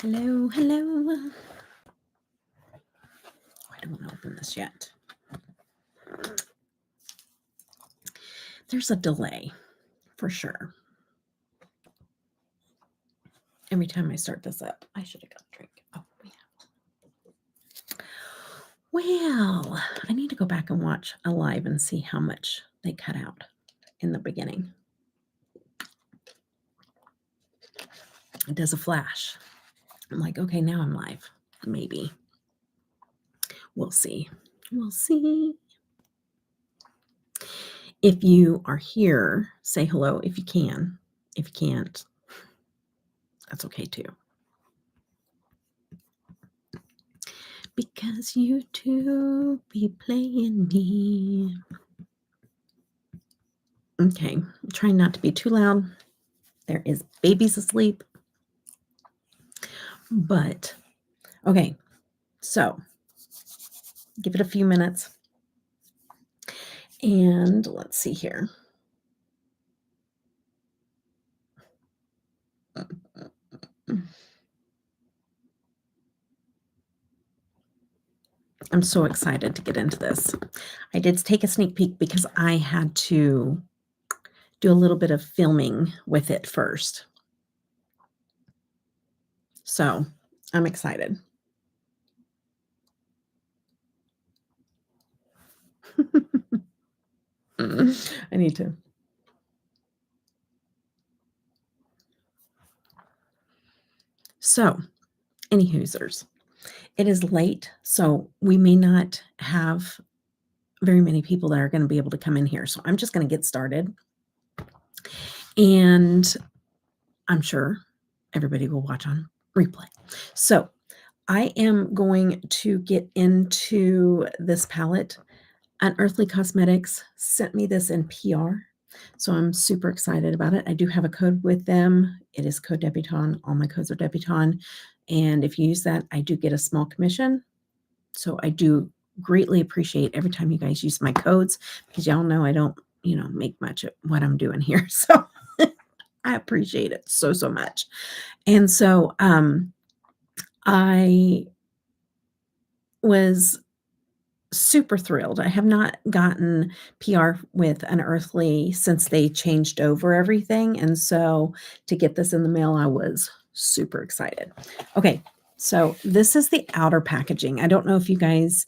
Hello, hello. I don't want to open this yet. There's a delay for sure. Every time I start this up, I should have got a drink. Oh, yeah. Well, I need to go back and watch a live and see how much they cut out in the beginning. It does a flash. I'm like, okay, now I'm live. Maybe. We'll see. We'll see. If you are here, say hello if you can. If you can't, that's okay too. Because YouTube be playing me. Okay, I'm trying not to be too loud. There is babies asleep. But, okay, so give it a few minutes. And let's see here. I'm so excited to get into this. I did take a sneak peek because I had to do a little bit of filming with it first. So I'm excited. I need to. So, any hoosers. It is late, so we may not have very many people that are going to be able to come in here. So I'm just going to get started. And I'm sure everybody will watch on replay. So I am going to get into this palette. Unearthly Cosmetics sent me this in PR. So I'm super excited about it. I do have a code with them. It is code Debutawn. All my codes are Debutawn. And if you use that, I do get a small commission. So I do greatly appreciate every time you guys use my codes, because y'all know I don't, make much of what I'm doing here. So I appreciate it so, so much. And so I was super thrilled. I have not gotten PR with Unearthly since they changed over everything. And so to get this in the mail, I was super excited. Okay, so this is the outer packaging. I don't know if you guys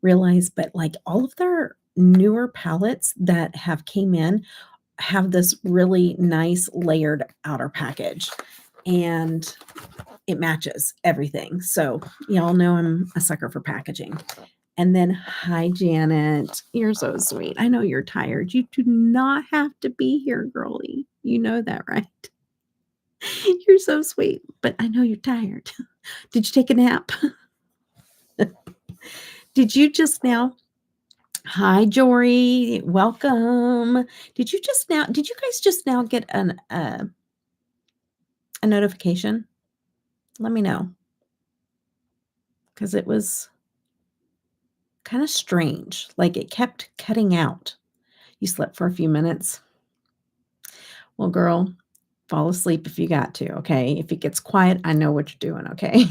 realize, but like all of their newer palettes that have came in have this really nice layered outer package. And it matches everything. So y'all know I'm a sucker for packaging. And then, hi, Janet. You're so sweet. I know you're tired. You do not have to be here, girlie. You know that, right? You're so sweet, but I know you're tired. Did you take a nap? Did you just now? Hi, Jory. Welcome. Did you guys just now get a notification? Let me know. Because it was kind of strange. Like it kept cutting out. You slept for a few minutes. Well, girl, fall asleep if you got to, okay? If it gets quiet, I know what you're doing, okay?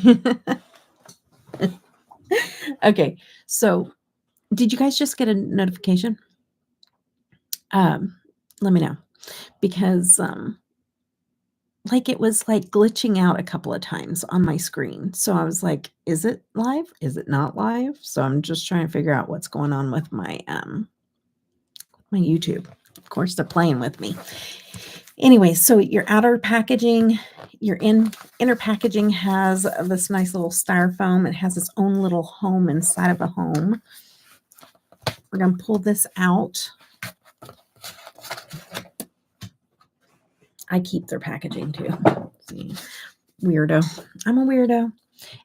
Okay, so did you guys just get a notification? Let me know. Because, like, it was, like, glitching out a couple of times on my screen. So I was like, is it live? Is it not live? So I'm just trying to figure out what's going on with my YouTube. Of course, they're playing with me. Anyway, so your outer packaging, your inner packaging has this nice little styrofoam. It has its own little home inside of a home. We're going to pull this out. I keep their packaging too. See, weirdo. I'm a weirdo.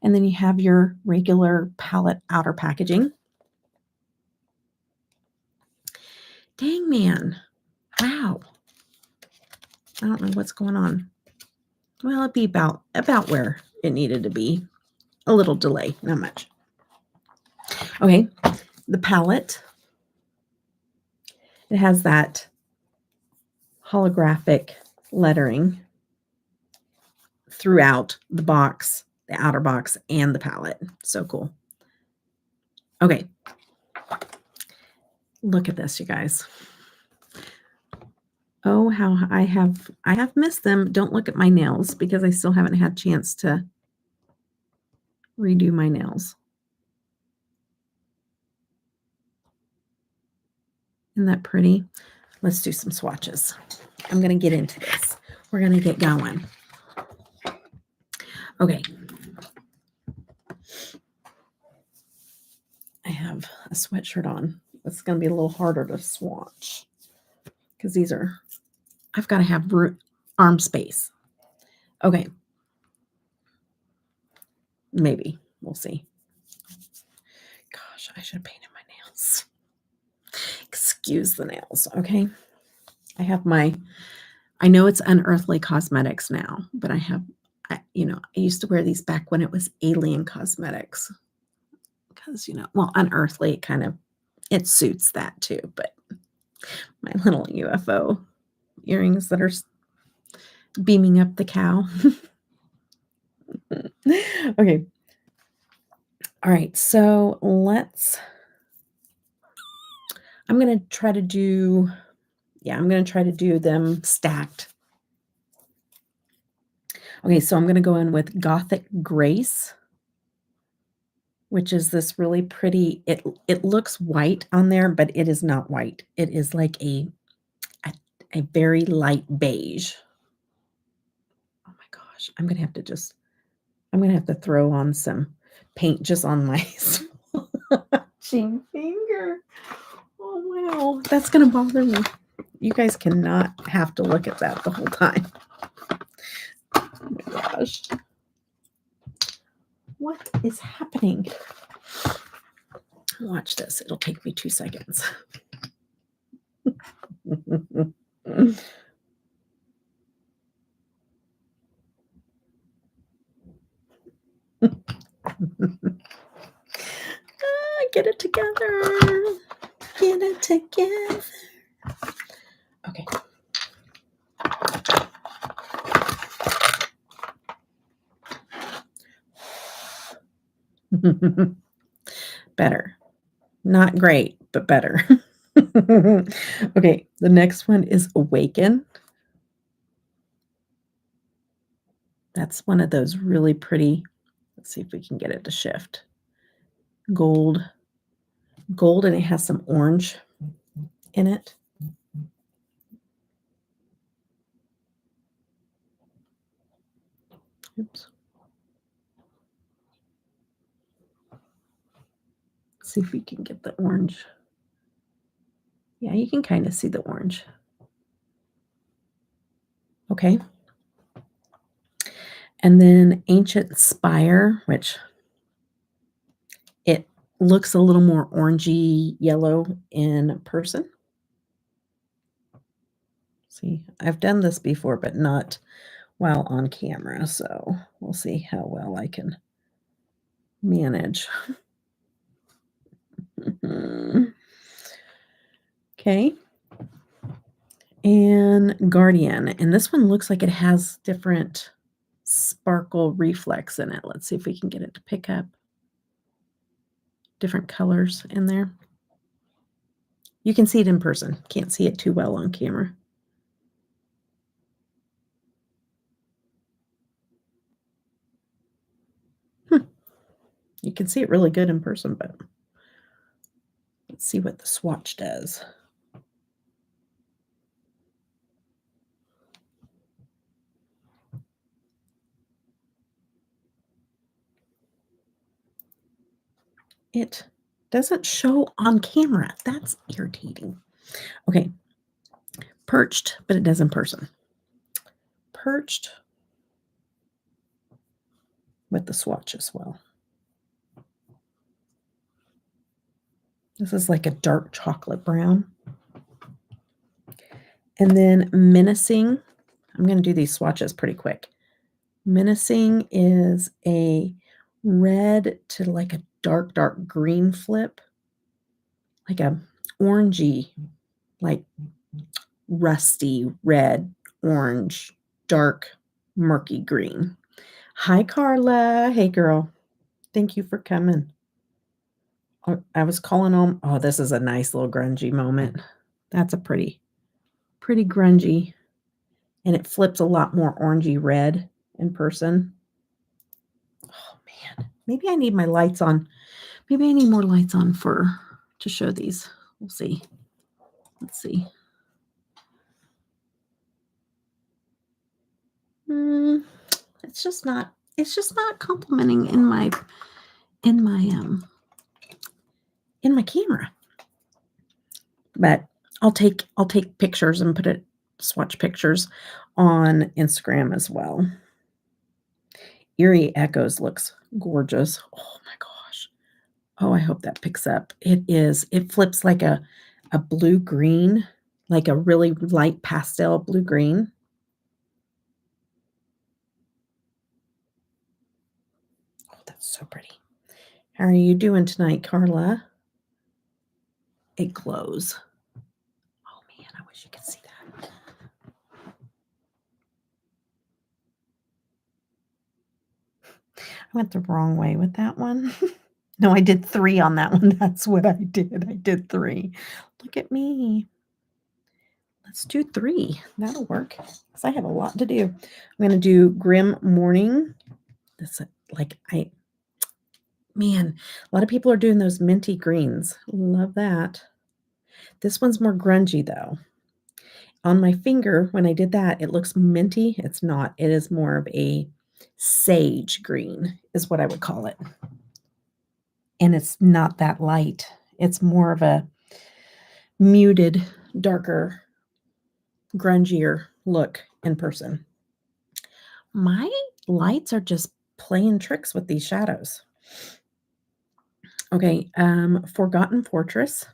And then you have your regular palette outer packaging. Dang, man. Wow. I don't know what's going on. Well, it'd be about where it needed to be. A little delay, not much. Okay, the palette. It has that holographic lettering throughout the box the outer box and the palette. So cool. Okay. Look at this, you guys. Oh, how I have missed them. Don't look at my nails because I still haven't had a chance to redo my nails. Isn't that pretty? Let's do some swatches. I'm going to get into this. We're going to get going. Okay. I have a sweatshirt on. It's going to be a little harder to swatch because these are, I've got to have arm space. Okay. Maybe. We'll see. Gosh, I should have painted my nails. Excuse the nails. Okay. I have I know it's Unearthly Cosmetics now, but I used to wear these back when it was Alien Cosmetics. Because, well, Unearthly it suits that too, but my little UFO earrings that are beaming up the cow. Okay. All right, so I'm going to try to do them stacked. Okay, so I'm going to go in with Gothic Grace, which is this really pretty, it looks white on there, but it is not white. It is like a very light beige. Oh my gosh, I'm going to have to throw on some paint just on my smudging finger. Oh wow, that's going to bother me. You guys cannot have to look at that the whole time. Oh my gosh. What is happening? Watch this. It'll take me 2 seconds. Get it together. Get it together. Okay. Better. Not great, but better. Okay, the next one is Awaken. That's one of those really pretty, let's see if we can get it to shift. Gold, and it has some orange in it. Oops. See if we can get the orange. Yeah, you can kind of see the orange. Okay. And then Ancient Spire, which it looks a little more orangey yellow in person. See, I've done this before, but not while on camera, so we'll see how well I can manage. Okay. And Guardian, and this one looks like it has different sparkle reflex in it. Let's see if we can get it to pick up different colors in there. You can see it in person. Can't see it too well on camera. You can see it really good in person, but let's see what the swatch does. It doesn't show on camera. That's irritating. Okay. Perched, but it does in person. Perched with the swatch as well. This is like a dark chocolate brown. And then Menacing. I'm going to do these swatches pretty quick. Menacing is a red to like a dark, dark green flip. Like a orangey, like rusty red, orange, dark, murky green. Hi, Carla. Hey, girl. Thank you for coming. I was calling on oh, this is a nice little grungy moment. That's a pretty grungy, and it flips a lot more orangey red in person. Oh, man. Maybe I need my lights on. Maybe I need more lights on to show these. We'll see. Let's see. It's just not complimenting in my, um in my camera. But I'll take pictures and put it swatch pictures on Instagram as well. Eerie Echoes looks gorgeous. Oh my gosh. Oh, I hope that picks up. It flips like a blue-green, like a really light pastel blue-green. Oh, that's so pretty. How are you doing tonight, Carla? It glows. Oh, man, I wish you could see that. I went the wrong way with that one. No, I did 3 on that one. That's what I did. I did 3. Look at me. Let's do 3. That'll work, 'cause I have a lot to do. I'm gonna do Grim Morning. That's like man, a lot of people are doing those minty greens. Love that. This one's more grungy, though. On my finger, when I did that, it looks minty. It's not. It is more of a sage green is what I would call it. And it's not that light. It's more of a muted, darker, grungier look in person. My lights are just playing tricks with these shadows. Okay, Forgotten Fortress.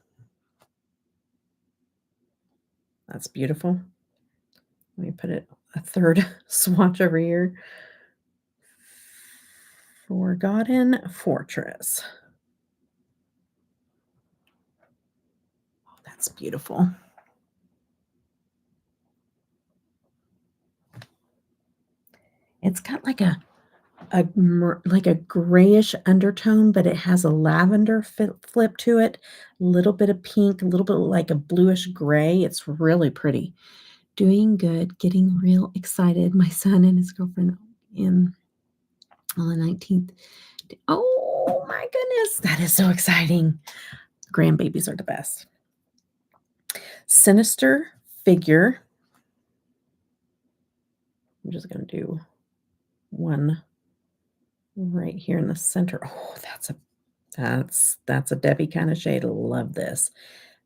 That's beautiful. Let me put it a third swatch over here. Forgotten Fortress. Oh, that's beautiful. It's got like a grayish undertone, but it has a lavender flip to it, a little bit of pink, a little bit like a bluish gray. It's really pretty. Doing good, getting real excited. My son and his girlfriend in on the 19th. Oh my goodness, that is so exciting. Grandbabies are the best. Sinister Figure. I'm just going to do one right here in the center. Oh, that's a Debbie kind of shade. Love this.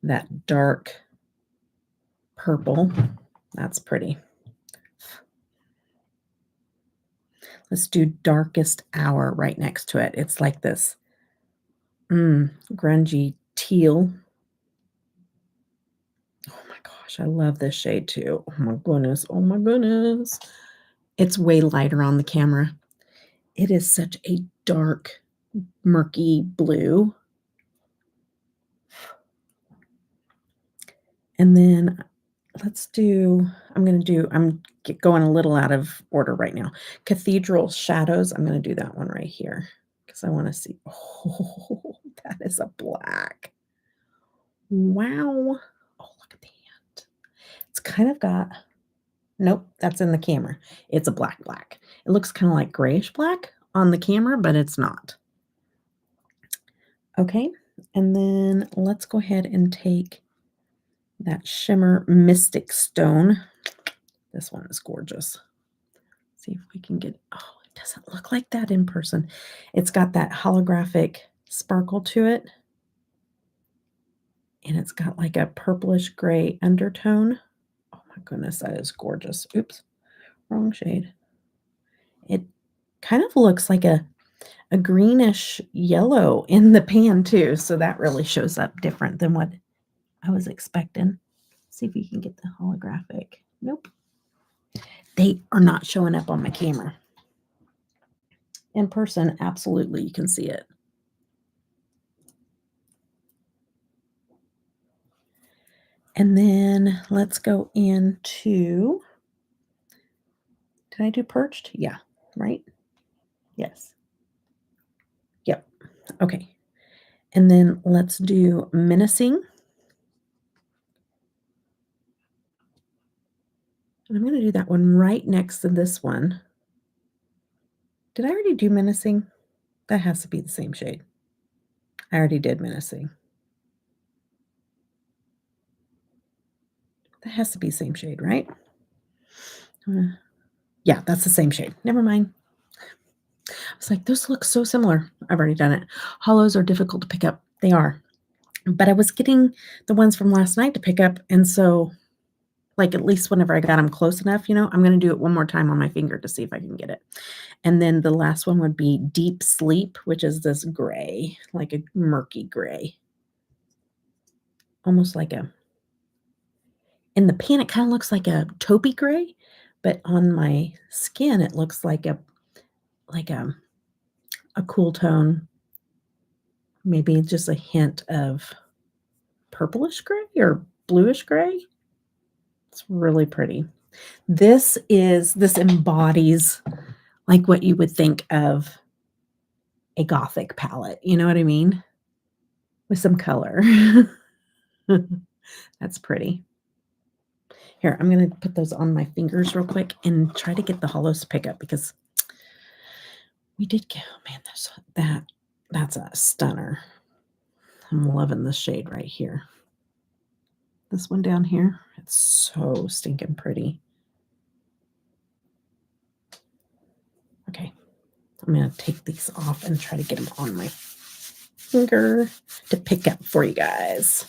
That dark purple. That's pretty. Let's do Darkest Hour right next to it. It's like this grungy teal. Oh my gosh, I love this shade too. Oh my goodness. Oh my goodness. It's way lighter on the camera. It is such a dark, murky blue. And then I'm going a little out of order right now. Cathedral Shadows. I'm going to do that one right here because I want to see. Oh, that is a black. Wow. Oh, look at that. It's kind of got, nope, that's in the camera. It's a black. It looks kind of like grayish black on the camera, but it's not. Okay. And then let's go ahead and take that shimmer Mystic Stone. This one is gorgeous. See if we can get, oh, it doesn't look like that in person. It's got that holographic sparkle to it. And it's got like a purplish gray undertone. Oh my goodness, that is gorgeous. Oops, wrong shade. It kind of looks like a greenish yellow in the pan too. So that really shows up different than what I was expecting. See if we can get the holographic. Nope. They are not showing up on my camera. In person, absolutely, you can see it. And then let's go into, did I do Perched? Yeah, right? Yes. Yep. Okay. And then let's do menacing. And I'm going to do that one right next to this one. Did I already do menacing? That has to be the same shade. I already did menacing. That has to be the same shade, right? Yeah, that's the same shade. Never mind. I was like, those look so similar. I've already done it. Hollows are difficult to pick up. They are. But I was getting the ones from last night to pick up, and so, like, at least whenever I got them close enough, I'm gonna do it one more time on my finger to see if I can get it. And then the last one would be Deep Sleep, which is this gray, like a murky gray. Almost like in the pan, it kinda looks like a taupey gray, but on my skin, it looks like like a cool tone, maybe just a hint of purplish gray or bluish gray. It's really pretty. This embodies, like, what you would think of a gothic palette, you know what I mean? With some color. That's pretty. Here, I'm gonna put those on my fingers real quick and try to get the hollows to pick up because we did get oh man, that's a stunner. I'm loving this shade right here. This one down here, it's so stinking pretty. Okay, I'm gonna take these off and try to get them on my finger to pick up for you guys.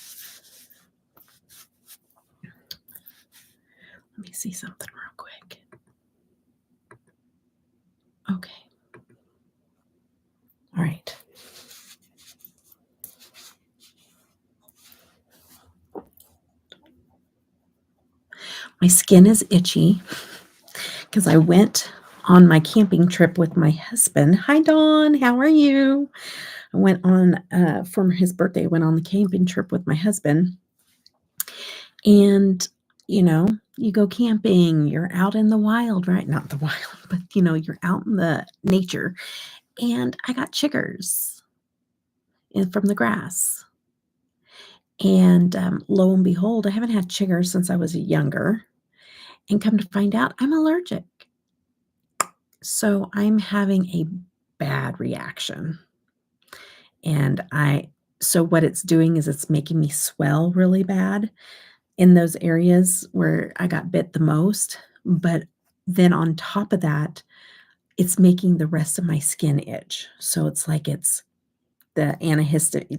Let me see something real quick. Okay. All right. My skin is itchy because I went on my camping trip with my husband. Hi, Dawn. How are you? I went on, for his birthday, I went on the camping trip with my husband. And, you go camping, you're out in the wild, right? Not the wild, but, you're out in the nature. And I got chiggers from the grass. And lo and behold, I haven't had chiggers since I was younger. And come to find out, I'm allergic. So I'm having a bad reaction. And so what it's doing is it's making me swell really bad in those areas where I got bit the most. But then on top of that, it's making the rest of my skin itch. So it's like it's the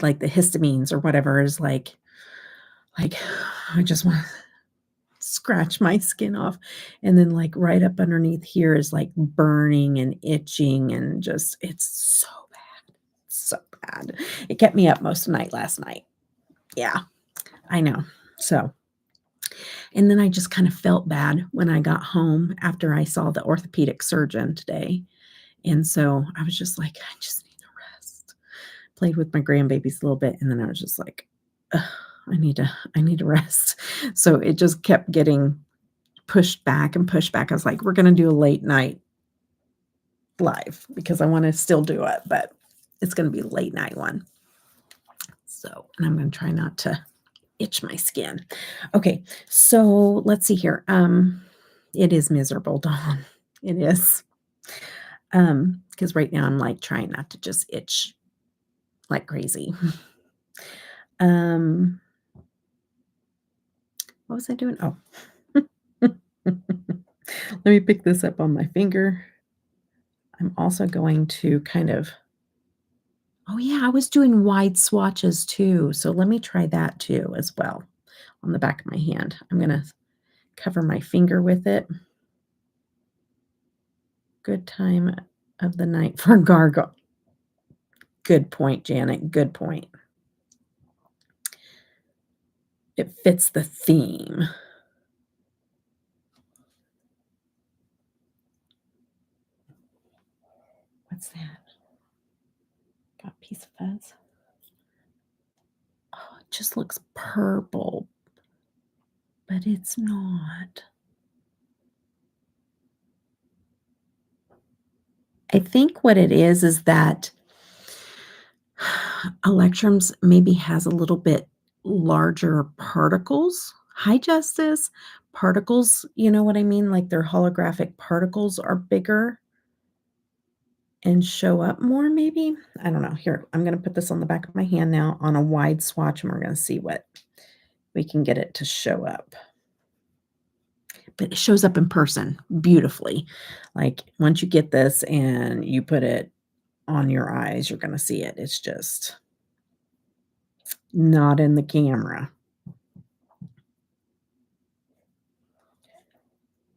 like the histamines or whatever is like I just want to scratch my skin off. And then like right up underneath here is like burning and itching and just it's so bad. So bad. It kept me up most of the night last night. Yeah, I know. So, and then I just kind of felt bad when I got home after I saw the orthopedic surgeon today. And so I was just like, I just need to rest. Played with my grandbabies a little bit, and then I was just like, ugh, I need to rest. So it just kept getting pushed back and pushed back. I was like, we're gonna do a late night live because I want to still do it, but it's gonna be a late night one. So, and I'm gonna try not to itch my skin. Okay, so let's see here. It is miserable, Dawn. It is. Because right now I'm like trying not to just itch like crazy. What was I doing? Oh. Let me pick this up on my finger. I'm also going to kind of oh yeah, I was doing wide swatches too. So let me try that too as well on the back of my hand. I'm gonna cover my finger with it. Good time of the night for gargoyle. Good point, Janet. Good point. It fits the theme. What's that? Got a piece of fuzz. Oh, it just looks purple, but it's not. I think what it is that Electrums maybe has a little bit larger particles. Hi, Justice. Particles, you know what I mean? Like their holographic particles are bigger and show up more, maybe? I don't know. Here, I'm going to put this on the back of my hand now on a wide swatch, and we're going to see what we can get it to show up. But it shows up in person beautifully. Like once you get this and you put it on your eyes, you're going to see it. It's just not in the camera.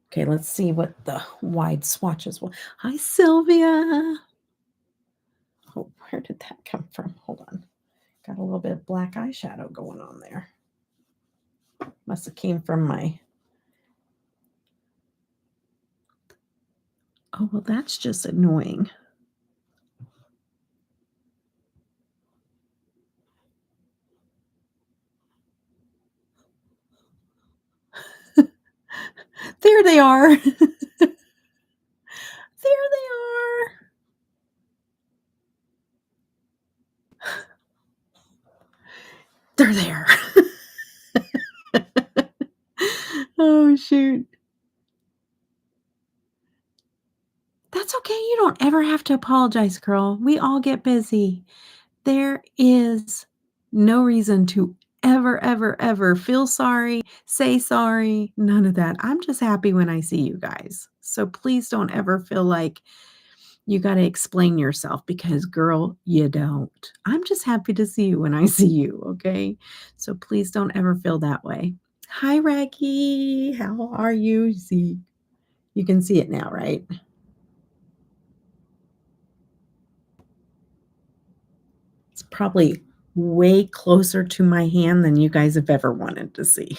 Okay, let's see what the wide swatches will. Hi, Sylvia. Oh, where did that come from? Hold on. Got a little bit of black eyeshadow going on there. Must have came from my... Oh, well, that's just annoying. There they are. There they are. They're there. Oh, shoot. That's okay. You don't ever have to apologize, girl. We all get busy. There is no reason to ever, ever, ever feel sorry, say sorry, none of that. I'm just happy when I see you guys. So please don't ever feel like you got to explain yourself because, girl, you don't. I'm just happy to see you when I see you, okay? So please don't ever feel that way. Hi, Raggy. How are you? See, you can see it now, right? It's probably way closer to my hand than you guys have ever wanted to see.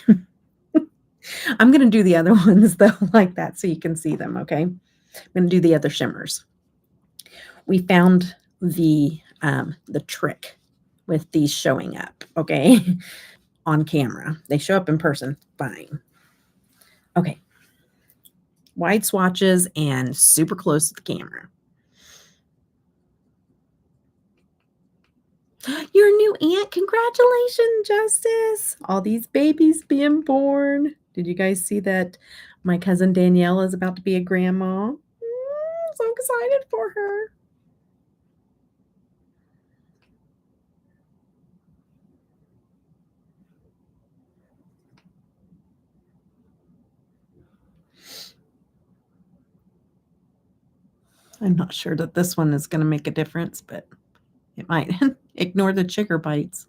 I'm gonna do the other ones though like that so you can see them, okay? I'm gonna do the other shimmers. We found the trick with these showing up, okay, on camera. They show up in person, fine. Okay. Wide swatches and super close to the camera. You're a new aunt. Congratulations, Justice. All these babies being born. Did you guys see that my cousin Danielle is about to be a grandma? So excited for her. I'm not sure that this one is going to make a difference, but it might. Ignore the chigger bites.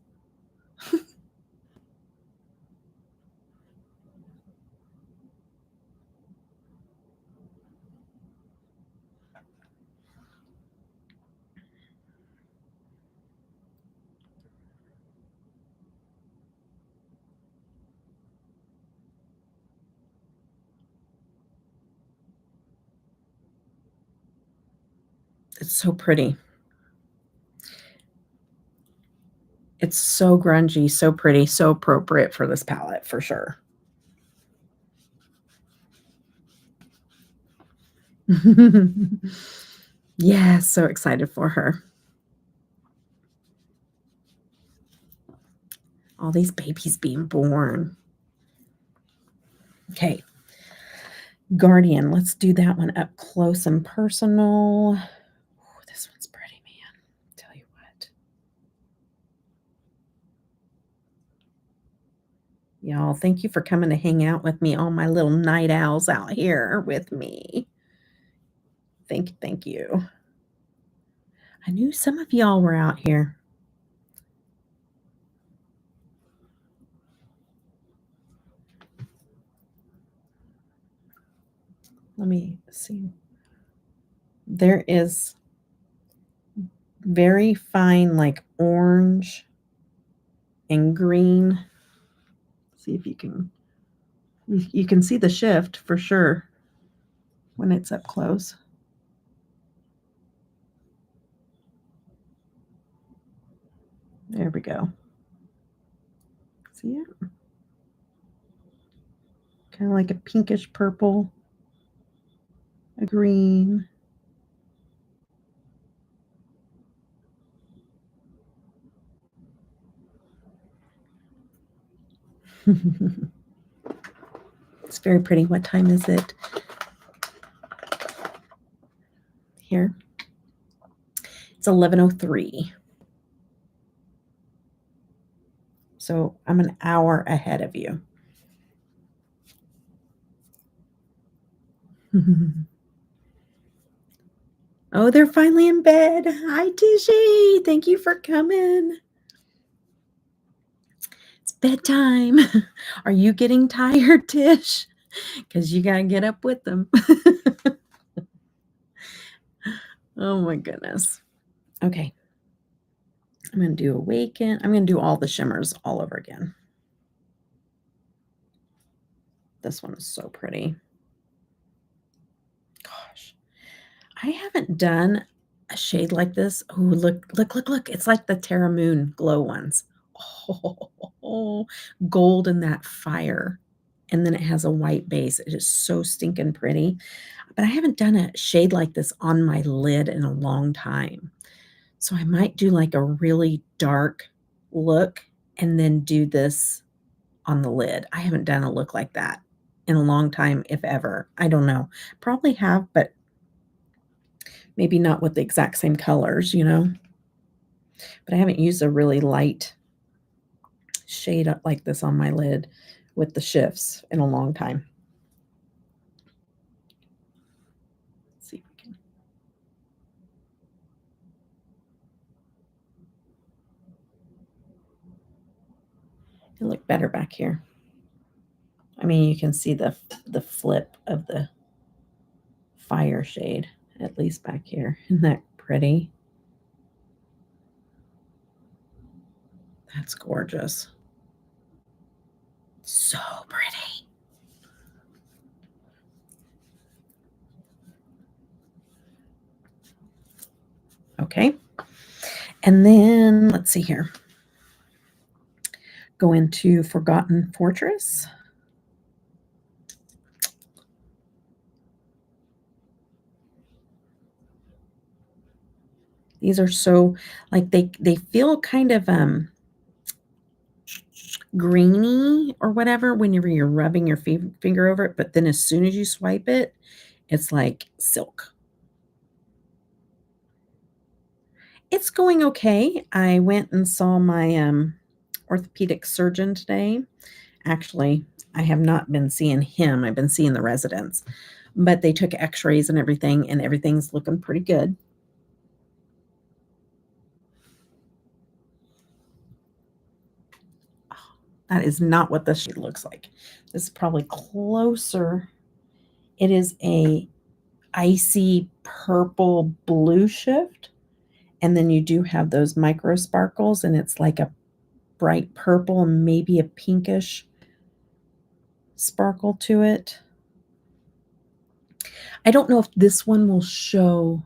It's so pretty. It's so grungy, so pretty, so appropriate for this palette for sure. Yeah, so excited for her. All these babies being born. Okay. Guardian, let's do that one up close and personal. Ooh, this one's pretty, man. Tell you what. Y'all, thank you for coming to hang out with me, all my little night owls out here with me. Thank you. I knew some of y'all were out here. Let me see. There is very fine, like orange and green. See if you can see the shift for sure when it's up close. There we go. See it? Kind of like a pinkish purple, a green. It's very pretty. What time is it here? It's 11:03. So I'm an hour ahead of you. Oh, they're finally in bed. Hi, Tishy. Thank you for coming. It's bedtime. Are you getting tired, Tish? Because you got to get up with them. Oh, my goodness. Okay. I'm going to do Awaken. I'm going to do all the shimmers all over again. This one is so pretty. Gosh. I haven't done a shade like this. Oh, look, look, look, look. It's like the Terra Moon glow ones. Oh, gold in that fire. And then it has a white base. It is so stinking pretty. But I haven't done a shade like this on my lid in a long time. So I might do like a really dark look and then do this on the lid. I haven't done a look like that in a long time, if ever. I don't know. Probably have, but maybe not with the exact same colors, you know? But I haven't used a really light shade up like this on my lid with the shifts in a long time. Let's see if we can. It'll look better back here. I mean, you can see the flip of the fire shade, at least back here. Isn't that pretty? That's gorgeous. So pretty. Okay. And then let's see here. Go into Forgotten Fortress. These are so, like, they feel kind of greeny or whatever whenever you're rubbing your finger over it, but then as soon as you swipe it, it's like silk. It's going okay. I went and saw my orthopedic surgeon today. Actually, I have not been seeing him. I've been seeing the residents. But they took x-rays and everything's looking pretty good. Oh, that is not what this shade looks like. This is probably closer. It is a icy purple blue shift. And then you do have those micro sparkles, and it's like a bright purple and maybe a pinkish sparkle to it. I don't know if this one will show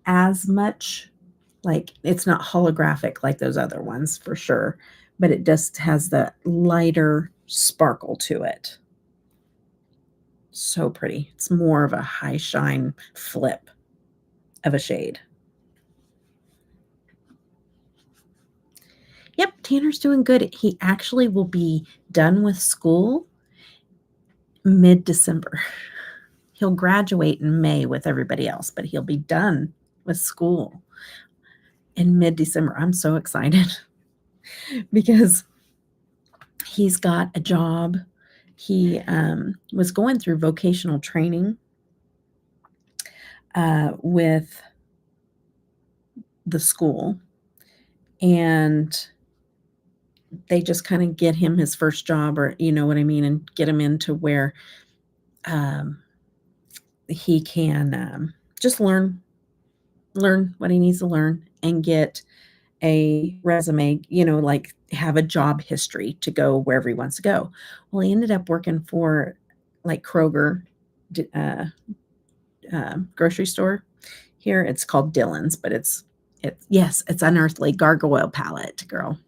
as much, like it's not holographic like those other ones for sure, but it just has the lighter sparkle to it. So pretty. It's more of a high shine flip of a shade. Yep, Tanner's doing good. He actually will be done with school mid-December. He'll graduate in May with everybody else, but he'll be done with school in mid-December. I'm so excited because he's got a job. He was going through vocational training with the school, and they just kind of get him his first job, or you know what I mean, and get him into where he can just learn what he needs to learn and get a resume, you know, like have a job history to go wherever he wants to go. Well, he ended up working for like Kroger grocery store here. It's called Dillon's, but it's yes, it's Unearthly Gargoyle palette, girl.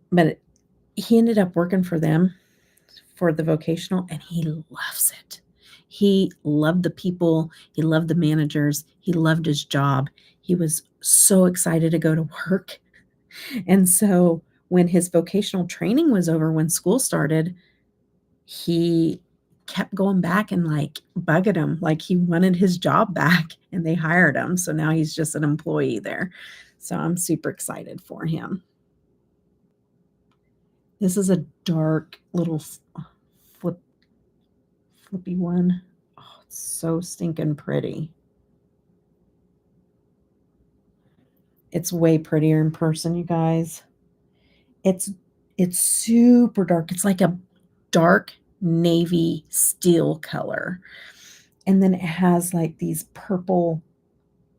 But he ended up working for them for the vocational, and he loves it. He loved the people. He loved the managers. He loved his job. He was so excited to go to work. And so when his vocational training was over, when school started, he kept going back and, like, bugging him, like, he wanted his job back, and they hired him, so now he's just an employee there. So I'm super excited for him. This is a dark little flip flippy one. Oh, it's so stinking pretty. It's way prettier in person, you guys. It's it's super dark. It's like a dark navy steel color. And then it has, like, these purple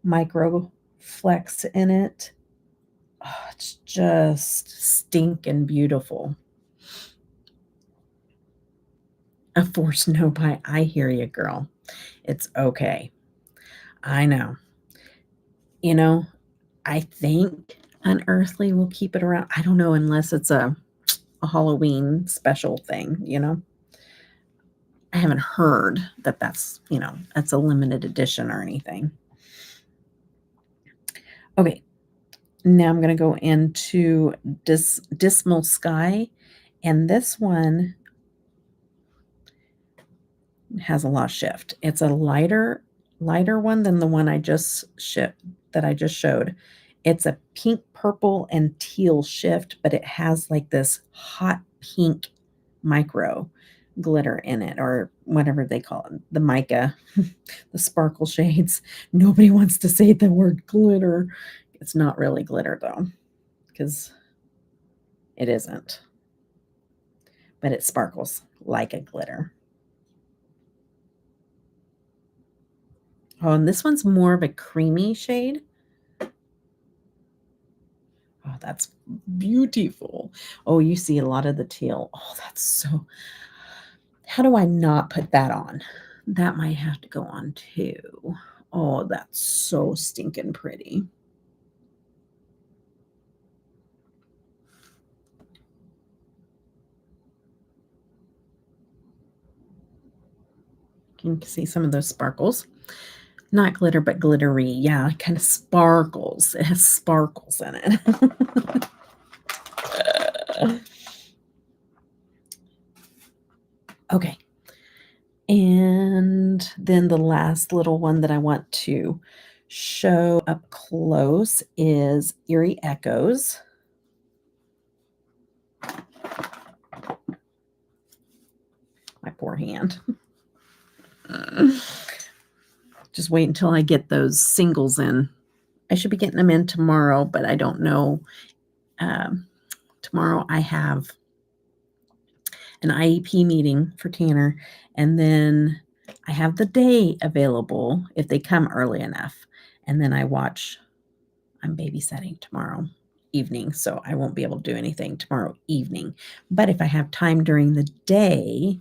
micro flecks in it. Oh, it's just stinking beautiful. A forced no buy. I hear you, girl. It's okay. I know. You know, I think Unearthly will keep it around. I don't know unless it's a Halloween special thing, you know? I haven't heard that that's a limited edition or anything. Okay, now I'm gonna go into Dismal Sky, and this one has a lot of shift. It's a lighter one than the one I just showed. It's a pink, purple, and teal shift, but it has, like, this hot pink micro glitter in it, or whatever they call it, the mica, the sparkle shades. Nobody wants to say the word glitter. It's not really glitter, though, because it isn't, but it sparkles like a glitter. Oh, and this one's more of a creamy shade. Oh, that's beautiful. Oh, you see a lot of the teal. Oh, that's so how do I not put that on? That might have to go on too. Oh, that's so stinking pretty. Can you see some of those sparkles? Not glitter, but glittery. Yeah, kind of sparkles. It has sparkles in it. Okay. And then the last little one that I want to show up close is Eerie Echoes. My poor hand. Just wait until I get those singles in. I should be getting them in tomorrow, but I don't know. Tomorrow I have an IEP meeting for Tanner, and then I have the day available if they come early enough. And then I'm babysitting tomorrow evening, so I won't be able to do anything tomorrow evening. But if I have time during the day,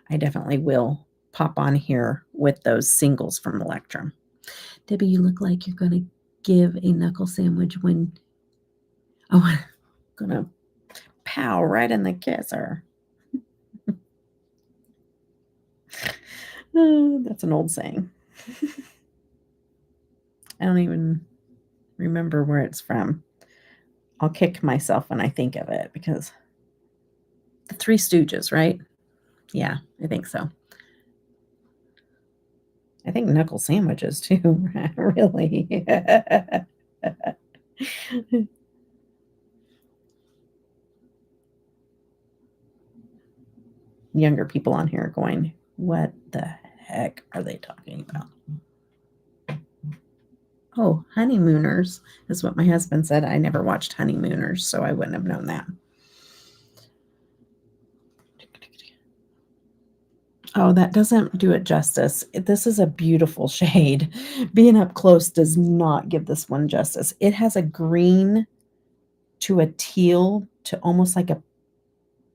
I definitely will pop on here with those singles from Electrum. Debbie, you look like you're going to give a knuckle sandwich when... Oh, I'm going to pow right in the kisser. That's an old saying. I don't even remember where it's from. I'll kick myself when I think of it because the Three Stooges, right? Yeah, I think so. I think knuckle sandwiches too, really. Younger people on here are going, what the heck are they talking about? Oh, Honeymooners is what my husband said. I never watched Honeymooners, so I wouldn't have known that. Oh, that doesn't do it justice. This is a beautiful shade. Being up close does not give this one justice. It has a green to a teal to almost like a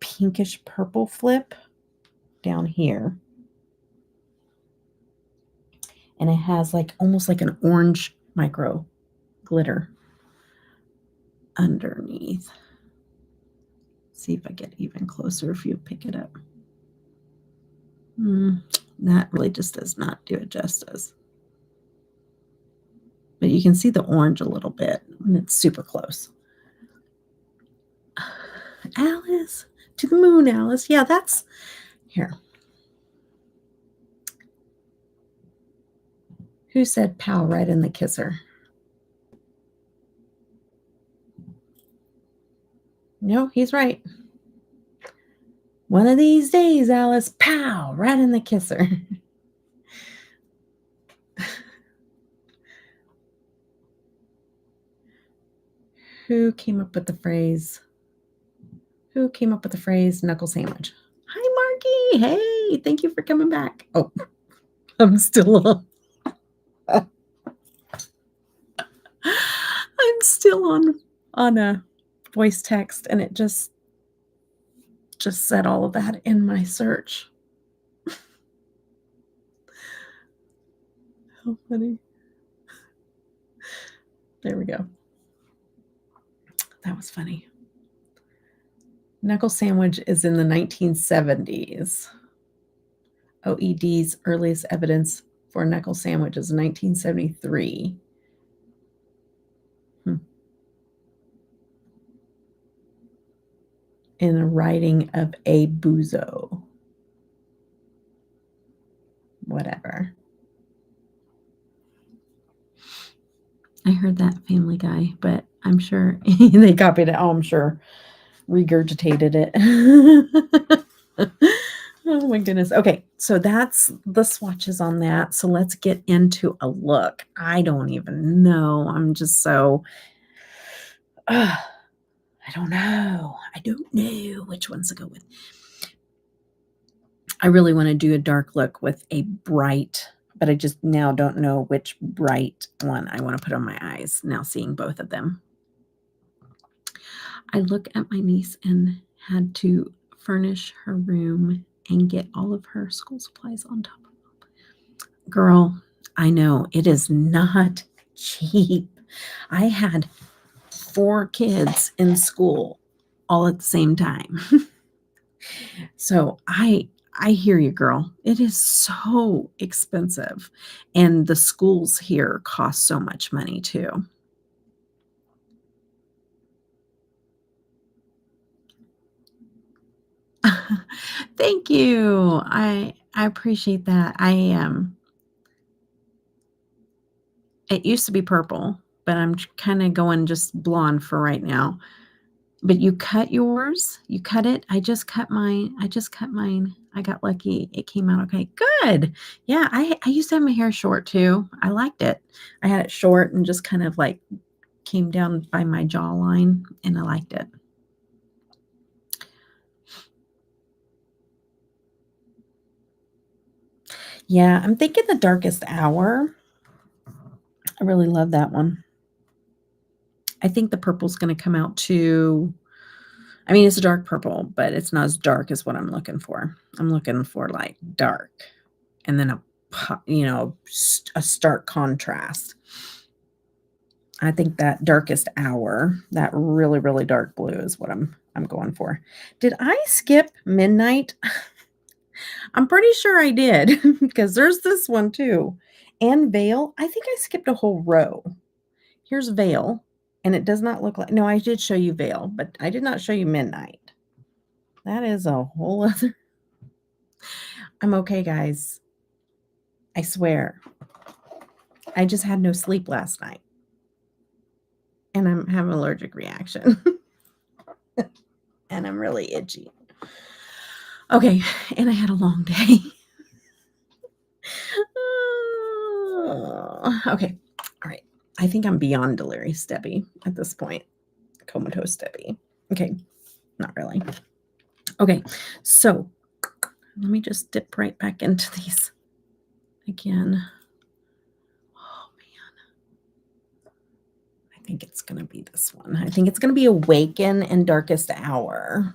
pinkish purple flip down here. And it has like almost like an orange micro glitter underneath. See if I get even closer if you pick it up. That really just does not do it justice. But you can see the orange a little bit when it's super close. Alice, to the moon, Alice. Yeah, that's here. Who said pow right in the kisser? No, he's right. One of these days, Alice, pow, right in the kisser. Who came up with the phrase? Who came up with the phrase knuckle sandwich? Hi, Marky. Hey, thank you for coming back. Oh, I'm still on. I'm still on a voice text, and it just said all of that in my search. How funny. There we go. That was funny. Knuckle sandwich is in the 1970s. OED's earliest evidence for knuckle sandwich is 1973. In a writing of A. Buzo. Whatever. I heard that, Family Guy, but I'm sure they copied it. Oh, I'm sure regurgitated it. Oh my goodness. Okay, so that's the swatches on that. So let's get into a look. I don't even know. I'm just so I don't know. I don't know which ones to go with. I really want to do a dark look with a bright, but I just now don't know which bright one I want to put on my eyes now seeing both of them. I look at my niece and had to furnish her room and get all of her school supplies on top of it. Girl, I know it is not cheap. I had 4 kids in school all at the same time. So I hear you, girl. It is so expensive. And the schools here cost so much money too. Thank you. I appreciate that. It used to be purple, but I'm kind of going just blonde for right now. But you cut yours? You cut it? I just cut mine. I got lucky. It came out okay. Good. Yeah, I used to have my hair short too. I liked it. I had it short and just kind of like came down by my jawline, and I liked it. Yeah, I'm thinking The Darkest Hour. I really love that one. I think the purple's going to come out too. I mean, it's a dark purple, but it's not as dark as what I'm looking for. I'm looking for like dark and then a stark contrast. I think that Darkest Hour, that really, really dark blue is what I'm going for. Did I skip Midnight? I'm pretty sure I did because there's this one too. And Veil. I think I skipped a whole row. Here's Veil, and it does not look like, no, I did show you Veil, but I did not show you Midnight. That is a whole other. I'm okay, guys. I swear. I just had no sleep last night. And I'm having an allergic reaction. And I'm really itchy. Okay, and I had a long day. Okay, all right. I think I'm beyond delirious Debbie at this point. Comatose Debbie. Okay, not really. Okay, so let me just dip right back into these again. Oh, man. I think it's going to be this one. I think it's going to be Awaken and Darkest Hour.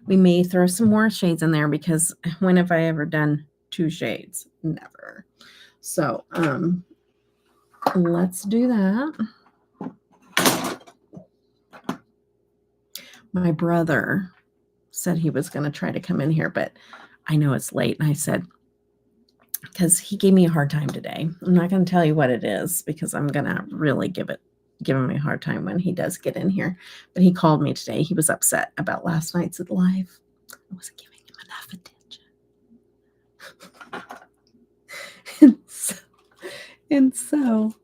We may throw some more shades in there because when have I ever done 2 shades? Never. So, let's do that. My brother said he was going to try to come in here, but I know it's late. And I said, because he gave me a hard time today. I'm not going to tell you what it is because I'm going to really give it giving me a hard time when he does get in here. But he called me today. He was upset about last night's live. I wasn't giving him enough attention. and so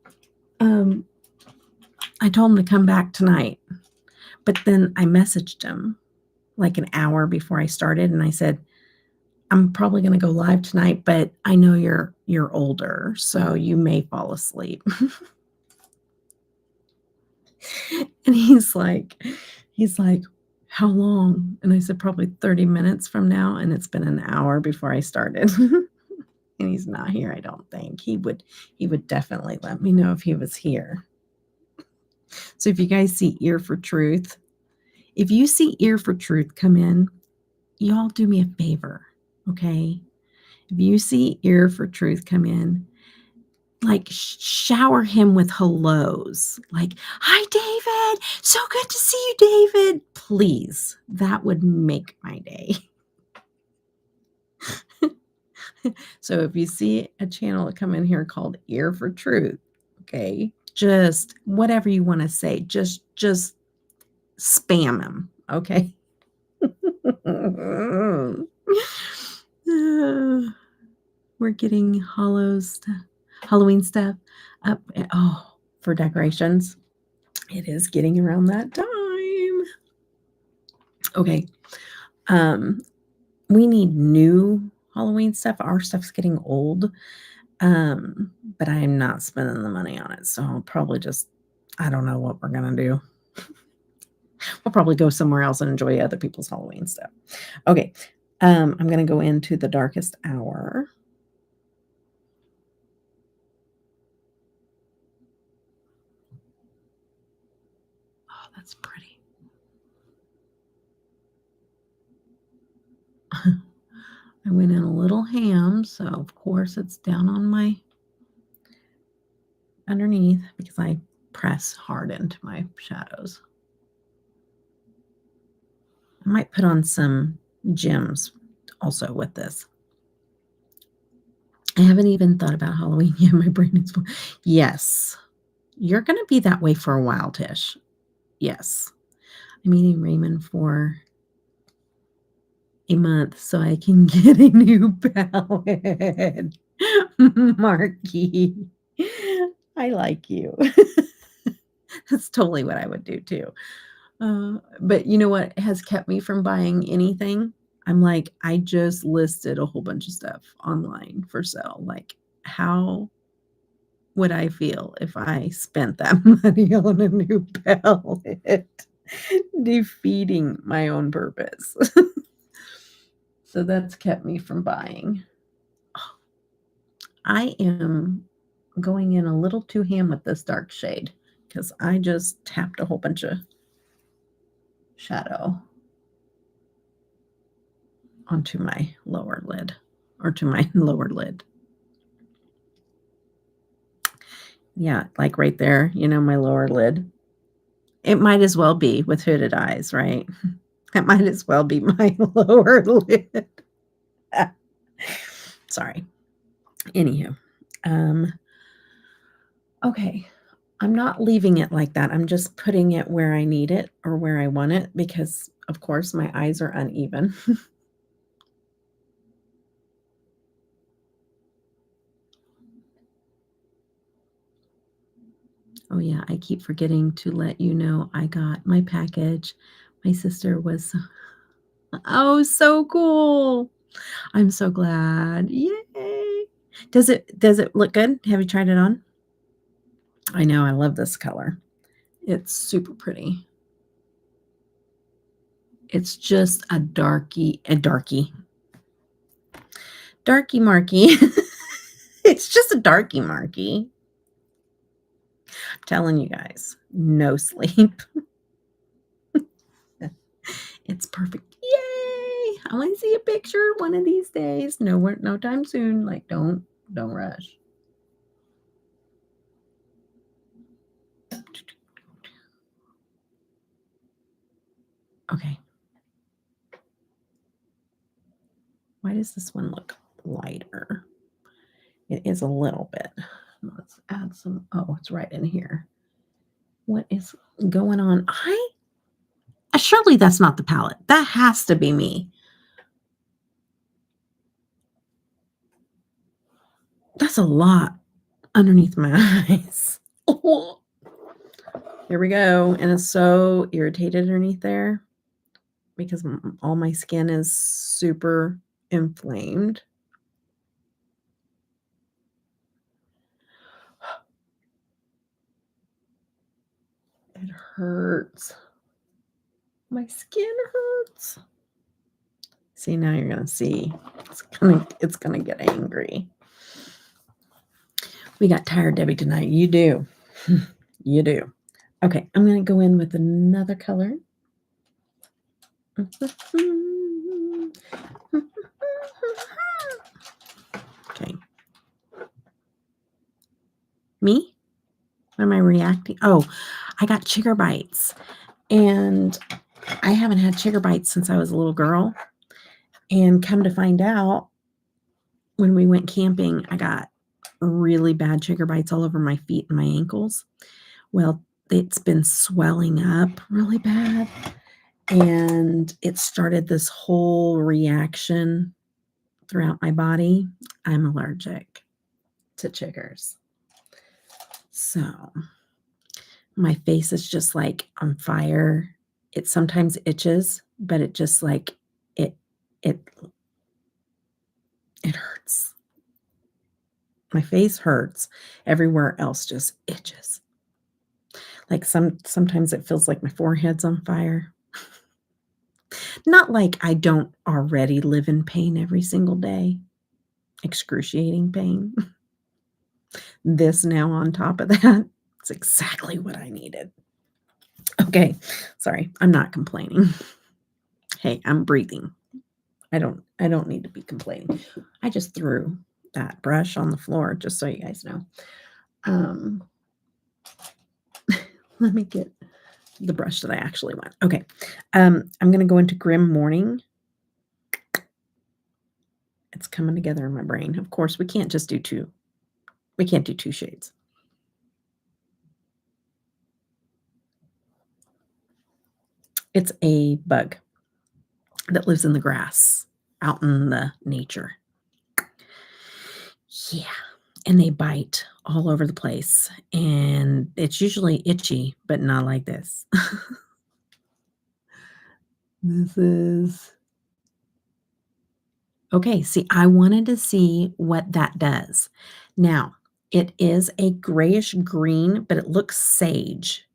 I told him to come back tonight. But then I messaged him like an hour before I started, and I said, I'm probably going to go live tonight, but I know you're older, so you may fall asleep. And he's like, how long? And I said, probably 30 minutes from now. And it's been an hour before I started. And he's not here, I don't think. He would definitely let me know if he was here. So if you guys see Ear for Truth, if you see Ear for Truth come in, y'all do me a favor, okay? If you see Ear for Truth come in, like shower him with hellos. Like, hi, David. So good to see you, David. Please, that would make my day. So if you see a channel come in here called Ear for Truth, okay, just whatever you want to say, just spam him, okay? We're getting Halloween stuff up. Oh, for decorations. It is getting around that time. Okay. We need new Halloween stuff. Our stuff's getting old. But I am not spending the money on it. So I'll probably just, I don't know what we're going to do. We'll probably go somewhere else and enjoy other people's Halloween stuff. Okay. I'm going to go into the darkest hour. Oh, that's pretty. I went in a little ham, so of course it's down on my underneath because I press hard into my shadows. I might put on some gems also with this. I haven't even thought about Halloween yet. My brain is full. Yes. You're going to be that way for a while, Tish. Yes. I'm eating ramen for a month so I can get a new palette. Marky, I like you. That's totally what I would do too. But you know what has kept me from buying anything? I'm like, I just listed a whole bunch of stuff online for sale. Like, how would I feel if I spent that money on a new palette? Defeating my own purpose. So that's kept me from buying. I am going in a little too ham with this dark shade because I just tapped a whole bunch of shadow onto my lower lid, or to my lower lid. Yeah, like right there, you know, my lower lid. It might as well be with hooded eyes, right? It might as well be my lower lid. Sorry. Anywho, okay. I'm not leaving it like that. I'm just putting it where I need it or where I want it because, of course, my eyes are uneven. Oh, yeah, I keep forgetting to let you know I got my package. My sister was, oh, so cool. I'm so glad. Yay. Does it look good? Have you tried it on? I know, I love this color. It's super pretty. It's just a darky marky. It's just a darky marky. I'm telling you guys, no sleep. It's perfect. Yay! I want to see a picture one of these days. No time soon. Like, don't rush. Okay. Why does this one look lighter? It is a little bit. Let's add some. Oh, it's right in here. What is going on? Surely that's not the palette. That has to be me. That's a lot underneath my eyes. Oh. Here we go. And it's so irritated underneath there because all my skin is super inflamed. It hurts. My skin hurts. See, now you're gonna see. It's gonna get angry. We got tired Debbie tonight. You do. You do. Okay, I'm gonna go in with another color. Okay. Me? Am I reacting? Oh, I got chigger bites. And I haven't had chigger bites since I was a little girl. And come to find out, when we went camping, I got really bad chigger bites all over my feet and my ankles. Well, it's been swelling up really bad. And it started this whole reaction throughout my body. I'm allergic to chiggers. So my face is just like on fire. It sometimes itches, but it just like it hurts. My face hurts. Everywhere else just itches. Like sometimes it feels like my forehead's on fire. Not like I don't already live in pain every single day. Excruciating pain. This now on top of that, it's exactly what I needed. Okay, sorry, I'm not complaining. Hey, I'm breathing. I don't need to be complaining. I just threw that brush on the floor just so you guys know. Let me get the brush that I actually want. Okay, I'm going to go into Grim Morning. It's coming together in my brain. Of course, we can't just do two. We can't do two shades. It's a bug that lives in the grass, out in the nature. Yeah, and they bite all over the place, and it's usually itchy, but not like this. This is okay. See, I wanted to see what that does. Now, it is a grayish green, but it looks sage.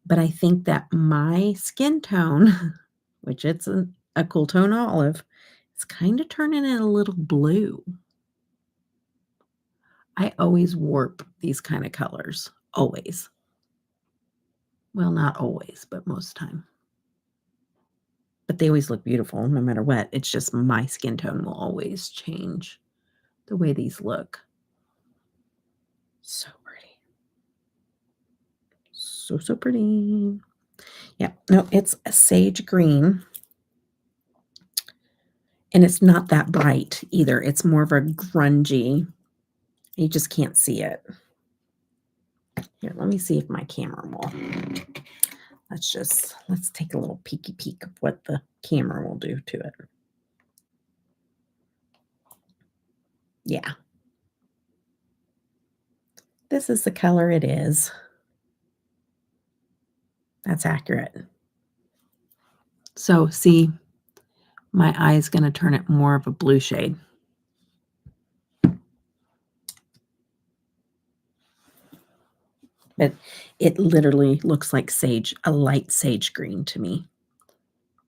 But I think that my skin tone, which it's a cool tone olive, it's kind of turning it a little blue. I always warp these kind of colors. Always. Well, not always, but most time. But they always look beautiful no matter what. It's just my skin tone will always change the way these look. So pretty. So pretty. Yeah, no, it's a sage green. And it's not that bright either. It's more of a grungy. You just can't see it. Here, let me see if my camera will. Let's take a little peeky peek of what the camera will do to it. Yeah. This is the color it is. That's accurate. So see, my eye is going to turn it more of a blue shade. But it literally looks like sage, a light sage green to me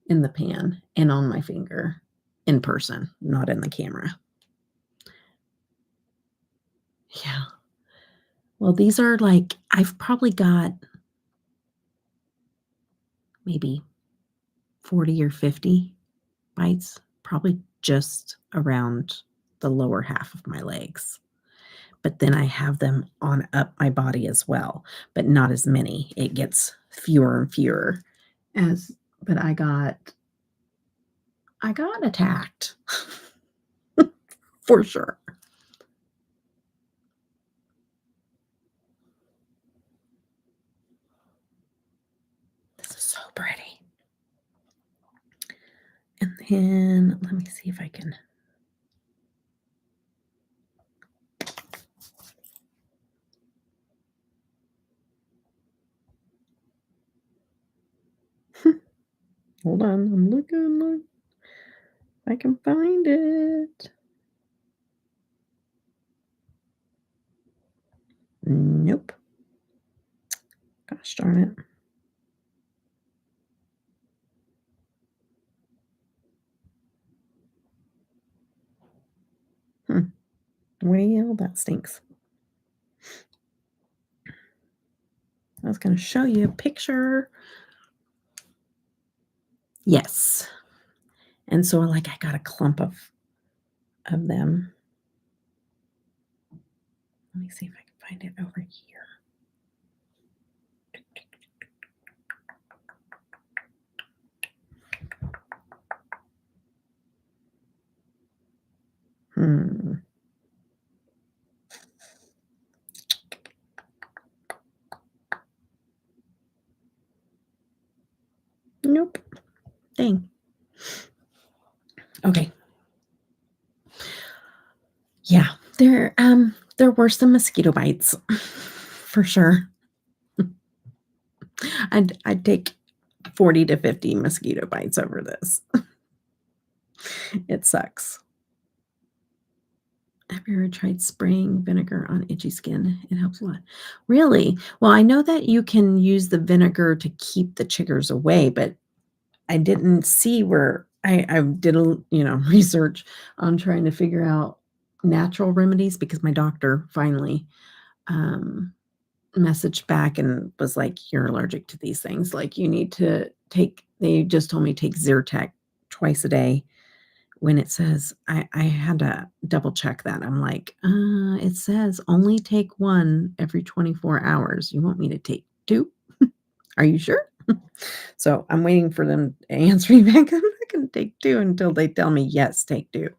in the pan and on my finger in person, not in the camera. Yeah. Well, these are like, I've probably got maybe 40 or 50 bites, probably just around the lower half of my legs. But then I have them on up my body as well, but not as many. It gets fewer and fewer but I got attacked for sure. And let me see if I can. Hold on, I'm looking. Look, if I can find it. Nope. Gosh darn it. Well, that stinks. I was going to show you a picture. Yes. And so, like, I got a clump of them. Let me see if I can find it over here. Nope. Dang. Okay. Yeah, there were some mosquito bites for sure. I'd take 40 to 50 mosquito bites over this. It sucks. Have you ever tried spraying vinegar on itchy skin? It helps a lot. Really? Well, I know that you can use the vinegar to keep the chiggers away, but I didn't see where I did a research on trying to figure out natural remedies because my doctor finally messaged back and was like, "You're allergic to these things. Like, you need to take." They just told me take Zyrtec twice a day. When it says, I had to double check that. I'm like, it says only take 1 every 24 hours. You want me to take 2? Are you sure? So I'm waiting for them to answer me back. I'm not going to take 2 until they tell me, yes, take 2.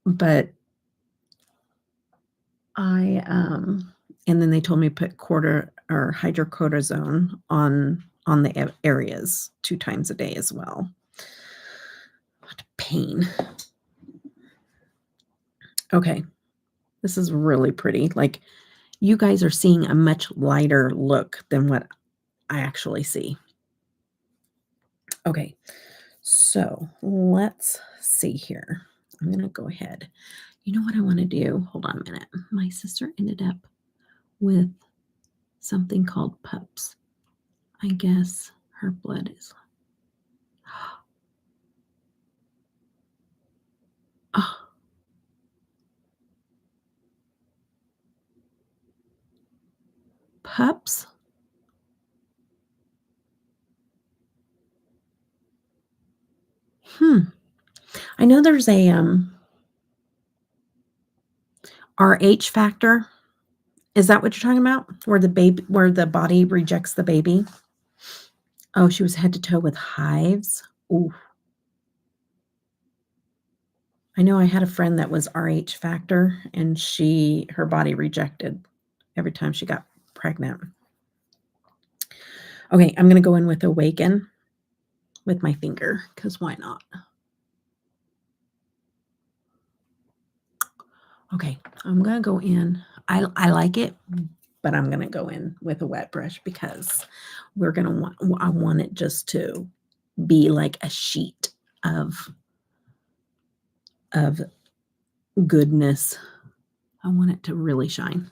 But and then they told me put quarter or hydrocortisone on the areas 2 times a day as well. What a pain. Okay. This is really pretty. Like, you guys are seeing a much lighter look than what I actually see. Okay. So let's see here. I'm going to go ahead. You know what I want to do? Hold on a minute. My sister ended up with something called PUPS. I guess her blood is. Oh. PUPS? I know there's a RH factor. Is that what you're talking about? Where the body rejects the baby? Oh, she was head to toe with hives. Ooh. I know I had a friend that was RH factor, and her body rejected every time she got pregnant. Okay, I'm going to go in with Awaken with my finger, because why not? Okay, I'm going to go in. I like it, but I'm going to go in with a wet brush because I want it just to be like a sheet of goodness. I want it to really shine.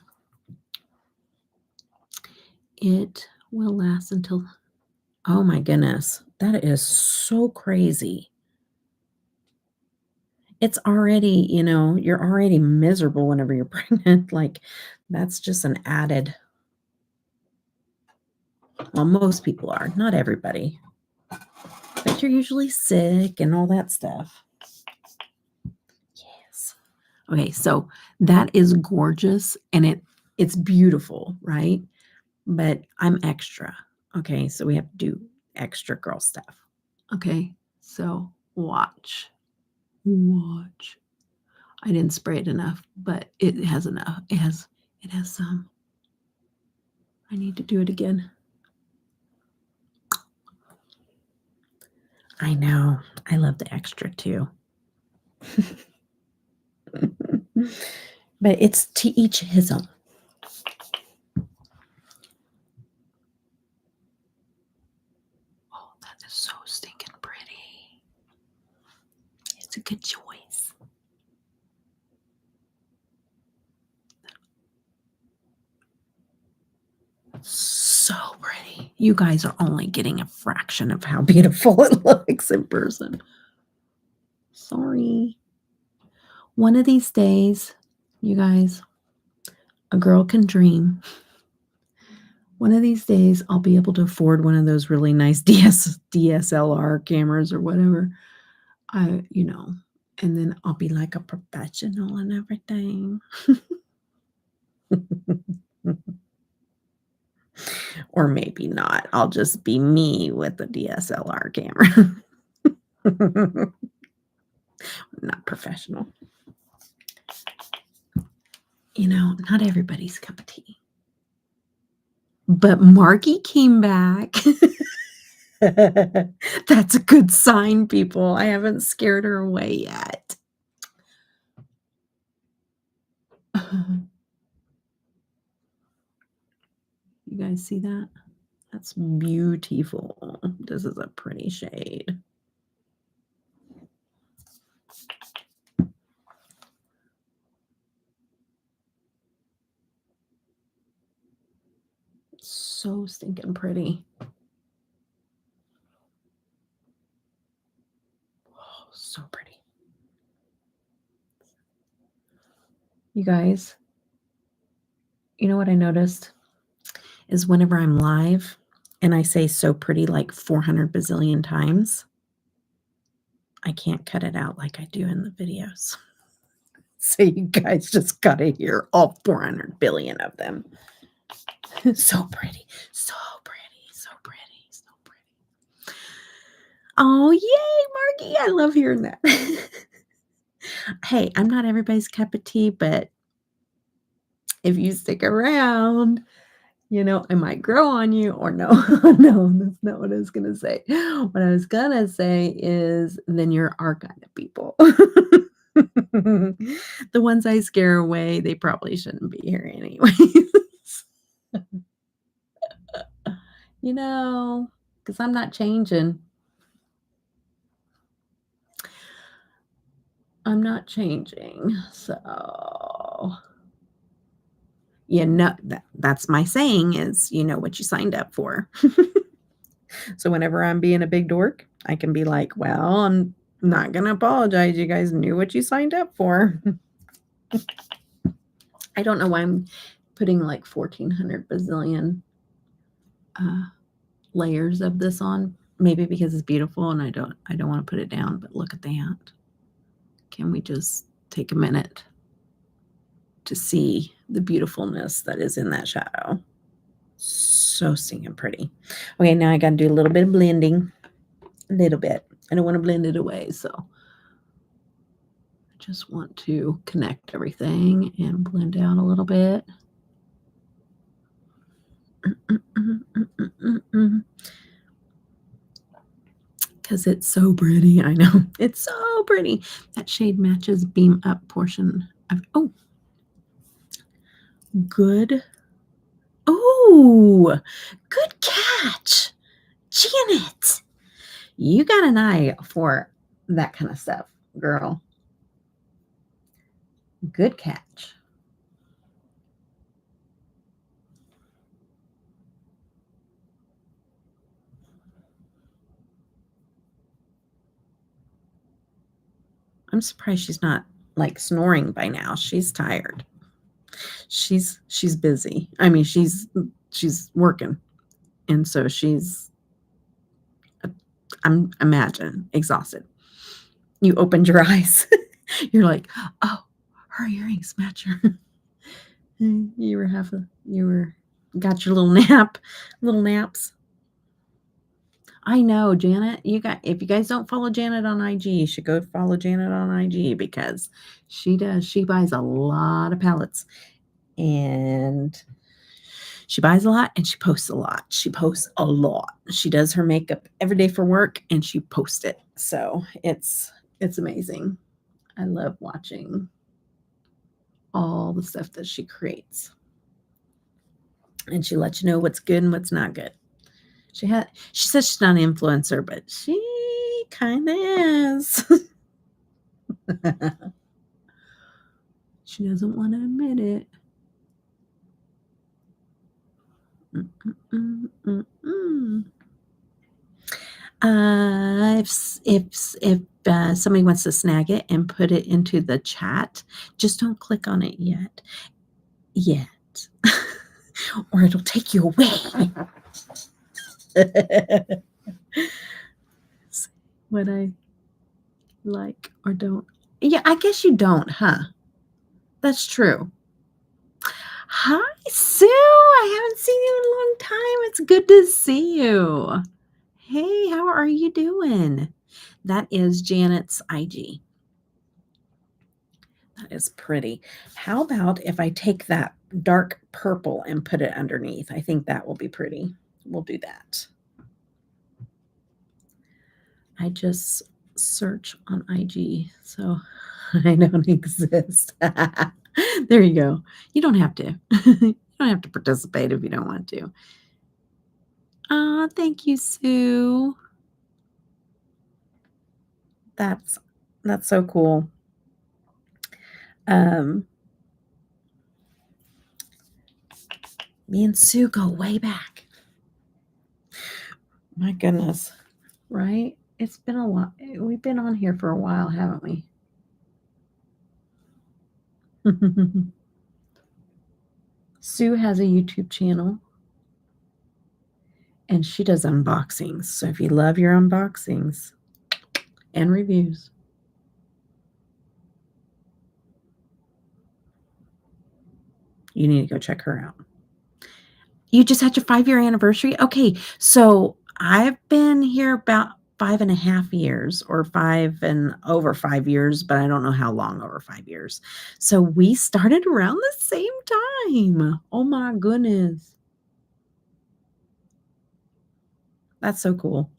It will last until, oh my goodness, that is so crazy. It's already, you're already miserable whenever you're pregnant. Like, that's just an added. Well, most people are, not everybody. But you're usually sick and all that stuff. Yes. Okay, so that is gorgeous and it's beautiful, right? But I'm extra. Okay, so we have to do extra girl stuff. Okay, so watch. I didn't spray it enough, but it has enough. It has some. I need to do it again. I know. I love the extra too. But it's to each his own. Oh, that is so stinking pretty. It's a good choice. So pretty. You guys are only getting a fraction of how beautiful it looks in person. Sorry. One of these days, you guys, a girl can dream. One of these days, I'll be able to afford one of those really nice DSLR cameras or whatever. You know, and then I'll be like a professional and everything. Or maybe not. I'll just be me with the DSLR camera. Not professional. You know, not everybody's cup of tea. But Marky came back. That's a good sign, people. I haven't scared her away yet. You guys see that? That's beautiful. This is a pretty shade. So stinking pretty. Oh, so pretty. You guys, you know what I noticed is whenever I'm live and I say so pretty like 400 bazillion times, I can't cut it out like I do in the videos. So you guys just gotta hear all 400 billion of them. So pretty, so pretty, so pretty, so pretty. Oh, yay, Marky. I love hearing that. Hey, I'm not everybody's cup of tea, but if you stick around, you know, I might grow on you or no. No, that's not what I was gonna say. What I was gonna say is then you're our kind of people. The ones I scare away, they probably shouldn't be here anyways. You know, because I'm not changing. I'm not changing. So, you know, that's my saying is, you know what you signed up for. So whenever I'm being a big dork, I can be like, well, I'm not going to apologize. You guys knew what you signed up for. I don't know why I'm putting like 1,400 bazillion layers of this on. Maybe because it's beautiful and I don't want to put it down, but look at that. Can we just take a minute to see the beautifulness that is in that shadow? So stinking pretty. Okay, now I got to do a little bit of blending. A little bit. I don't want to blend it away, so I just want to connect everything and blend out a little bit. Because it's so pretty. I know. It's so pretty. That shade matches beam up portion of, oh, good. Oh, good catch. Janet, you got an eye for that kind of stuff, girl. Good catch. I'm surprised she's not like snoring by now. She's tired. She's busy. I mean, she's working. And so she's I'm imagine exhausted. You opened your eyes. You're like, "Oh, her earrings match her." Got your little little naps. I know, Janet. If you guys don't follow Janet on IG, you should go follow Janet on IG because she buys a lot of palettes. And She buys a lot and she posts a lot. She posts a lot. She does her makeup every day for work and she posts it. So it's amazing. I love watching all the stuff that she creates. And she lets you know what's good and what's not good. She says she's not an influencer, but she kind of is. She doesn't want to admit it. If somebody wants to snag it and put it into the chat, just don't click on it yet, or it'll take you away. What I like or don't. Yeah, I guess you don't, huh? That's true. Hi, Sue. I haven't seen you in a long time. It's good to see you. Hey, how are you doing? That is Janet's IG. That is pretty. How about if I take that dark purple and put it underneath? I think that will be pretty. We'll do that. I just search on IG, so I don't exist. There you go. You don't have to. You don't have to participate if you don't want to. Thank you, Sue. That's so cool. Me and Sue go way back. My goodness, right? It's been a while. We've been on here for a while, haven't we? Sue has a YouTube channel and she does unboxings. So if you love your unboxings and reviews, you need to go check her out. You just had your 5-year anniversary? Okay, so I've been here about 5.5 years, or 5 and over 5 years, but I don't know how long over 5 years. So we started around the same time. Oh my goodness. That's so cool.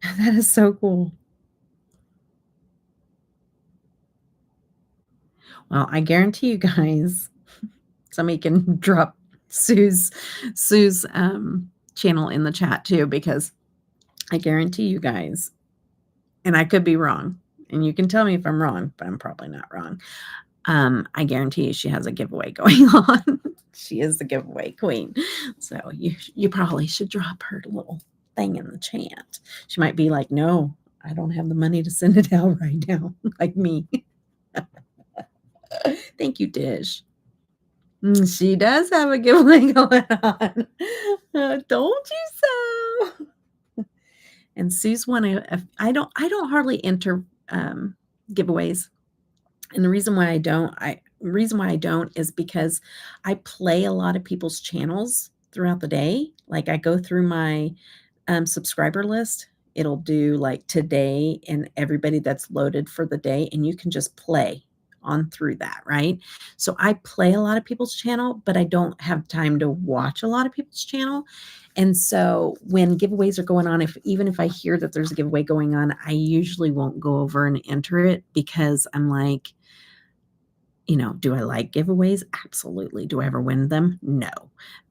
That is so cool. Well, I guarantee you guys, somebody can drop Sue's channel in the chat too, because I guarantee you guys, and I could be wrong, and you can tell me if I'm wrong, but I'm probably not wrong. I guarantee you she has a giveaway going on. She is the giveaway queen. So you probably should drop her little thing in the chat. She might be like, no, I don't have the money to send it out right now, like me. Thank you, Dish. She does have a giveaway going on. Don't you so? And Sue's one. I don't hardly enter giveaways. And the reason why I don't is because I play a lot of people's channels throughout the day. Like I go through my subscriber list. It'll do like today and everybody that's loaded for the day, and you can just play on through that, right? So I play a lot of people's channel, but I don't have time to watch a lot of people's channel. And so when giveaways are going on, even if I hear that there's a giveaway going on, I usually won't go over and enter it, because I'm like, do I like giveaways? Absolutely. Do I ever win them? No.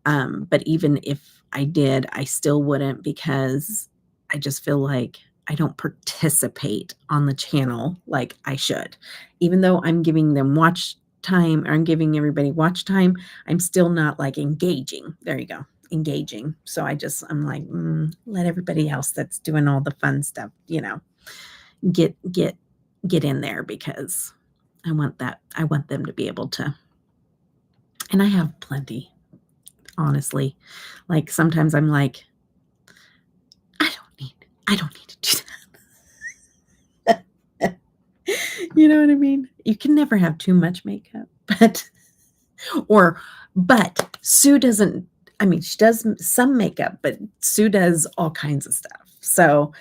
But even if I did, I still wouldn't, because I just feel like I don't participate on the channel like I should. Even though I'm giving them watch time, or I'm giving everybody watch time, I'm still not like engaging. There you go. Engaging. So I'm like, let everybody else that's doing all the fun stuff, get in there, because I want them to be able to. And I have plenty, honestly. Like sometimes I'm like, I don't need to do that. You know what I mean? You can never have too much makeup, but Sue doesn't. I mean, she does some makeup, but Sue does all kinds of stuff. So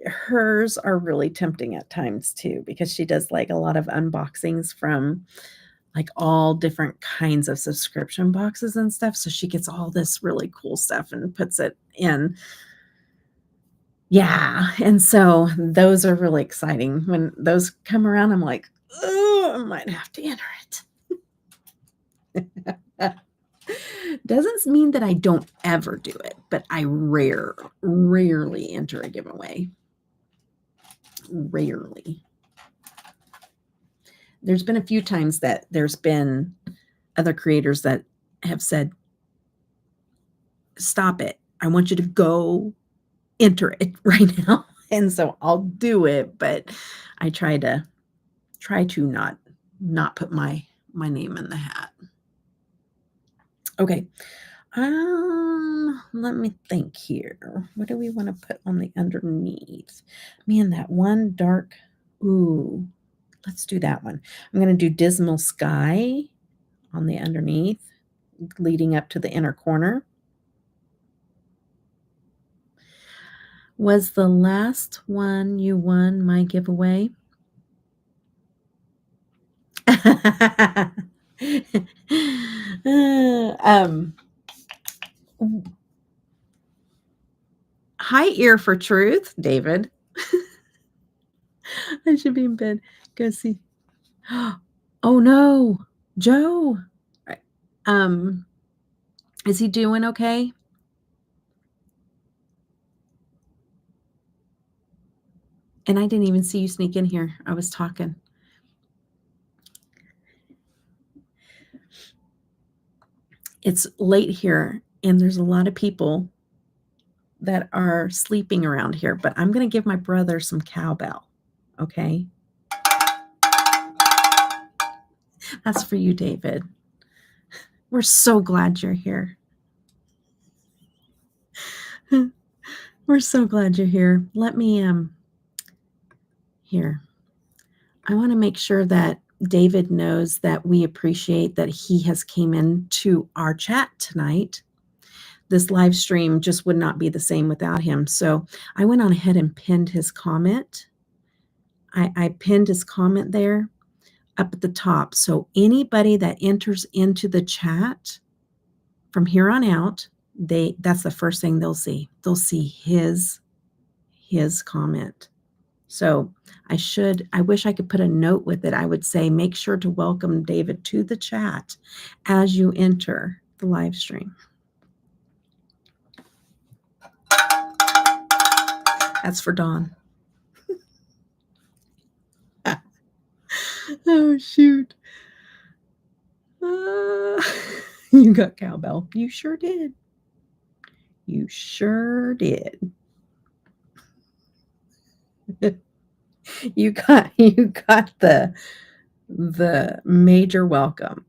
hers are really tempting at times too, because she does like a lot of unboxings from like all different kinds of subscription boxes and stuff. So she gets all this really cool stuff and puts it in. Yeah. And so those are really exciting. When those come around, I'm like, oh, I might have to enter it. Doesn't mean that I don't ever do it, but I rarely enter a giveaway. Rarely. There's been a few times that there's been other creators that have said, stop it. I want you to go enter it right now. And so I'll do it, but I try to not put my name in the hat. Okay. Let me think here. What do we want to put on the underneath? Man, that one dark, ooh, let's do that one. I'm going to do Dismal Sky on the underneath, leading up to the inner corner. Was the last one you won my giveaway? Hi, Ear for Truth, David. I should be in bed. Go see. Oh no, Joe. Is he doing okay? And I didn't even see you sneak in here. I was talking. It's late here, and there's a lot of people that are sleeping around here, but I'm going to give my brother some cowbell. Okay. That's for you, David. We're so glad you're here. We're so glad you're here. Let me, here. I want to make sure that David knows that we appreciate that he has came into our chat tonight. This live stream just would not be the same without him. So I went on ahead and pinned his comment. I pinned his comment there up at the top. So anybody that enters into the chat from here on out, that's the first thing they'll see. They'll see his comment. So I wish I could put a note with it. I would say, make sure to welcome David to the chat as you enter the live stream. That's for Dawn. Oh, shoot. You got cowbell. You sure did. You sure did. You got the major welcome.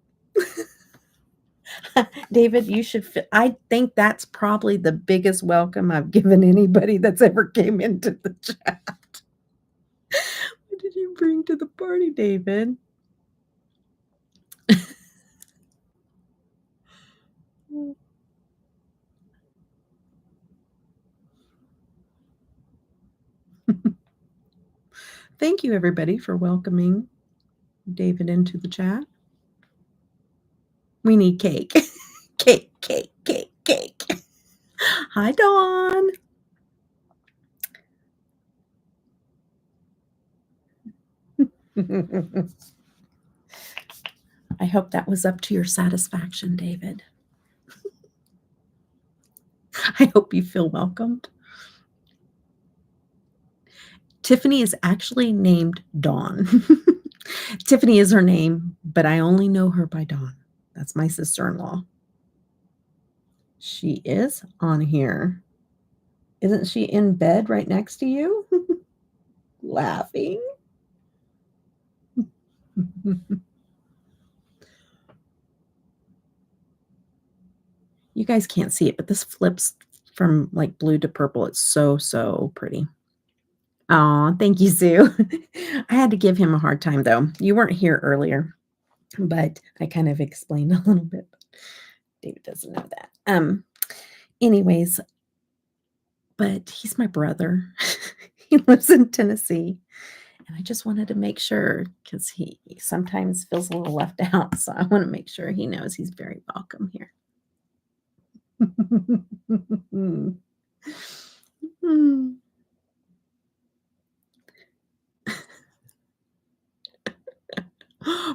David, you should I think that's probably the biggest welcome I've given anybody that's ever came into the chat. What did you bring to the party, David? Thank you, everybody, for welcoming David into the chat. We need cake. Cake. Hi, Dawn. I hope that was up to your satisfaction, David. I hope you feel welcomed. Tiffany is actually named Dawn. Tiffany is her name, but I only know her by Dawn. That's my sister-in-law. She is on here. Isn't she in bed right next to you? Laughing. You guys can't see it, but this flips from like blue to purple. It's so pretty. Oh, thank you, Sue. I had to give him a hard time, though. You weren't here earlier, but I kind of explained a little bit. David doesn't know that. Anyways, but he's my brother. He lives in Tennessee. And I just wanted to make sure because he sometimes feels a little left out. So I want to make sure he knows he's very welcome here.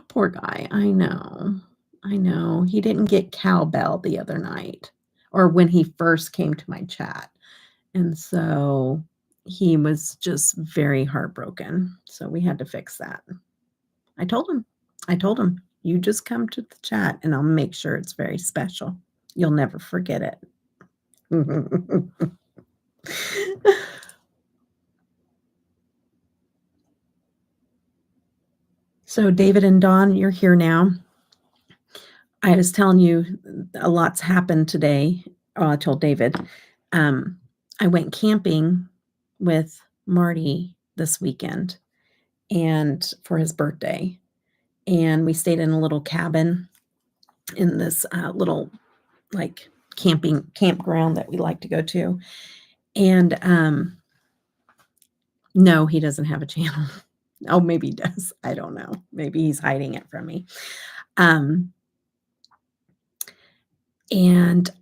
Poor guy. I know. I know. He didn't get cowbell the other night or when he first came to my chat. And so he was just very heartbroken. So we had to fix that. I told him, you just come to the chat and I'll make sure it's very special. You'll never forget it. So David and Dawn, you're here now. I was telling you a lot's happened today. I told David. I went camping with Marty this weekend and for his birthday. And we stayed in a little cabin in this little like campground that we like to go to. And no, he doesn't have a channel. Oh, maybe he does. I don't know. Maybe he's hiding it from me. And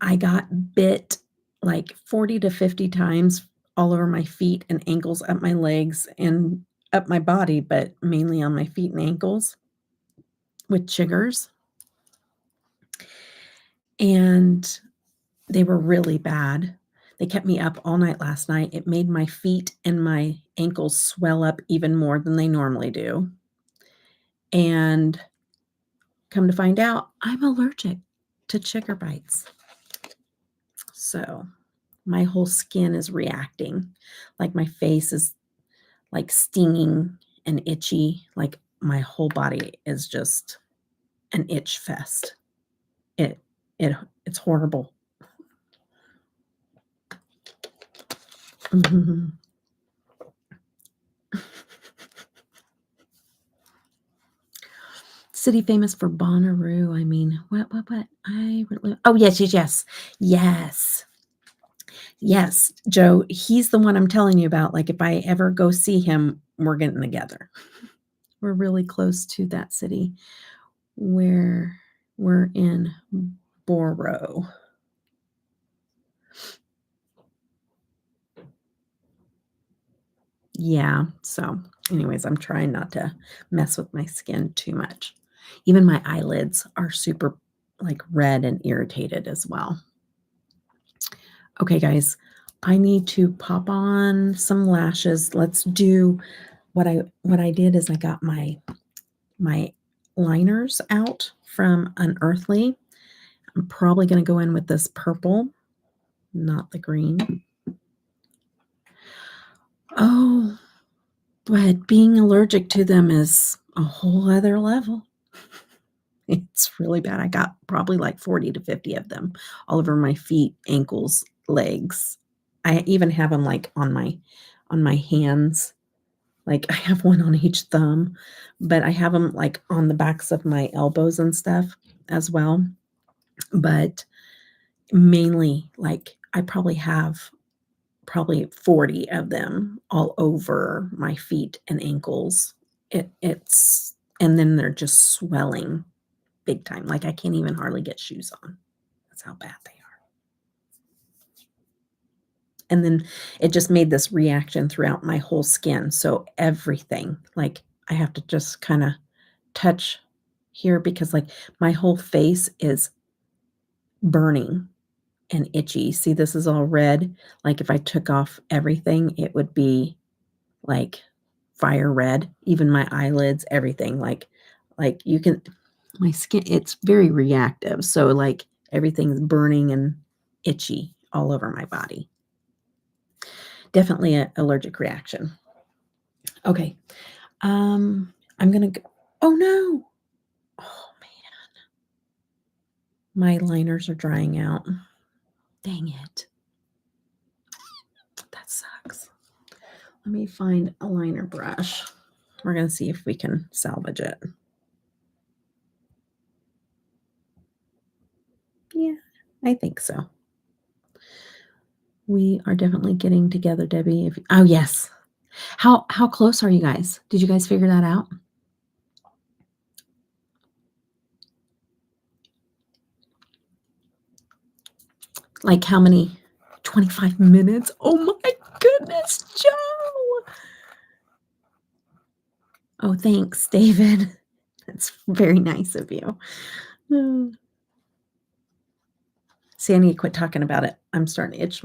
I got bit like 40 to 50 times all over my feet and ankles, up my legs and up my body, but mainly on my feet and ankles with chiggers. And they were really bad. They kept me up all night last night. It made my feet and my ankles swell up even more than they normally do. And come to find out, I'm allergic to chigger bites. So my whole skin is reacting. Like my face is like stinging and itchy. Like my whole body is just an itch fest. It's horrible. Mm-hmm. City famous for Bonnaroo. I mean, what? Oh, yes, Joe. He's the one I'm telling you about. Like, if I ever go see him, we're getting together. We're really close to that city where we're in Boro. Yeah. So, anyways, I'm trying not to mess with my skin too much. Even my eyelids are super like red and irritated as well. Okay, guys, I need to pop on some lashes. Let's do what I did is I got my liners out from Unearthly. I'm probably going to go in with this purple, not the green. Oh, but being allergic to them is a whole other level. It's really bad. I got probably like 40 to 50 of them all over my feet, ankles, legs. I even have them like on my hands. Like I have one on each thumb, but I have them like on the backs of my elbows and stuff as well. But mainly like I probably have 40 of them all over my feet and ankles. It's and then they're just swelling big time. Like I can't even hardly get shoes on. That's how bad they are. And then it just made this reaction throughout my whole skin. So everything, like I have to just kind of touch here because like my whole face is burning and itchy. See, this is all red. Like if I took off everything, it would be like fire red, even my eyelids, everything. Like you can, my skin, it's very reactive. So like everything's burning and itchy all over my body. Definitely an allergic reaction. Okay. I'm going to go. Oh no. Oh man. My liners are drying out. Dang it. That sucks. Let me find a liner brush. We're going to see if we can salvage it. Yeah, I think so. We are definitely getting together, Debbie. Oh, yes. How close are you guys? Did you guys figure that out? Like how many? 25 minutes? Oh my goodness, Joe. Oh, thanks, David. That's very nice of you. See, I need to quit talking about it. I'm starting to itch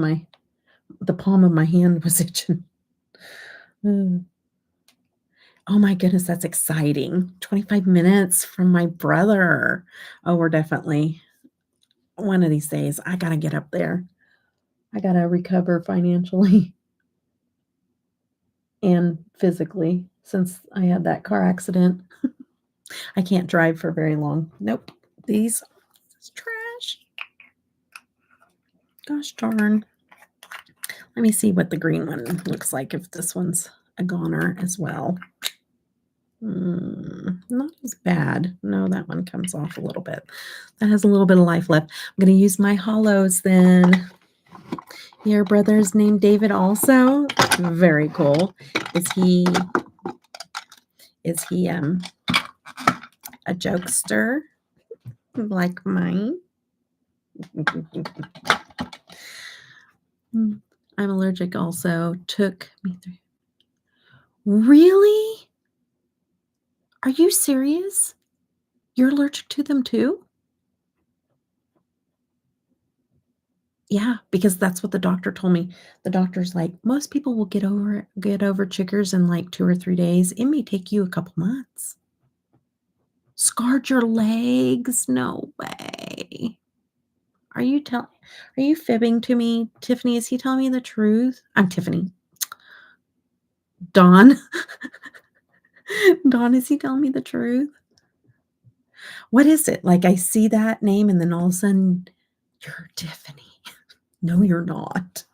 the palm of my hand was itching. Oh my goodness, that's exciting. 25 minutes from my brother. Oh, we're definitely one of these days. I gotta get up there. I gotta recover financially and physically since I had that car accident. I can't drive for very long. Nope. This is trash. Gosh darn. Let me see what the green one looks like if this one's a goner as well. Not as bad. No, that one comes off a little bit. That has a little bit of life left. I'm going to use my hollows then. Your brother's named David also. Very cool. Is he a jokester like mine? I'm allergic also. Took me through. Really? Are you serious? You're allergic to them too? Yeah, because that's what the doctor told me. The doctor's like, most people will get over chiggers in like 2 or 3 days. It may take you a couple months. Scarred your legs? No way. Are you fibbing to me, Tiffany? Is he telling me the truth? I'm Tiffany. Dawn. Dawn, is he telling me the truth? What is it? Like I see that name and then all of a sudden, you're Tiffany. No, you're not.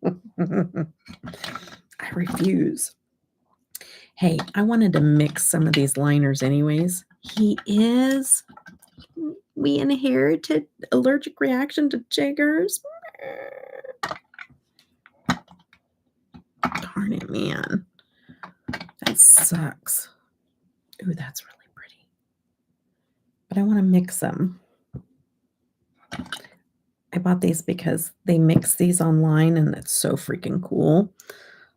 I refuse. Hey, I wanted to mix some of these liners anyways. We inherited allergic reaction to chiggers. Darn it, man. That sucks. Ooh, that's really pretty. But I want to mix them. I bought these because they mix these online and it's so freaking cool.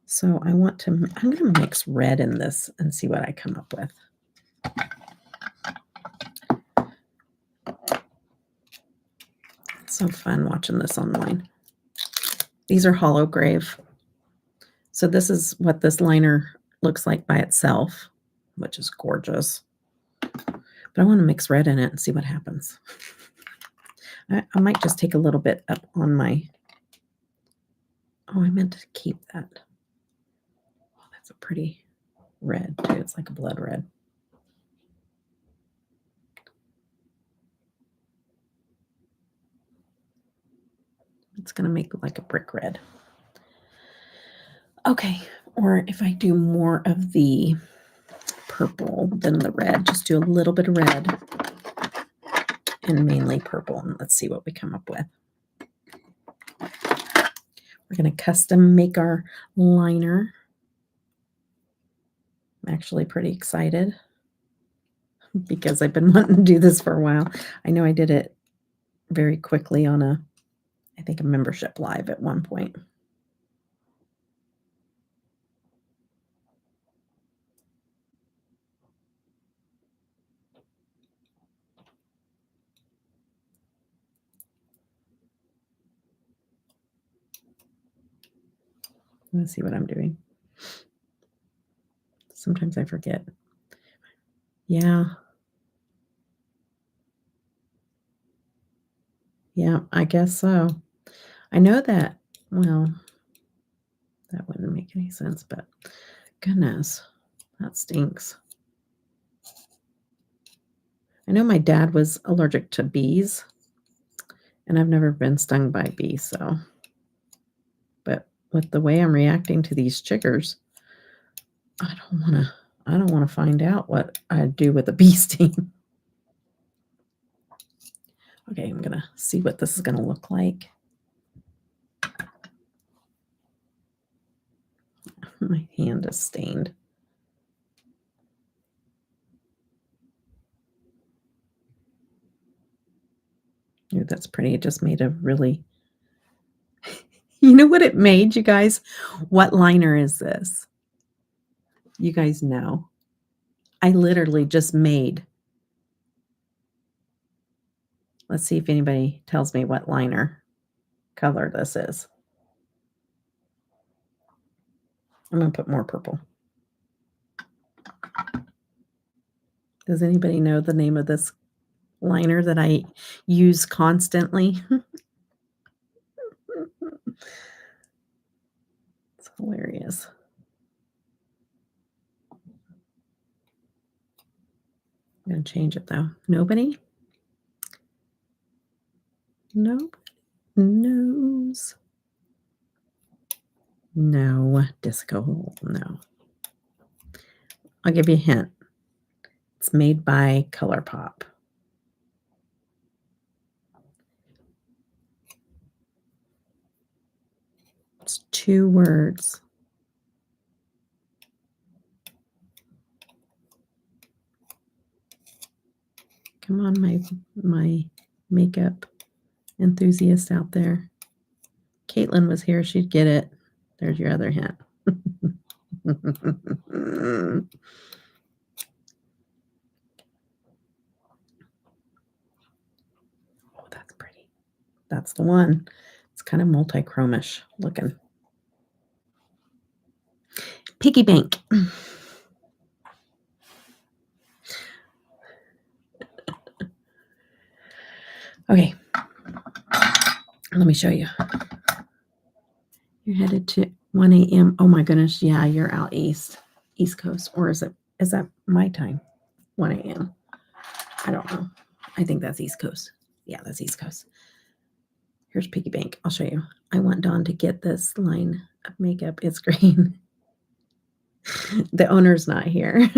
So I'm going to mix red in this and see what I come up with. It's so fun watching this online. These are holograve. So this is what this liner looks like by itself, which is gorgeous. But I want to mix red in it and see what happens. I might just take a little bit up on my... Oh, I meant to keep that. Oh, that's a pretty red, too. It's like a blood red. It's going to make like a brick red. Okay, or if I do more of the purple than the red, just do a little bit of red and mainly purple, and let's see what we come up with. We're going to custom make our liner. I'm actually pretty excited because I've been wanting to do this for a while. I know I did it very quickly on I think a membership live at one point. Let's see what I'm doing. Sometimes I forget. Yeah. Yeah, I guess so. I know that, well, that wouldn't make any sense, but goodness, that stinks. I know my dad was allergic to bees, and I've never been stung by bees, so. But with the way I'm reacting to these chiggers, I don't want to find out what I'd do with a bee sting. Okay, I'm gonna see what this is gonna look like. My hand is stained. Ooh, that's pretty. It just made a really you know what it made, you guys? What liner is this? You guys know. I literally just made let's see if anybody tells me what liner color this is. I'm gonna put more purple. Does anybody know the name of this liner that I use constantly? It's hilarious. I'm gonna change it though. Nobody? Nobody knows. No, disco, no. I'll give you a hint. It's made by ColourPop. It's 2 words. Come on, my makeup enthusiast out there. Caitlin was here, she'd get it. There's your other hint. Oh, that's pretty. That's the one. It's kind of multi-chromish looking. Piggy bank. Okay. Let me show you. You're headed to 1 a.m. Oh my goodness. Yeah, you're out East Coast. Or is that my time? 1 a.m. I don't know. I think that's East Coast. Yeah, that's East Coast. Here's Piggy Bank. I'll show you. I want Dawn to get this line of makeup. It's green. The owner's not here.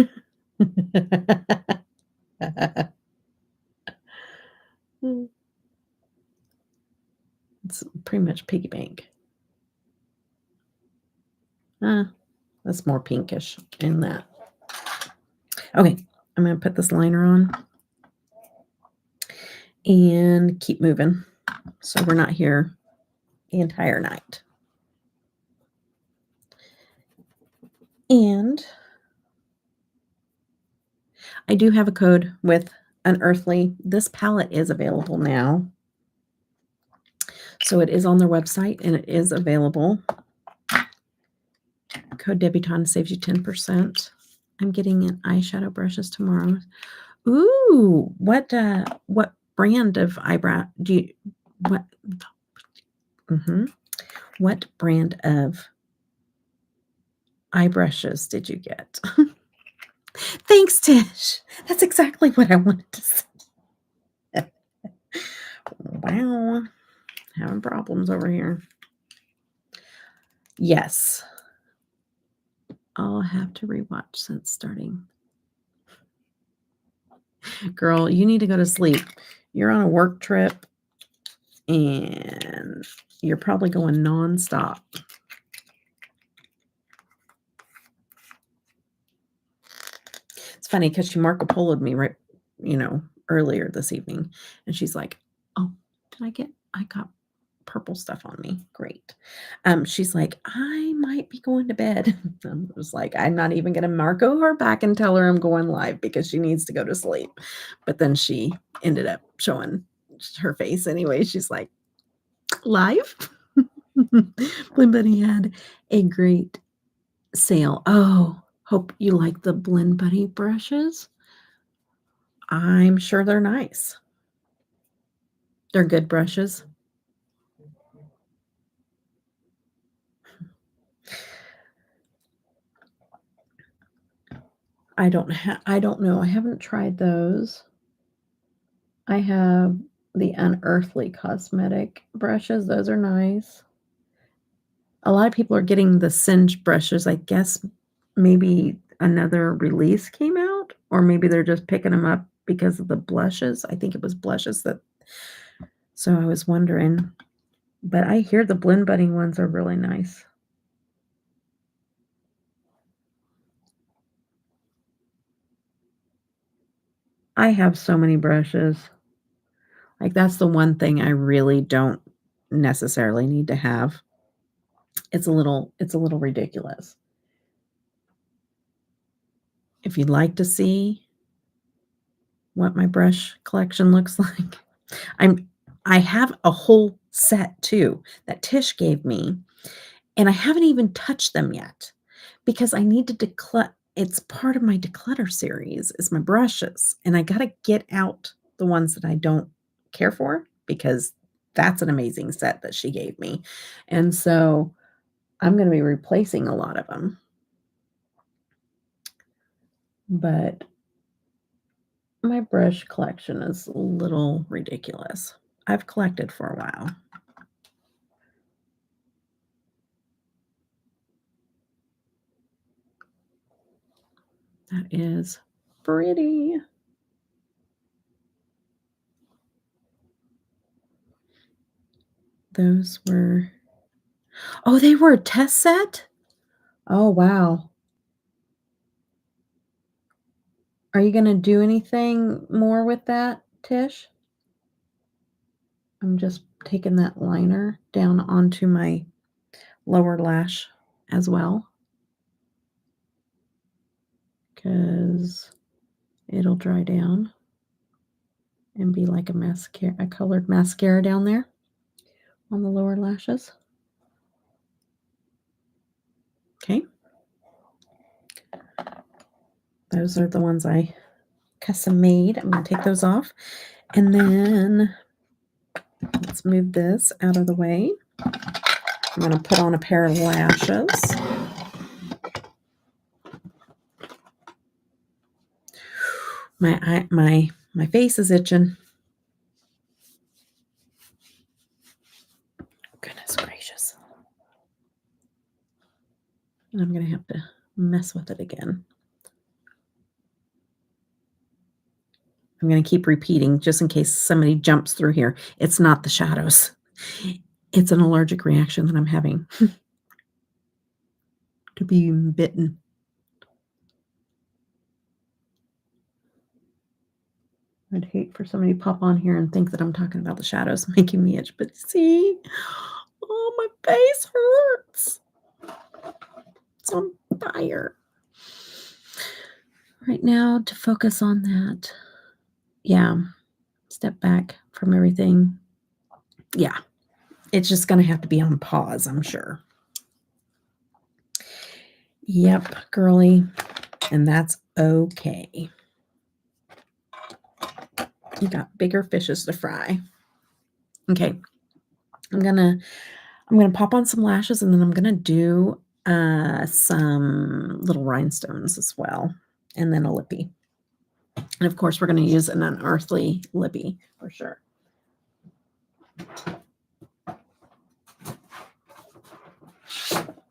It's pretty much Piggy Bank. That's more pinkish in that. Okay, I'm going to put this liner on and keep moving so we're not here the entire night. And I do have a code with Unearthly. This palette is available now. So it is on their website and it is available. Code Debutawn saves you 10%. I'm getting an eyeshadow brushes tomorrow. Ooh, what brand of eyebrow do you what brand of eye brushes did you get? Thanks, Tish. That's exactly what I wanted to say. Wow. Having problems over here. Yes. I'll have to rewatch since starting. Girl, you need to go to sleep. You're on a work trip and you're probably going nonstop. It's funny because she Marco Polo'd me right, earlier this evening. And she's like, oh, I got purple stuff on me. Great. She's like, I might be going to bed. I was like, I'm not even going to Marco her back and tell her I'm going live because she needs to go to sleep. But then she ended up showing her face anyway. She's like, live? Blend Buddy had a great sale. Oh, hope you like the Blend Buddy brushes. I'm sure they're nice. They're good brushes. I don't know. I haven't tried those. I have the Unearthly Cosmetic brushes. Those are nice. A lot of people are getting the Singe brushes. I guess maybe another release came out, or maybe they're just picking them up because of the blushes. I think it was blushes so I was wondering. But I hear the Blend Buddy ones are really nice. I have so many brushes. Like, that's the one thing I really don't necessarily need to have. It's a little ridiculous. If you'd like to see what my brush collection looks like, I have a whole set too that Tish gave me, and I haven't even touched them yet because I need to declutter. It's part of my declutter series is my brushes, and I gotta get out the ones that I don't care for because that's an amazing set that she gave me, and so I'm gonna be replacing a lot of them. But my brush collection is a little ridiculous. I've collected for a while. That is pretty. Those were oh, they were a test set? Oh, wow. Are you gonna do anything more with that, Tish? I'm just taking that liner down onto my lower lash as well, because 'cause it'll dry down and be like a colored mascara down there on the lower lashes. Okay. Those are the ones I custom made. I'm gonna take those off, and then let's move this out of the way. I'm gonna put on a pair of lashes. My face is itching. Goodness gracious. And I'm gonna have to mess with it again. I'm gonna keep repeating just in case somebody jumps through here. It's not the shadows. It's an allergic reaction that I'm having to being bitten. I'd hate for somebody to pop on here and think that I'm talking about the shadows making me itch, but see? Oh, my face hurts. It's on fire. Right now, to focus on that. Yeah. Step back from everything. Yeah. It's just gonna have to be on pause, I'm sure. Yep, girly. And that's okay. You got bigger fishes to fry. Okay. I'm gonna pop on some lashes, and then I'm gonna do some little rhinestones as well, and then a lippy. And of course, we're gonna use an unearthly lippy for sure.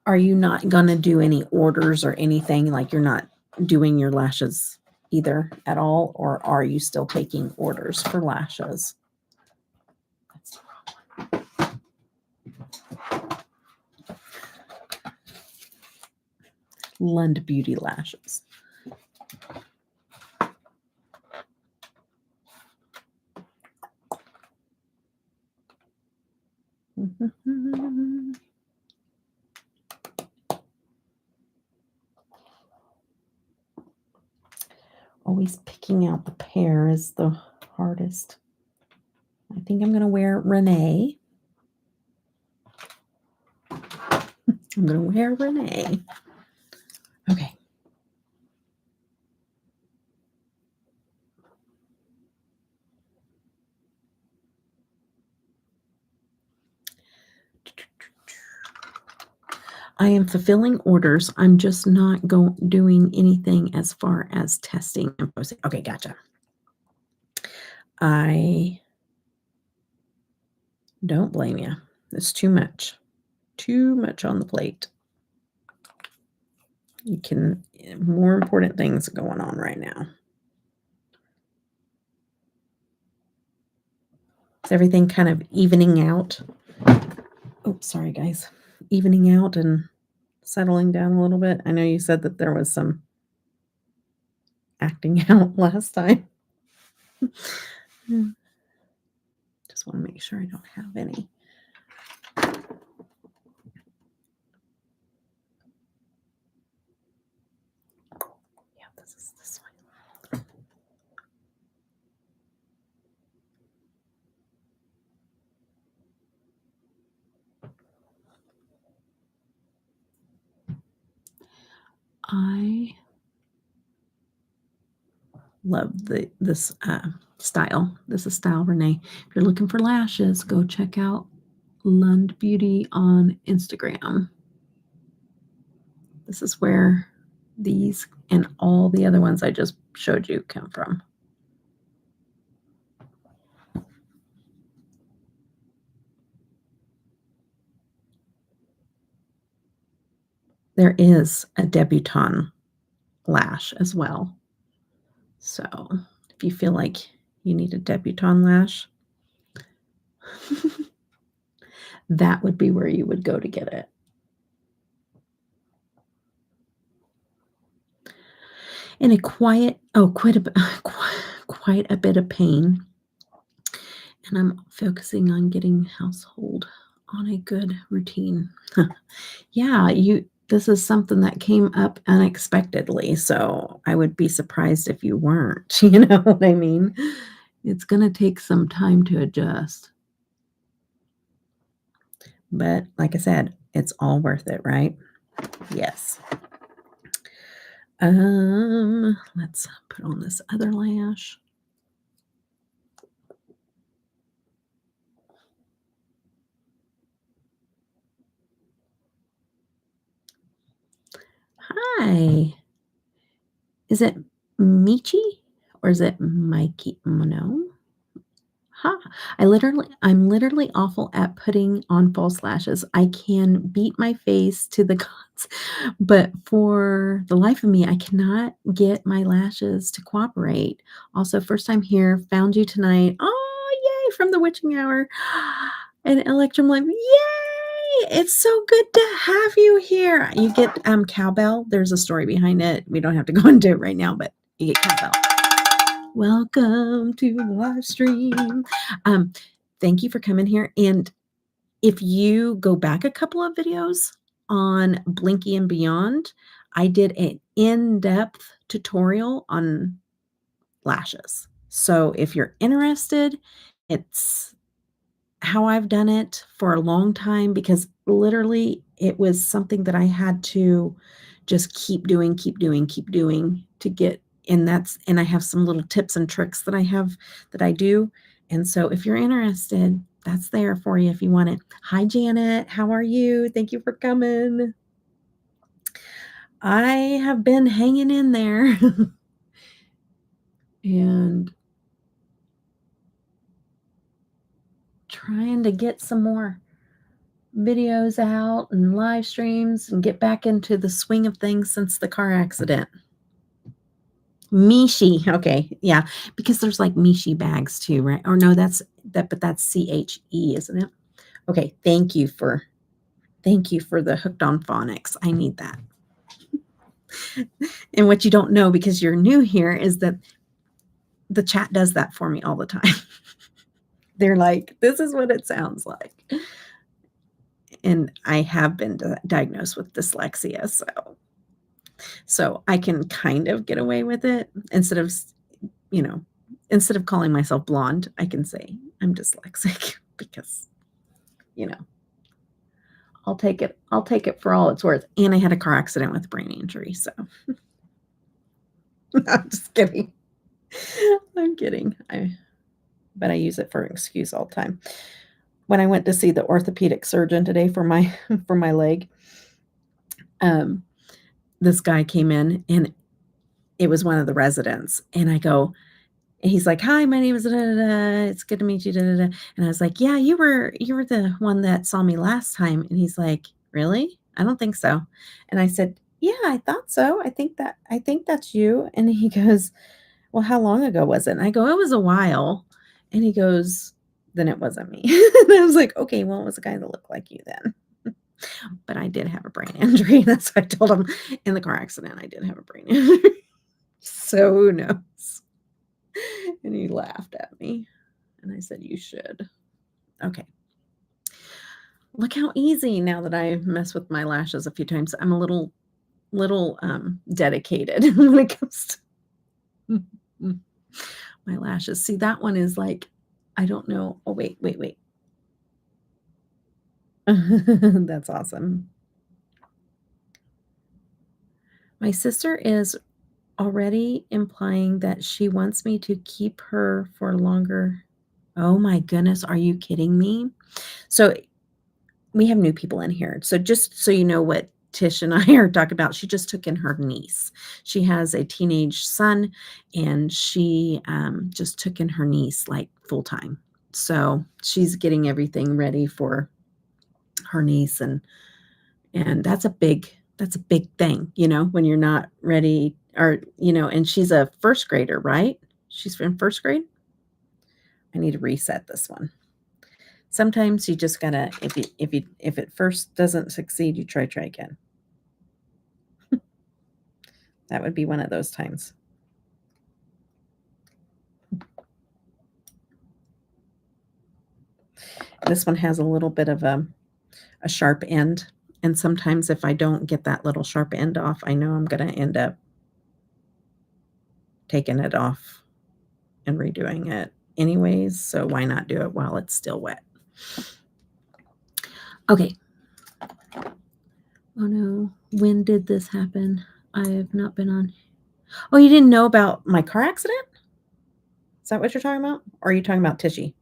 Are you not gonna do any orders or anything? Like, you're not doing your lashes either at all, or are you still taking orders for lashes? That's the wrong one. Lund Beauty lashes. Always picking out the pair is the hardest. I think I'm going to wear Renee. I'm going to wear Renee. Okay. I am fulfilling orders. I'm just not doing anything as far as testing and posting. Okay, gotcha. I don't blame you. It's too much. Too much on the plate. More important things going on right now. Is everything kind of evening out? Oh, sorry, guys. Evening out and settling down a little bit. I know you said that there was some acting out last time. Just want to make sure I don't have any. Yeah, this is this one. I love this style. This is Style Renee. If you're looking for lashes, go check out LUND Beauty on Instagram. This is where these and all the other ones I just showed you come from. There is a Debutawn lash as well. So if you feel like you need a Debutawn lash, that would be where you would go to get it. In a quite a bit of pain, and I'm focusing on getting household on a good routine. Yeah, this is something that came up unexpectedly, so I would be surprised if you weren't, you know what I mean? It's gonna take some time to adjust. But like I said, it's all worth it, right? Yes. Let's put on this other lash. Hi. Is it Michi or is it Mikey? No. Ha! I'm literally awful at putting on false lashes. I can beat my face to the gods, but for the life of me, I cannot get my lashes to cooperate. Also, first time here, found you tonight. Oh, yay, from the witching hour. And Electrum like, yay! It's so good to have you here. You get cowbell. There's a story behind it. We don't have to go into it right now, but you get cowbell. Welcome to the live stream. Thank you for coming here. And if you go back a couple of videos on Blinky and Beyond, I did an in-depth tutorial on lashes. So if you're interested, it's how I've done it for a long time because literally it was something that I had to just keep doing to get and I have some little tips and tricks that I do. And so if you're interested, that's there for you if you want it. Hi Janet, how are you? Thank you for coming. I have been hanging in there and trying to get some more videos out and live streams and get back into the swing of things since the car accident. Mishi. Okay. Yeah. Because there's like Mishi bags too, right? Or no, but that's CHE, isn't it? Okay. Thank you for the hooked on phonics. I need that. And what you don't know because you're new here is that the chat does that for me all the time. They're like, this is what it sounds like. And I have been diagnosed with dyslexia, so I can kind of get away with it instead of calling myself blonde, I can say I'm dyslexic because, I'll take it for all it's worth. And I had a car accident with a brain injury, so I'm just kidding. I'm kidding. But I use it for an excuse all the time. When I went to see the orthopedic surgeon today for my leg, this guy came in and it was one of the residents, and I go, and he's like, "Hi, my name is da, da, da. It's good to meet you." Da, da, da. And I was like, "Yeah, you were the one that saw me last time." And he's like, "Really? I don't think so." And I said, "Yeah, I thought so. I think that's you." And he goes, "Well, how long ago was it?" And I go, "It was a while." And he goes, "Then it wasn't me." And I was like, "Okay, well, it was a guy that looked like you then." But I did have a brain injury. That's what I told him in the car accident. I did have a brain injury. So who knows? And he laughed at me. And I said, you should. Okay. Look how easy now that I mess with my lashes a few times. I'm a little dedicated when it comes to my lashes. See, that one is like, I don't know. Oh, wait. That's awesome. My sister is already implying that she wants me to keep her for longer. Oh my goodness, are you kidding me? So we have new people in here. So just so you know what Tish and I are talking about, she just took in her niece. She has a teenage son, and she just took in her niece like full time. So she's getting everything ready for her niece, and that's a big thing, when you're not ready, or and she's a first grader, right? She's in first grade. I need to reset this one. Sometimes you just gotta, if it first doesn't succeed, you try again. That would be one of those times. This one has a little bit of a sharp end, and sometimes if I don't get that little sharp end off, I know I'm gonna end up taking it off and redoing it anyways, so why not do it while it's still wet? Okay. Oh no, when did this happen? I have not been on. Oh, you didn't know about my car accident? Is that what you're talking about? Or are you talking about Tishy?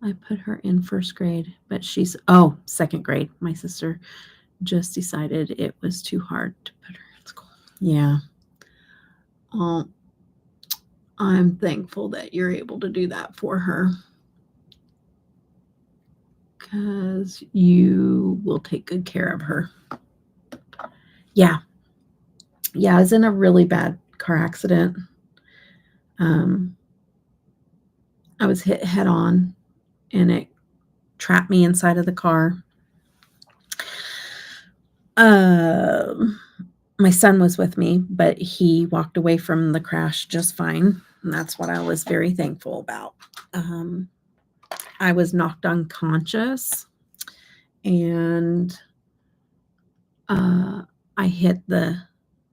I put her in first grade, but she's, second grade. My sister just decided it was too hard to put her in school. Yeah. I'm thankful that you're able to do that for her, because you will take good care of her. Yeah. Yeah, I was in a really bad car accident. I was hit head on, and it trapped me inside of the car. My son was with me, but he walked away from the crash just fine. And that's what I was very thankful about. I was knocked unconscious, and I hit the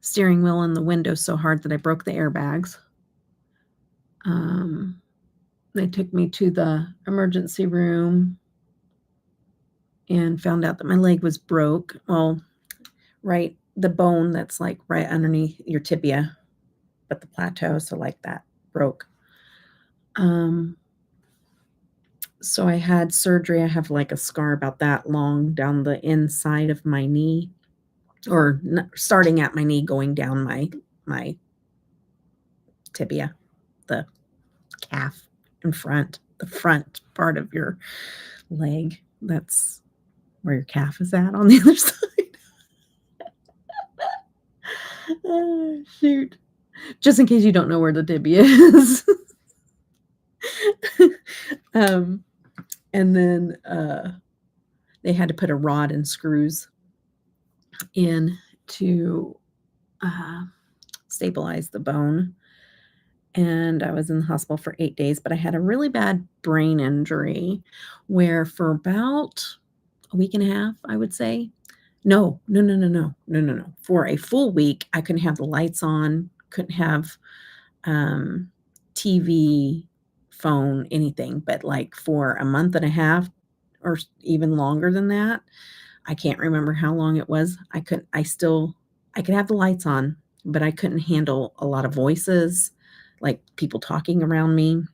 steering wheel and the window so hard that I broke the airbags. They took me to the emergency room and found out that my leg was broke. Well, right, the bone that's like right underneath your tibia, but the plateau, so like that broke. So I had surgery. I have like a scar about that long down the inside of my knee, or starting at my knee, going down my tibia, the calf in front, the front part of your leg. That's where your calf is at on the other side. Oh, shoot. Just in case you don't know where the tibia is. And then they had to put a rod and screws in to stabilize the bone. And I was in the hospital for 8 days, but I had a really bad brain injury where for about a week and a half, I would say. No. For a full week, I couldn't have the lights on, couldn't have TV, phone, anything. But like for a month and a half, or even longer than that, I can't remember how long it was. I could have the lights on, but I couldn't handle a lot of voices, like people talking around me.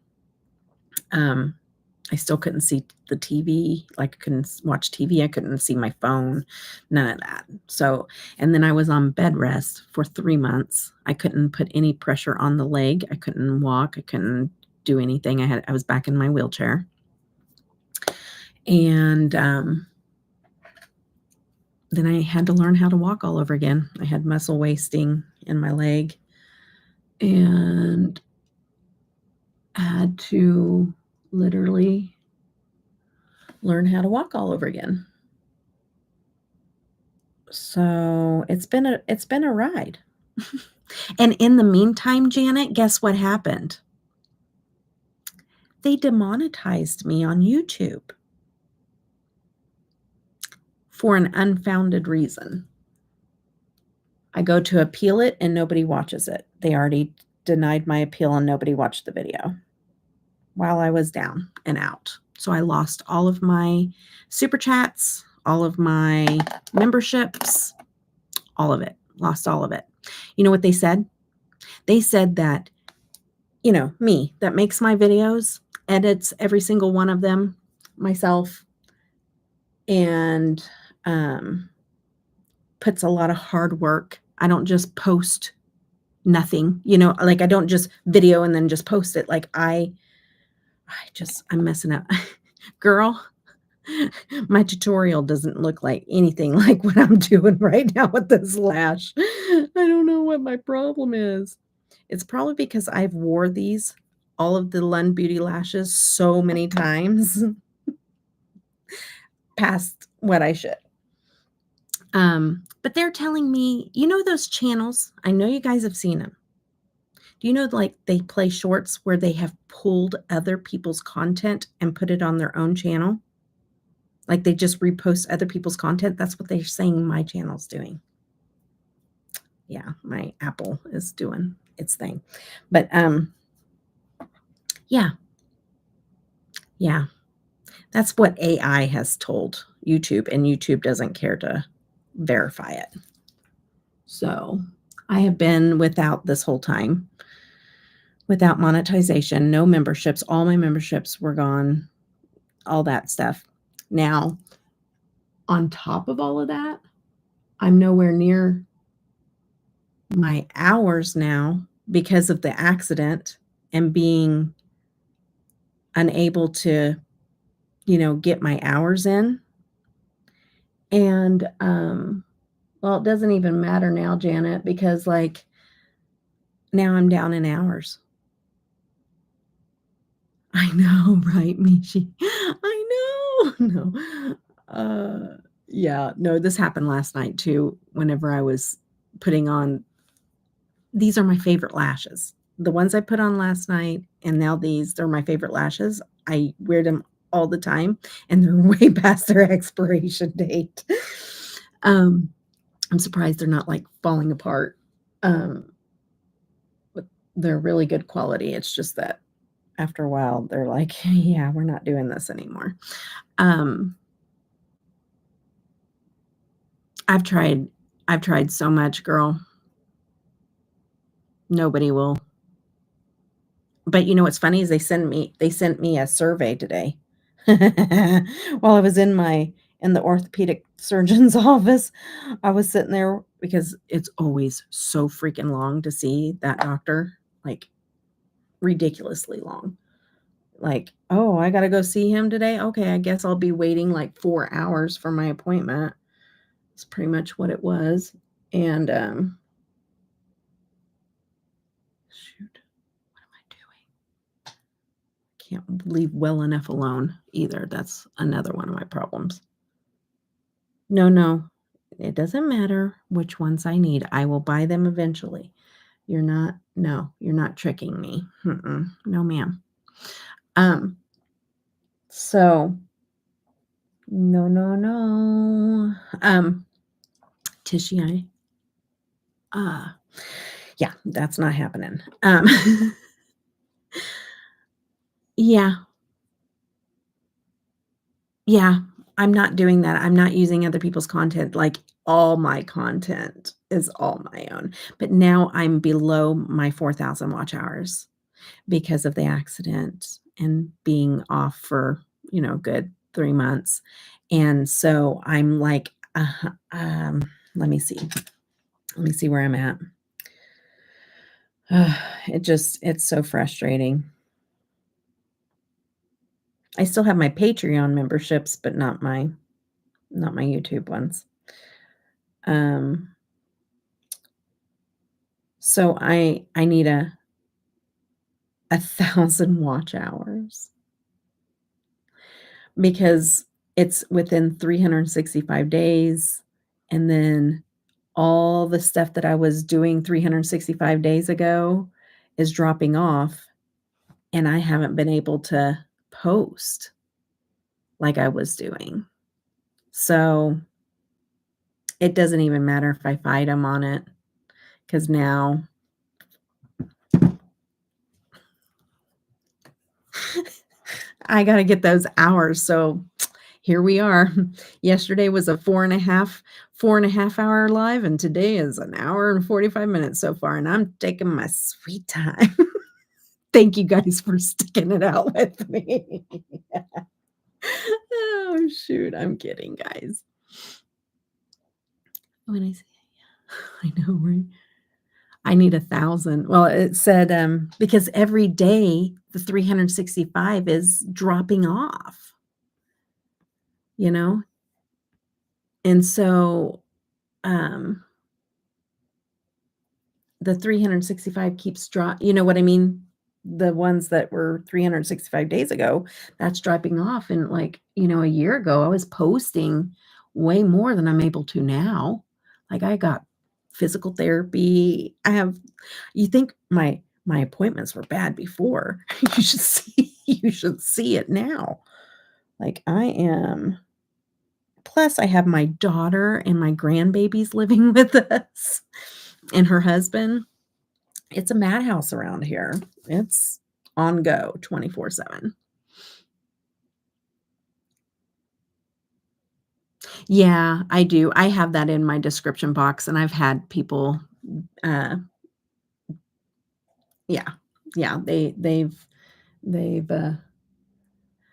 I still couldn't see the TV. Like I couldn't watch TV. I couldn't see my phone, none of that. So, and then I was on bed rest for 3 months. I couldn't put any pressure on the leg. I couldn't walk. I couldn't do anything. I was back in my wheelchair. And then I had to learn how to walk all over again. I had muscle wasting in my leg, and had to literally learn how to walk all over again. So it's been a ride. And in the meantime, Janet, guess what happened? They demonetized me on YouTube for an unfounded reason. I go to appeal it and nobody watches it. They already denied my appeal and nobody watched the video while I was down and out. So I lost all of my super chats, all of my memberships, all of it. Lost all of it. You know what they said? They said that, me that makes my videos, edits every single one of them myself, and puts a lot of hard work. I don't just post nothing, like I don't just video and then just post it. Like I'm messing up. Girl, my tutorial doesn't look like anything like what I'm doing right now with this lash. I don't know what my problem is. It's probably because I've wore all of the Lund Beauty lashes so many times past what I should. But they're telling me, those channels, I know you guys have seen them. Do you know, like, they play shorts where they have pulled other people's content and put it on their own channel? Like, they just repost other people's content? That's what they're saying my channel's doing. Yeah, my Apple is doing its thing. But, yeah. Yeah. That's what AI has told YouTube, and YouTube doesn't care to verify it. So, I have been without this whole time, without monetization, no memberships. All my memberships were gone, all that stuff. Now, on top of all of that, I'm nowhere near my hours now because of the accident and being unable to, get my hours in. And, well, it doesn't even matter now, Janet, because, like, now I'm down in hours. I know, right, Mishi? I know. No. Yeah, no, this happened last night too, whenever I was putting on these are my favorite lashes. The ones I put on last night and now they're my favorite lashes. I wear them all the time, and they're way past their expiration date. Um, I'm surprised they're not, like, falling apart. Um, but they're really good quality. It's just that after a while, they're like, "Yeah, we're not doing this anymore." Um, I've tried I've tried so much, girl. Nobody will. But you know what's funny is they sent me a survey today. While I was in the orthopedic surgeon's office, I was sitting there because it's always so freaking long to see that doctor, like, ridiculously long. Like, "Oh, I gotta go see him today? Okay, I guess I'll be waiting, like, 4 hours for my appointment." It's pretty much what it was, and, shoot, what am I doing? Can't leave well enough alone either. That's another one of my problems. No, no, it doesn't matter which ones I need. I will buy them eventually. You're not tricking me. Mm-mm, no, ma'am. Um, so no, no, no. Tishy, uh, yeah, that's not happening. Yeah, yeah, I'm not doing that. I'm not using other people's content. Like, all my content is all my own. But now I'm below my 4,000 watch hours because of the accident and being off for, good 3 months. And so I'm like, let me see. Let me see where I'm at. It's so frustrating. I still have my Patreon memberships, but not my YouTube ones. Um, so I need a 1,000 watch hours because it's within 365 days And then all the stuff that I was doing 365 days ago is dropping off, and I haven't been able to post like I was doing. So it doesn't even matter if I fight them on it, because now I got to get those hours. So here we are. Yesterday was a 4.5 hour live, and today is an hour and 45 minutes so far, and I'm taking my sweet time. Thank you guys for sticking it out with me. Oh, shoot. I'm kidding, guys. When I say, I know, right? I need 1,000. Well, it said, because every day the 365 is dropping off, you know? And so, the 365 keeps you know what I mean? The ones that were 365 days ago, that's dropping off. And like, a year ago, I was posting way more than I'm able to now. Like I got physical therapy. You think my appointments were bad before. You should see it now. Like plus I have my daughter and my grandbabies living with us and her husband. It's a madhouse around here. It's on go 24/7. Yeah, I do. I have that in my description box, and I've had people, uh yeah, yeah, they've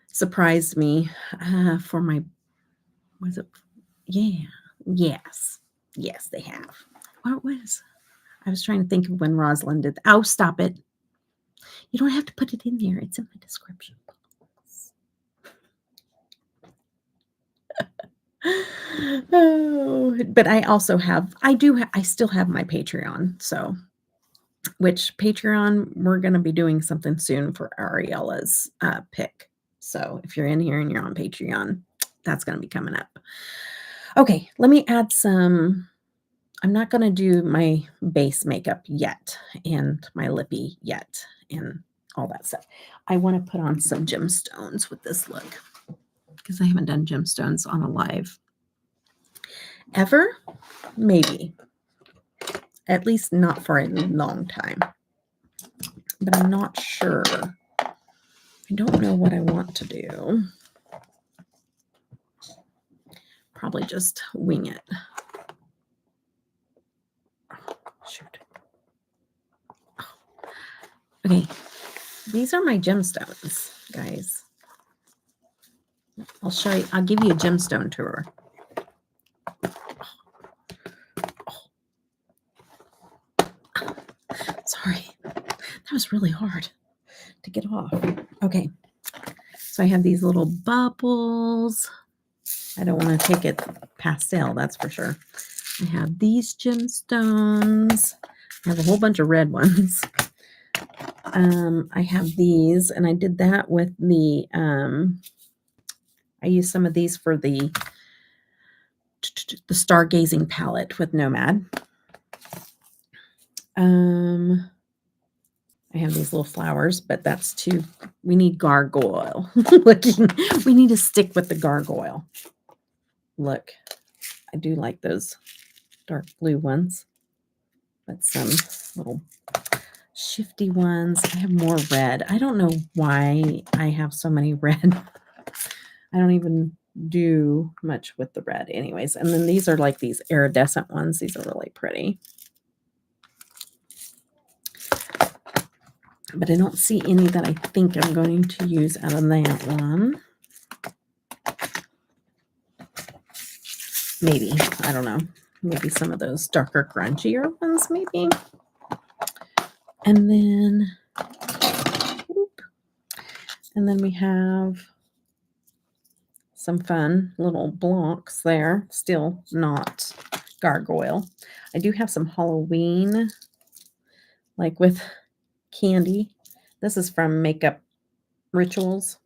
surprised me, for my was it yeah, yes. Yes, they have. What was I was trying to think of when Rosalind did oh, stop it. You don't have to put it in there. It's in the description box. Oh, but I still have my Patreon, so which Patreon, we're gonna be doing something soon for Ariella's, pick. So if you're in here and you're on Patreon, that's gonna be coming up. Okay, let me add some I'm not gonna do my base makeup yet and my lippy yet and all that stuff. I wanna put on some gemstones with this look because I haven't done gemstones on a live ever, maybe. At least not for a long time. But I'm not sure. I don't know what I want to do. Probably just wing it. Shoot. Okay. These are my gemstones, guys. I'll show you. I'll give you a gemstone tour. Sorry. That was really hard to get off. Okay. So I have these little bubbles. I don't want to take it pastel, that's for sure. I have these gemstones. I have a whole bunch of red ones. I have these, and I did that with the, I used some of these for the stargazing palette with Nomad. I have these little flowers, but that's too, we need gargoyle looking. We need to stick with the gargoyle. Look, I do like those dark blue ones, but some little shifty ones. I have more red. I don't know why I have so many red. I don't even do much with the red anyways. And then these are like these iridescent ones. These are really pretty. But I don't see any that I think I'm going to use out of that one. Maybe. I don't know. Maybe some of those darker, grungier ones, maybe. And then, we have some fun little blocks there. Still not gargoyle. I do have some Halloween, like with candy. This is from Makeup Rituals.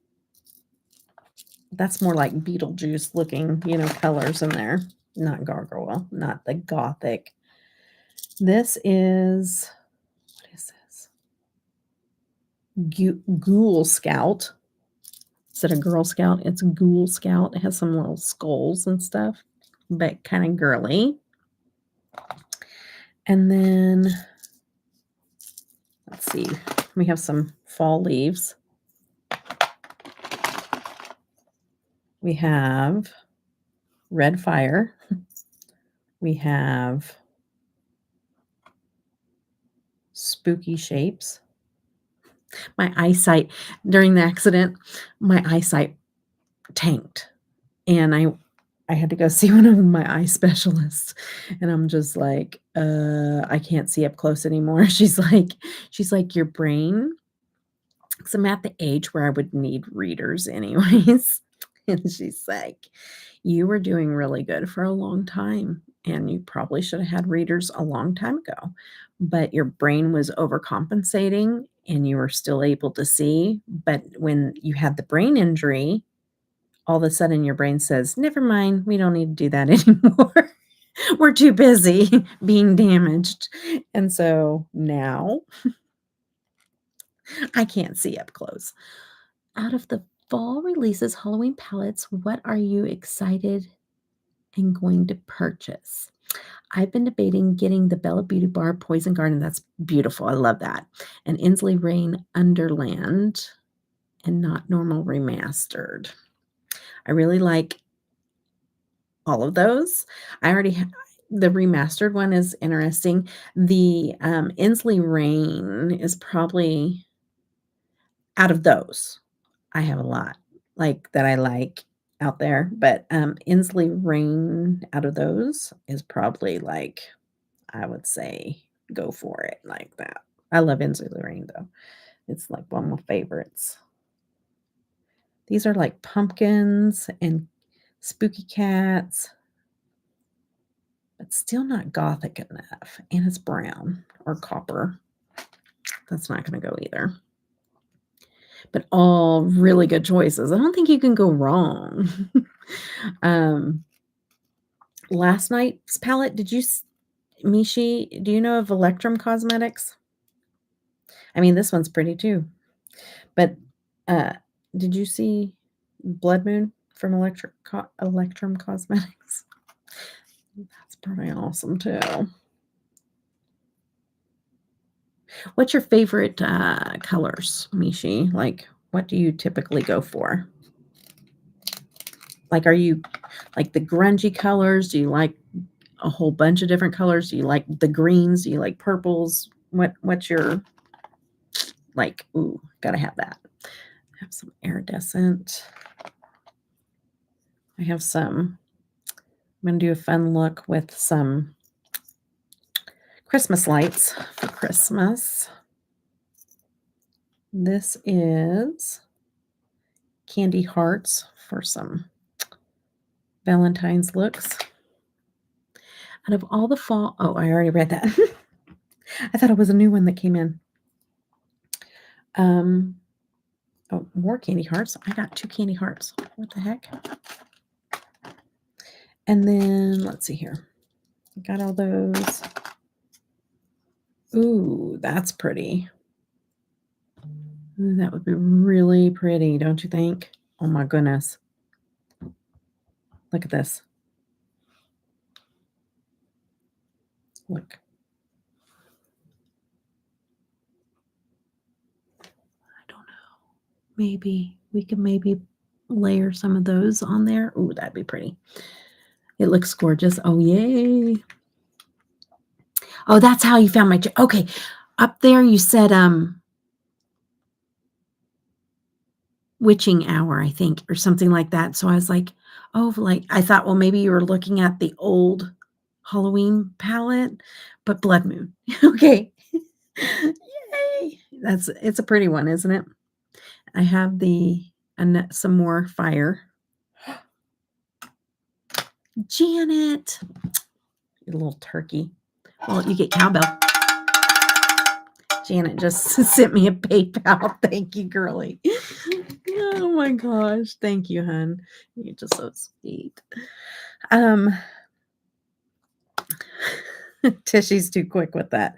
That's more like Beetlejuice looking, colors in there. not Gargoyle, not the Gothic. This is, what is this? Ghoul Scout. Is it a Girl Scout? It's Ghoul Scout. It has some little skulls and stuff, but kind of girly. And then, let's see, we have some fall leaves. We have Red Fire. We have Spooky Shapes. My eyesight, during the accident, my eyesight tanked. And I had to go see one of my eye specialists. And I'm just like, I can't see up close anymore. She's like, your brain, because I'm at the age where I would need readers anyways. And she's like, you were doing really good for a long time. And you probably should have had readers a long time ago. But your brain was overcompensating and you were still able to see. But when you had the brain injury, all of a sudden your brain says, never mind, we don't need to do that anymore. We're too busy being damaged. And so now I can't see up close. Out of the fall releases, Halloween palettes, what are you excited and going to purchase? I've been debating getting the Bella Beauty Bar Poison Garden. That's beautiful. I love that. And Inslee Rain Underland and Not Normal Remastered. I really like all of those. I already have the remastered one is interesting. The Inslee Rain is probably out of those. I have a lot like that I like out there, but Inslee Rain out of those is probably like, I would say go for it like that. I love Inslee Rain though. It's like one of my favorites. These are like pumpkins and spooky cats, but still not gothic enough. And it's brown or copper. That's not going to go either. But all really good choices. I don't think you can go wrong. Last night's palette, did you, Mishi, do you know of Electrum Cosmetics? I mean, this one's pretty too. But did you see Blood Moon from Electrum Cosmetics? That's pretty awesome too. What's your favorite colors, Mishi? Like, what do you typically go for? Like, are you like the grungy colors? Do you like a whole bunch of different colors? Do you like the greens? Do you like purples? What's your, like, ooh, gotta have that. I have some iridescent. I have some, I'm gonna do a fun look with some Christmas lights for Christmas. This is Candy Hearts for some Valentine's looks. Out of all the fall, oh, I already read that. I thought it was a new one that came in. Oh, more Candy Hearts. I got 2 Candy Hearts. What the heck? And then, let's see here. Got all those. Ooh, that's pretty. Ooh, that would be really pretty, don't you think? Oh my goodness. Look at this. Look. I don't know. Maybe we could maybe layer some of those on there. Ooh, that'd be pretty. It looks gorgeous. Oh, yay. Oh, that's how you found my, okay. Up there you said witching hour, I think, or something like that. So I was like, oh, like I thought, well, maybe you were looking at the old Halloween palette, but Blood Moon. Okay. Yay. It's a pretty one, isn't it? I have some more fire. Janet, you little turkey. Well, you get cowbell. Janet just sent me a PayPal. Thank you, girly. Oh my gosh. Thank you, hun. You're just so sweet. Tishy's too quick with that.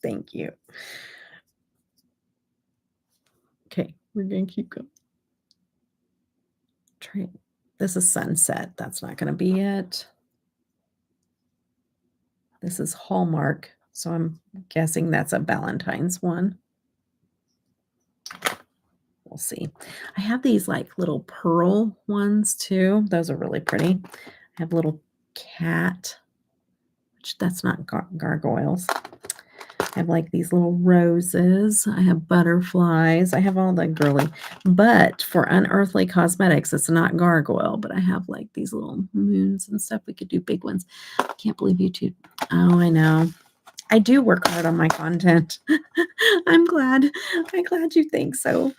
Thank you. Okay, we're gonna keep going. This is Sunset. That's not gonna be it. This is Hallmark, so I'm guessing that's a Valentine's one. We'll see. I have these like little pearl ones too. Those are really pretty. I have a little cat, which that's not gargoyles. I have like these little roses. I have butterflies. I have all the girly. But for Unearthly Cosmetics, it's not gargoyle, but I have like these little moons and stuff. We could do big ones. I can't believe YouTube. Oh, I know. I do work hard on my content. I'm glad you think so.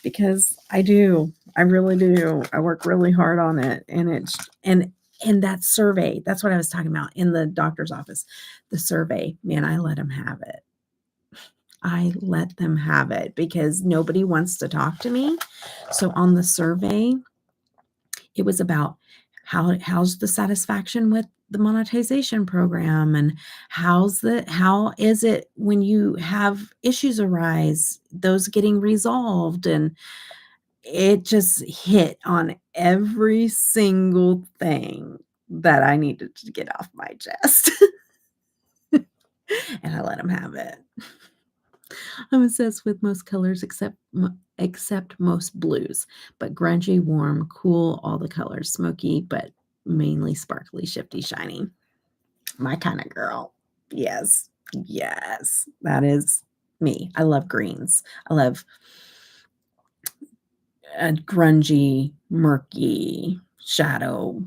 Because I do. I really do. I work really hard on it. And that survey, that's what I was talking about in the doctor's office. The survey, man, I let them have it. I let them have it because nobody wants to talk to me. So on the survey, it was about how's the satisfaction with the monetization program, and how is it when you have issues arise, those getting resolved, and it just hit on every single thing that I needed to get off my chest. And I let them have it. I'm obsessed with most colors except most blues, but grungy, warm, cool, all the colors, smoky, but mainly sparkly, shifty, shiny. My kind of girl. Yes. Yes. That is me. I love greens. I love a grungy, murky shadow.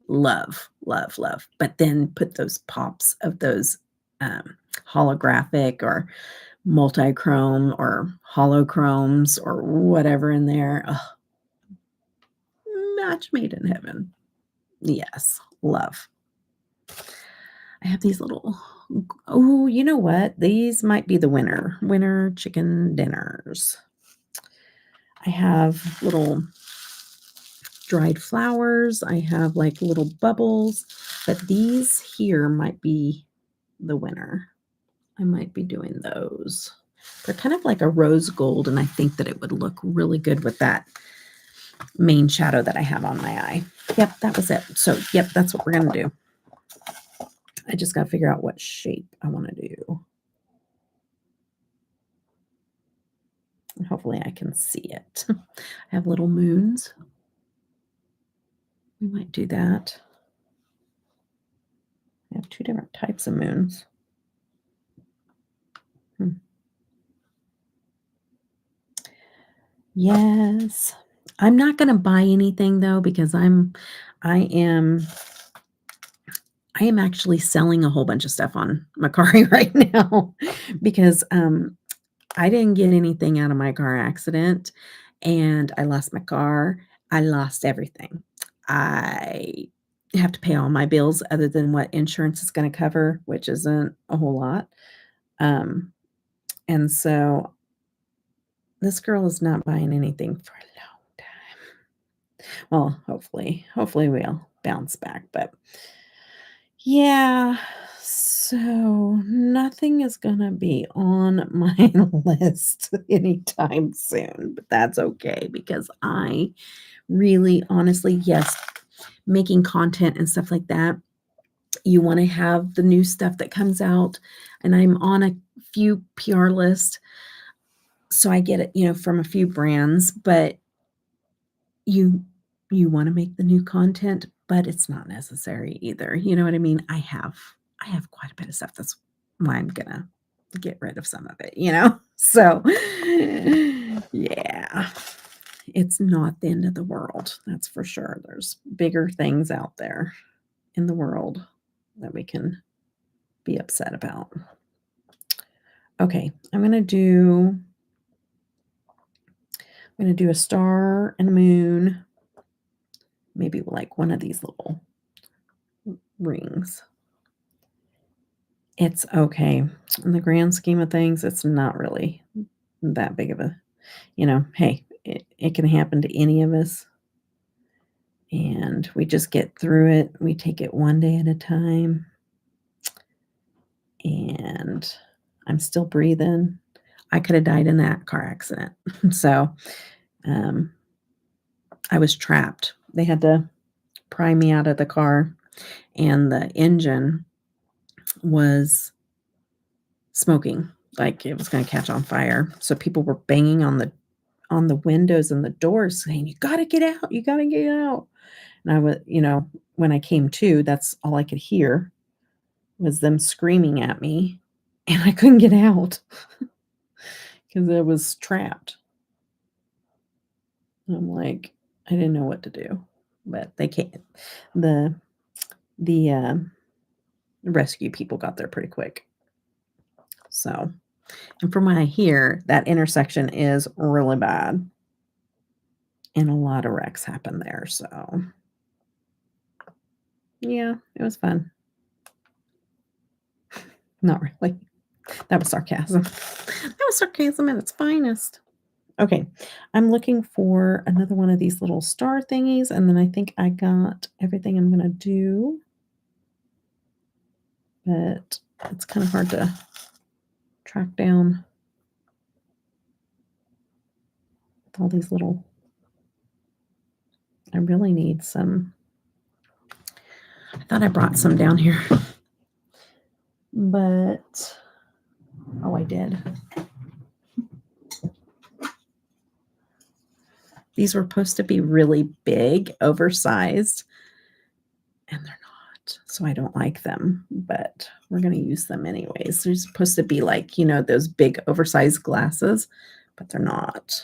Love, love, love. But then put those pops of those holographic or multi-chrome or holochromes or whatever in there. Ugh. Match made in heaven. Yes, love. I have these little, oh, you know what? These might be the winter chicken dinners. I have little dried flowers. I have like little bubbles, but these here might be the winner. I might be doing those. They're kind of like a rose gold, and I think that it would look really good with that main shadow that I have on my eye. Yep, that was it. So, yep, that's what we're going to do. I just got to figure out what shape I want to do. And hopefully I can see it. I have little moons. We might do that. I have two different types of moons. Yes. I'm not going to buy anything though, because I am actually selling a whole bunch of stuff on Mercari right now because I didn't get anything out of my car accident, and I lost my car. I lost everything. I have to pay all my bills other than what insurance is going to cover, which isn't a whole lot. And so this girl is not buying anything for a long time. Well, hopefully we'll bounce back, but yeah, so nothing is gonna be on my list anytime soon, but that's okay because I really honestly, yes, making content and stuff like that, you wanna have the new stuff that comes out, and I'm on a few PR lists, so I get it, from a few brands, but you wanna make the new content, but it's not necessary either, you know what I mean? I have quite a bit of stuff, that's why I'm gonna get rid of some of it? So, yeah, it's not the end of the world, that's for sure. There's bigger things out there in the world that we can be upset about. Okay, I'm gonna do a star and a moon, maybe like one of these little rings. It's okay. In the grand scheme of things, it's not really that big of a, hey, it can happen to any of us. And we just get through it. We take it one day at a time. And I'm still breathing. I could have died in that car accident. So, I was trapped. They had to pry me out of the car, and the engine was smoking, like it was gonna catch on fire. So people were banging on the windows and the doors saying, "You gotta get out, you gotta get out." And I was, when I came to, that's all I could hear was them screaming at me, and I couldn't get out because I was trapped. I'm like, I didn't know what to do, but they came. The the rescue people got there pretty quick. So, and from what I hear, that intersection is really bad, and a lot of wrecks happen there. So, yeah, it was fun. Not really. That was sarcasm. That was sarcasm at its finest. Okay, I'm looking for another one of these little star thingies, and then I think I got everything I'm gonna do. But it's kind of hard to track down with all these little. I really need some. I thought I brought some down here, but oh, I did. These were supposed to be really big, oversized, and they're not. So I don't like them, but we're going to use them anyways. They're supposed to be like, those big, oversized glasses, but they're not.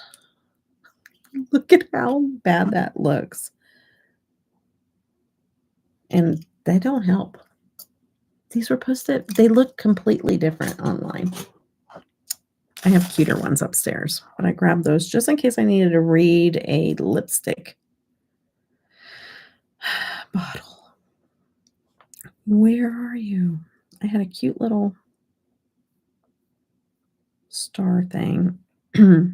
Look at how bad that looks. And they don't help. These were posted, they look completely different online. I have cuter ones upstairs, but I grabbed those just in case I needed to read a lipstick bottle. Where are you? I had a cute little star thing. I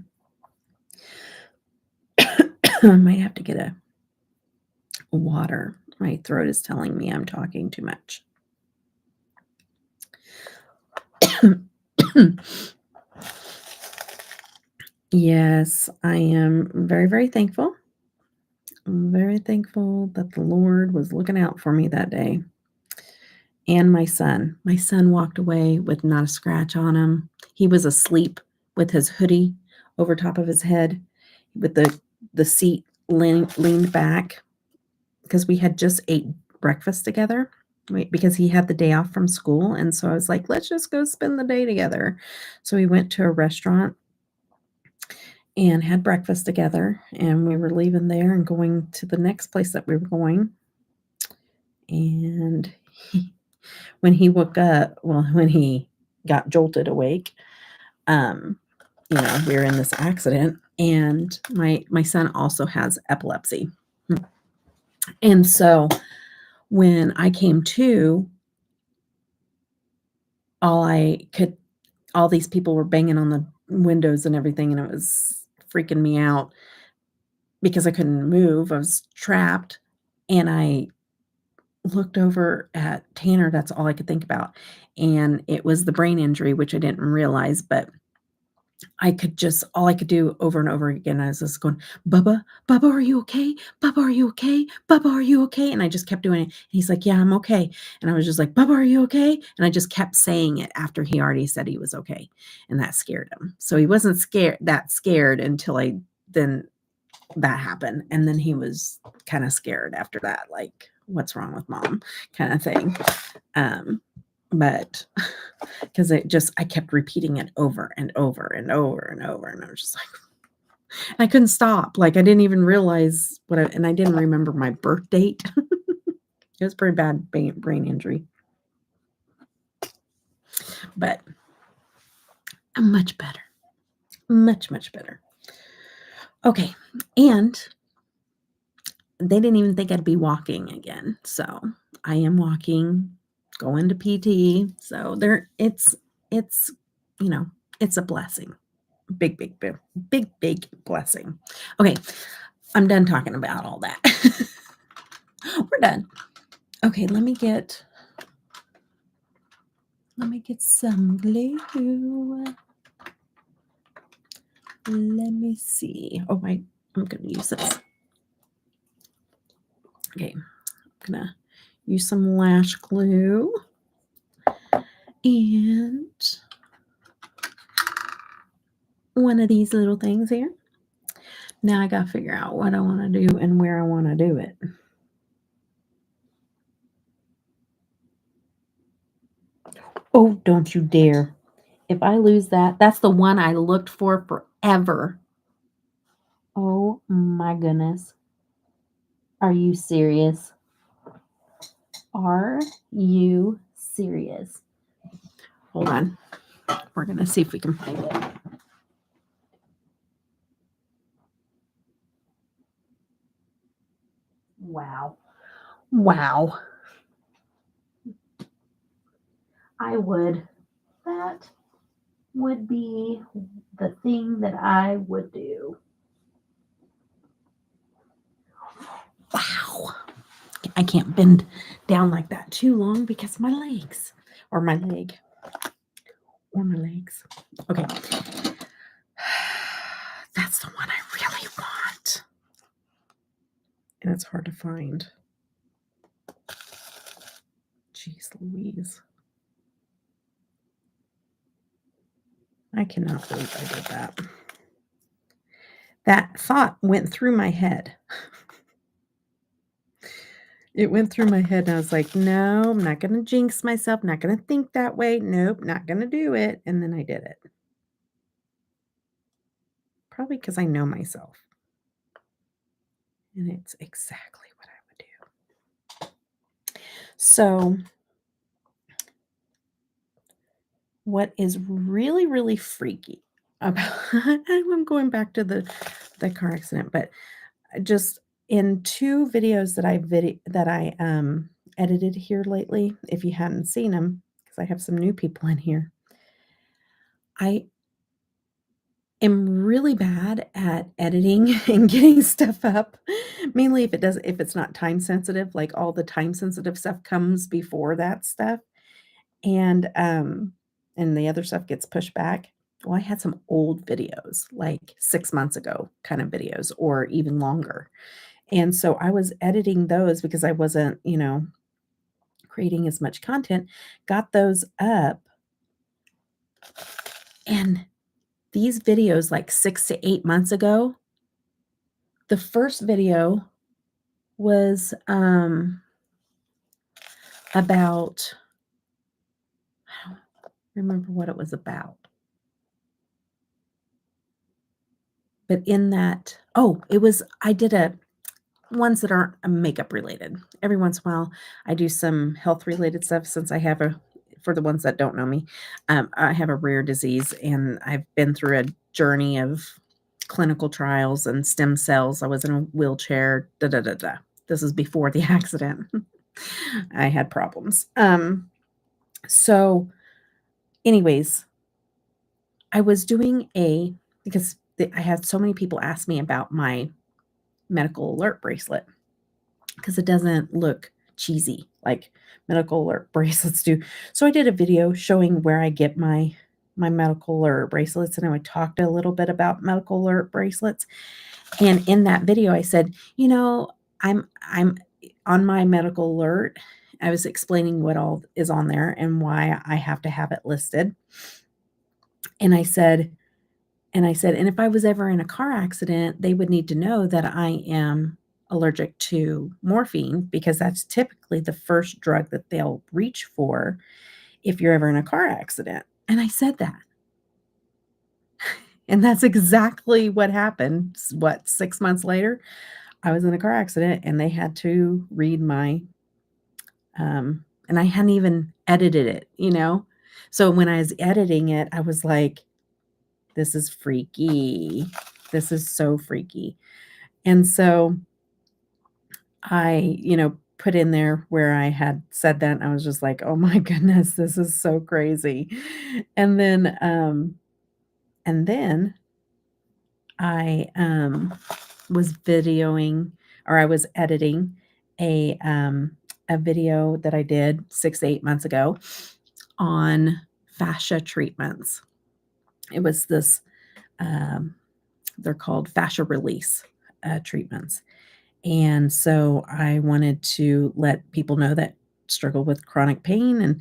might have to get a water. My throat is telling me I'm talking too much. Yes, I am very, very thankful. I'm very thankful that the Lord was looking out for me that day. And my son. My son walked away with not a scratch on him. He was asleep with his hoodie over top of his head, with the seat leaned back, because we had just ate breakfast together. Because he had the day off from school, and so I was like, let's just go spend the day together. So we went to a restaurant and had breakfast together, and we were leaving there and going to the next place that we were going. And when he woke up, when he got jolted awake, we were in this accident, and my son also has epilepsy. And so when I came to, all these people were banging on the windows and everything, and it was freaking me out because I couldn't move. I was trapped, and I looked over at Tanner. That's all I could think about. And it was the brain injury, which I didn't realize, but all I could do over and over again, I was just going, "Bubba, Bubba, are you okay? Bubba, are you okay? Bubba, are you okay?" And I just kept doing it. And he's like, "Yeah, I'm okay." And I was just like, "Bubba, are you okay?" And I just kept saying it after he already said he was okay. And that scared him. So he wasn't scared until then that happened. And then he was kind of scared after that, like, what's wrong with mom kind of thing. But because I kept repeating it over and over and over and over. And I was just like, I couldn't stop. Like, I didn't even realize and I didn't remember my birth date. It was pretty bad brain injury. But I'm much better. Much, much better. Okay. And they didn't even think I'd be walking again. So I am walking, going to PT. So it's it's a blessing. Big, big, big, big, big blessing. Okay, I'm done talking about all that. We're done. Okay, let me get some glue. Let me see. Oh, I'm gonna use this. Okay, I'm gonna use some lash glue and one of these little things here. Now I gotta figure out what I want to do and where I want to do it. Oh, don't you dare. If I lose that, that's the one I looked for forever. Oh my goodness. Are you serious? Are you serious? Hold on. We're going to see if we can find it. Wow. Wow. That would be the thing that I would do. Wow. I can't bend down like that too long because my legs, or my leg, or my legs. Okay. That's the one I really want. And it's hard to find. Jeez Louise. I cannot believe I did that. That thought went through my head. It went through my head, and I was like, no, I'm not going to jinx myself. Not going to think that way. Nope, not going to do it. And then I did it. Probably because I know myself. And it's exactly what I would do. So what is really, really freaky about, I'm going back to the car accident, but just in 2 videos that I edited here lately, if you hadn't seen them, because I have some new people in here, I am really bad at editing and getting stuff up, mainly if it's not time sensitive, like all the time sensitive stuff comes before that stuff, and the other stuff gets pushed back. Well, I had some old videos, like 6 months ago kind of videos or even longer. And so I was editing those because I wasn't, creating as much content, got those up. And these videos, like 6 to 8 months ago, the first video was about, I don't remember what it was about. But in that, I did ones that aren't makeup related. Every once in a while, I do some health related stuff since I have for the ones that don't know me, I have a rare disease and I've been through a journey of clinical trials and stem cells. I was in a wheelchair, This is before the accident. I had problems. So anyways, I was doing because I had so many people ask me about my medical alert bracelet because it doesn't look cheesy like medical alert bracelets do. So I did a video showing where I get my medical alert bracelets, and I talked a little bit about medical alert bracelets. And in that video, I said, I'm on my medical alert. I was explaining what all is on there and why I have to have it listed. And I said, and if I was ever in a car accident, they would need to know that I am allergic to morphine because that's typically the first drug that they'll reach for if you're ever in a car accident. And I said that. And that's exactly what happened. 6 months later, I was in a car accident and they had to read my, and I hadn't even edited it. So when I was editing it, I was like, this is freaky. This is so freaky. And so I, put in there where I had said that, and I was just like, oh my goodness, this is so crazy. And then And then I was videoing, or I was editing a video that I did 6 to 8 months ago on fascia treatments. It was this, they're called fascia release treatments. And so I wanted to let people know that struggle with chronic pain and,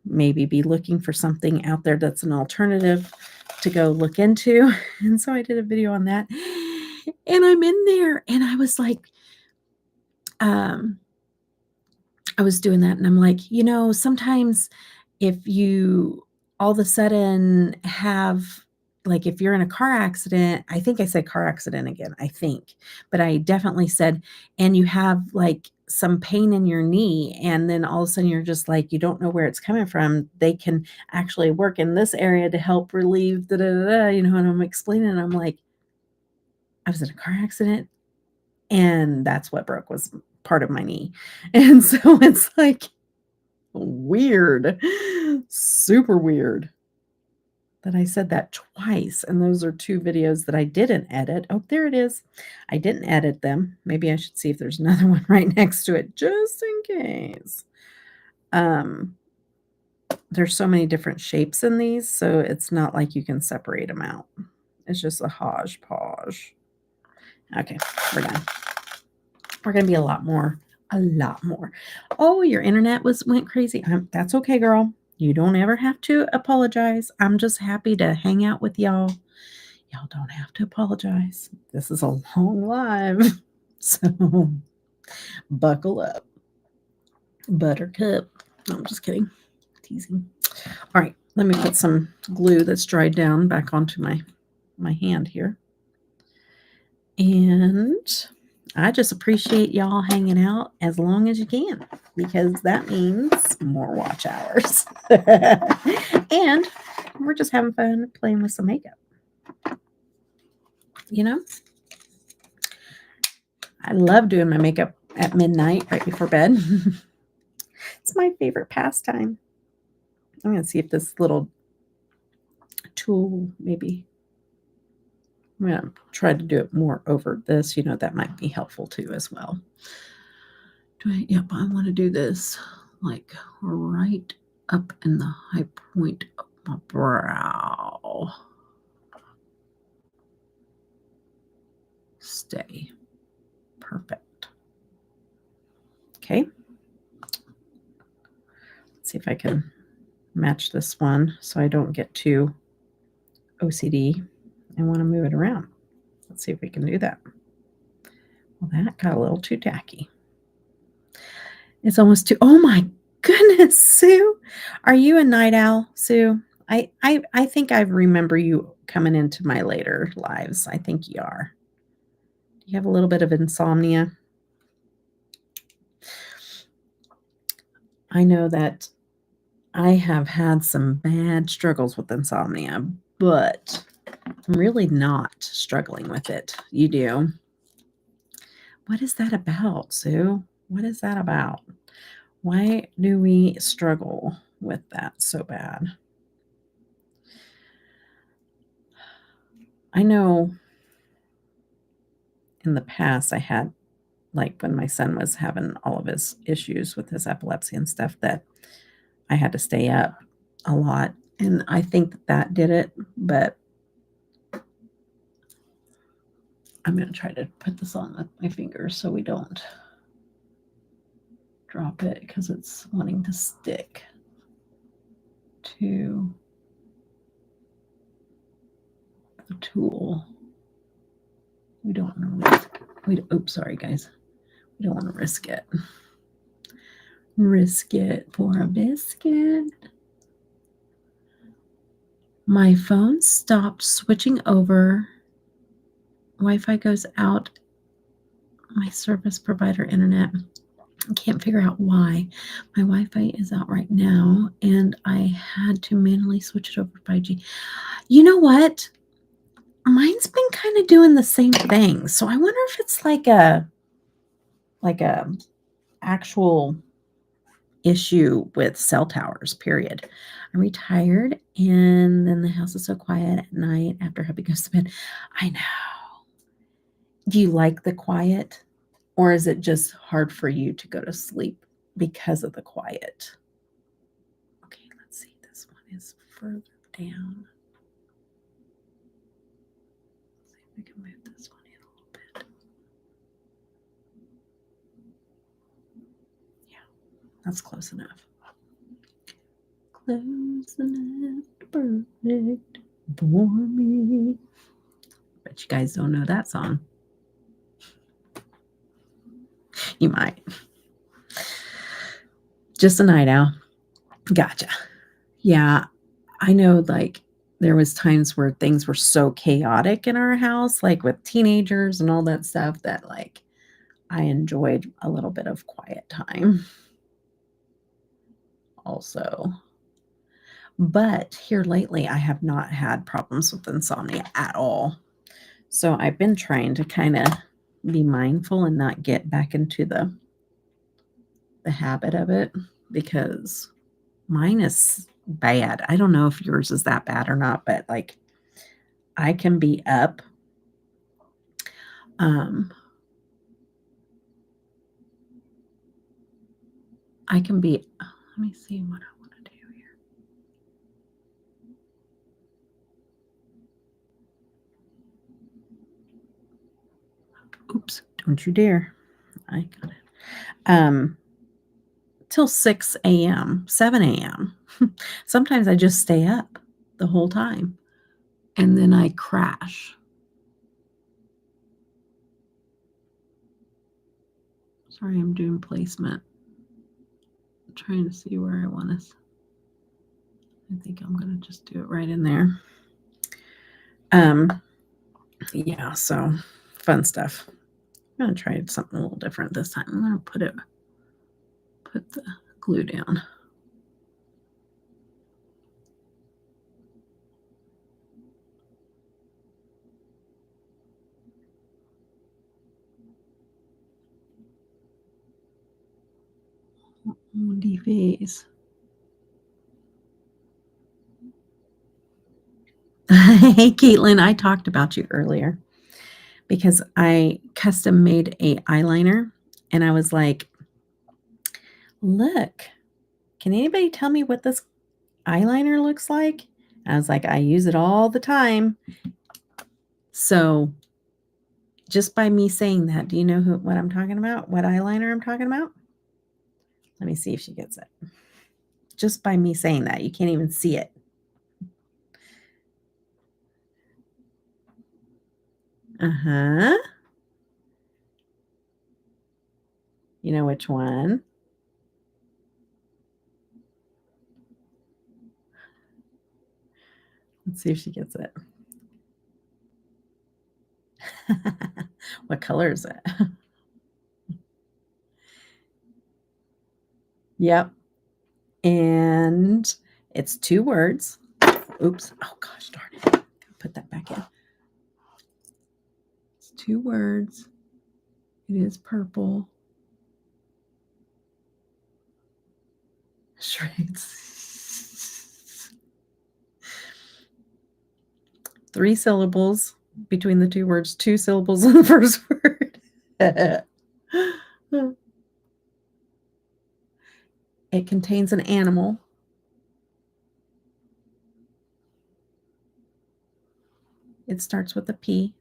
maybe be looking for something out there that's an alternative to go look into. And so I did a video on that. And I'm in there and I was like, I was doing that and I'm like, sometimes if you all of a sudden have, like, if you're in a car accident, I think I said car accident again, I think, but I definitely said, and you have like some pain in your knee, and then all of a sudden you're just like, you don't know where it's coming from. They can actually work in this area to help relieve and I'm explaining, and I'm like, I was in a car accident and that's what broke, was part of my knee. And so it's like weird, super weird that I said that twice. And those are 2 videos that I didn't edit. Oh, there it is. I didn't edit them. Maybe I should see if there's another one right next to it, just in case. There's so many different shapes in these, so it's not like you can separate them out. It's just a hodgepodge. Okay, we're done. We're going to be a lot more. Oh, your internet went crazy. That's okay, girl. You don't ever have to apologize. I'm just happy to hang out with y'all. Y'all don't have to apologize. This is a long live. So buckle up. Buttercup. No, I'm just kidding. Teasing. All right, let me put some glue that's dried down back onto my hand here. And I just appreciate y'all hanging out as long as you can, because that means more watch hours. And we're just having fun playing with some makeup. I love doing my makeup at midnight right before bed. It's my favorite pastime. I'm going to see if this little tool, maybe I'm going to try to do it more over this. That might be helpful too as well. Yep, I want to do this like right up in the high point of my brow. Stay. Perfect. Okay. Let's see if I can match this one so I don't get too OCD. I want to move it around. Let's see if we can do that. Well, that got a little too tacky. It's almost too, oh my goodness, Sue. Are you a night owl, Sue? I think I remember you coming into my later lives. I think you are. Do you have a little bit of insomnia? I know that I have had some bad struggles with insomnia, but I'm really not struggling with it. You do? What is that about, Sue? What is that about? Why do we struggle with that so bad? I know in the past I had, like when my son was having all of his issues with his epilepsy and stuff, that I had to stay up a lot. And I think that did it, but I'm going to try to put this on with my fingers so we don't drop it, because it's wanting to stick to the tool. We don't want to risk. Oops, sorry guys. We don't want to risk it. Risk it for a biscuit. My phone stopped switching over. Wi-Fi goes out. My service provider internet. I can't figure out why. My Wi-Fi is out right now, and I had to manually switch it over to 5G. You know what? Mine's been kind of doing the same thing. So I wonder if it's like a actual issue with cell towers, period. I'm retired, and then the house is so quiet at night after hubby goes to bed. I know. Do you like the quiet, or is it just hard for you to go to sleep because of the quiet? Okay, let's see. This one is further down. Let's see if we can move this one in a little bit. Yeah, that's close enough. Close enough, perfect for me. Bet you guys don't know that song. You might. Just a night owl. Gotcha. Yeah, I know, like, there was times where things were so chaotic in our house, like with teenagers and all that stuff, that, like, I enjoyed a little bit of quiet time also. But here lately, I have not had problems with insomnia at all. So I've been trying to kind of be mindful and not get back into the habit of it, because mine is bad. I don't know if yours is that bad or not, but like I can be up. I can be, let me see what I want to do here. Oops, don't you dare. I got it. Till 6 a.m., 7 a.m. Sometimes I just stay up the whole time and then I crash. Sorry, I'm doing placement. I'm trying to see where I want to. I think I'm going to just do it right in there. Yeah, so fun stuff. I'm going to try something a little different this time. I'm going to put the glue down. Moody face. Hey, Caitlin, I talked about you earlier because I custom made a eyeliner, and I was like, look, can anybody tell me what this eyeliner looks like? And I was like, I use it all the time. So just by me saying that, do you know what I'm talking about? What eyeliner I'm talking about? Let me see if she gets it. Just by me saying that, you can't even see it. Uh-huh. You know which one? Let's see if she gets it. What color is it? Yep. And it's 2 words. Oops. Oh, gosh, darn it. Put that back in. It's 2 words. It is purple. Shreds. 3 syllables between the 2 words, 2 syllables in the first word. It contains an animal. It starts with a P.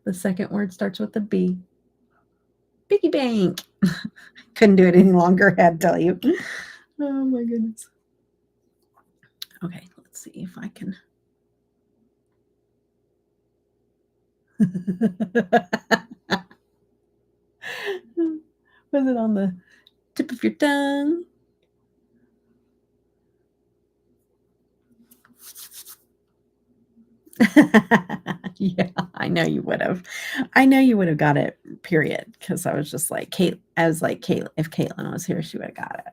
The second word starts with a B. Piggy bank. Couldn't do it any longer, I had to tell you. Oh my goodness. Okay, let's see if I can. Was it on the tip of your tongue? Yeah, I know you would have. I know you would have got it, period. Because I was just like, Kate, I was like, Kate, if Caitlin was here, she would have got it.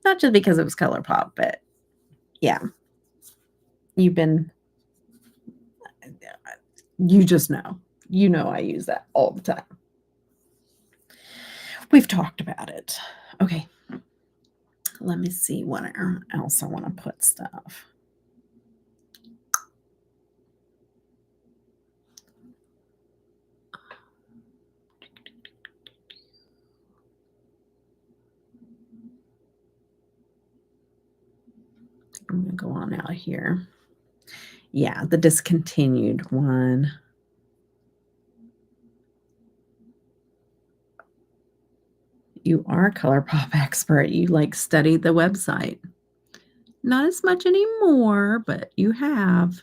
Not just because it was ColourPop, but yeah. You just know. You know I use that all the time. We've talked about it. Okay. Let me see what else I want to put stuff. I'm going to go on out here. Yeah, the discontinued one. You are a ColourPop expert. You like studied the website. Not as much anymore, but you have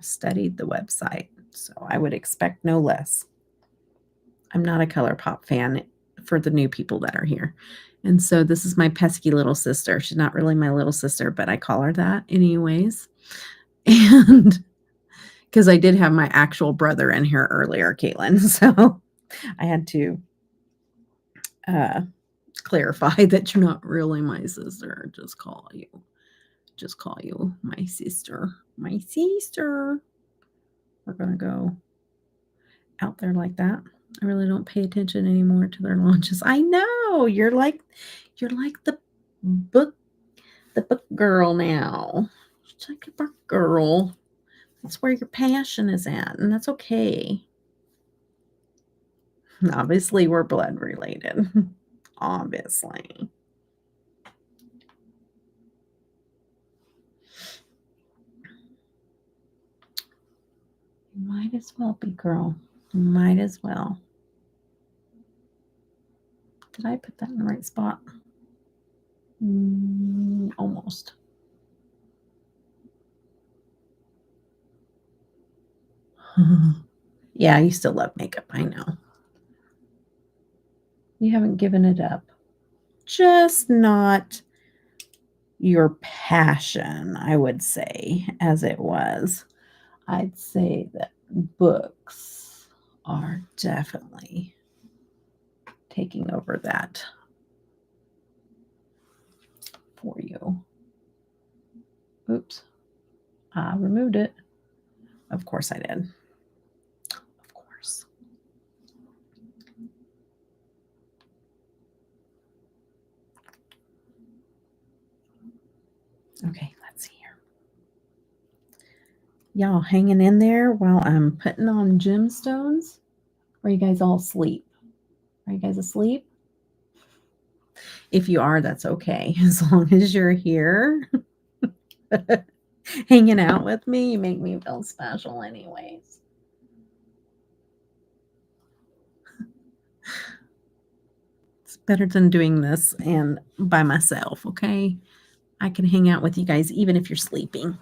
studied the website. So I would expect no less. I'm not a ColourPop fan for the new people that are here. And so this is my pesky little sister. She's not really my little sister, but I call her that anyways. And because I did have my actual brother in here earlier, Caitlin. So I had to clarify that you're not really my sister. Just call you my sister. My sister. We're going to go out there like that. I really don't pay attention anymore to their launches. I know you're like the book girl now. She's like a book girl. That's where your passion is at, and that's okay. Obviously, we're blood related. Obviously. You might as well be, girl. You might as well. Did I put that in the right spot? Almost. Yeah, you still love makeup. I know. You haven't given it up. Just not your passion, I would say, as it was. I'd say that books are definitely taking over that for you. Oops. I removed it. Of course I did. Of course. Okay, let's see here. Y'all hanging in there while I'm putting on gemstones? Or are you guys all asleep? Are you guys asleep? If you are, that's okay. As long as you're here hanging out with me, you make me feel special anyways. It's better than doing this and by myself, okay? I can hang out with you guys even if you're sleeping.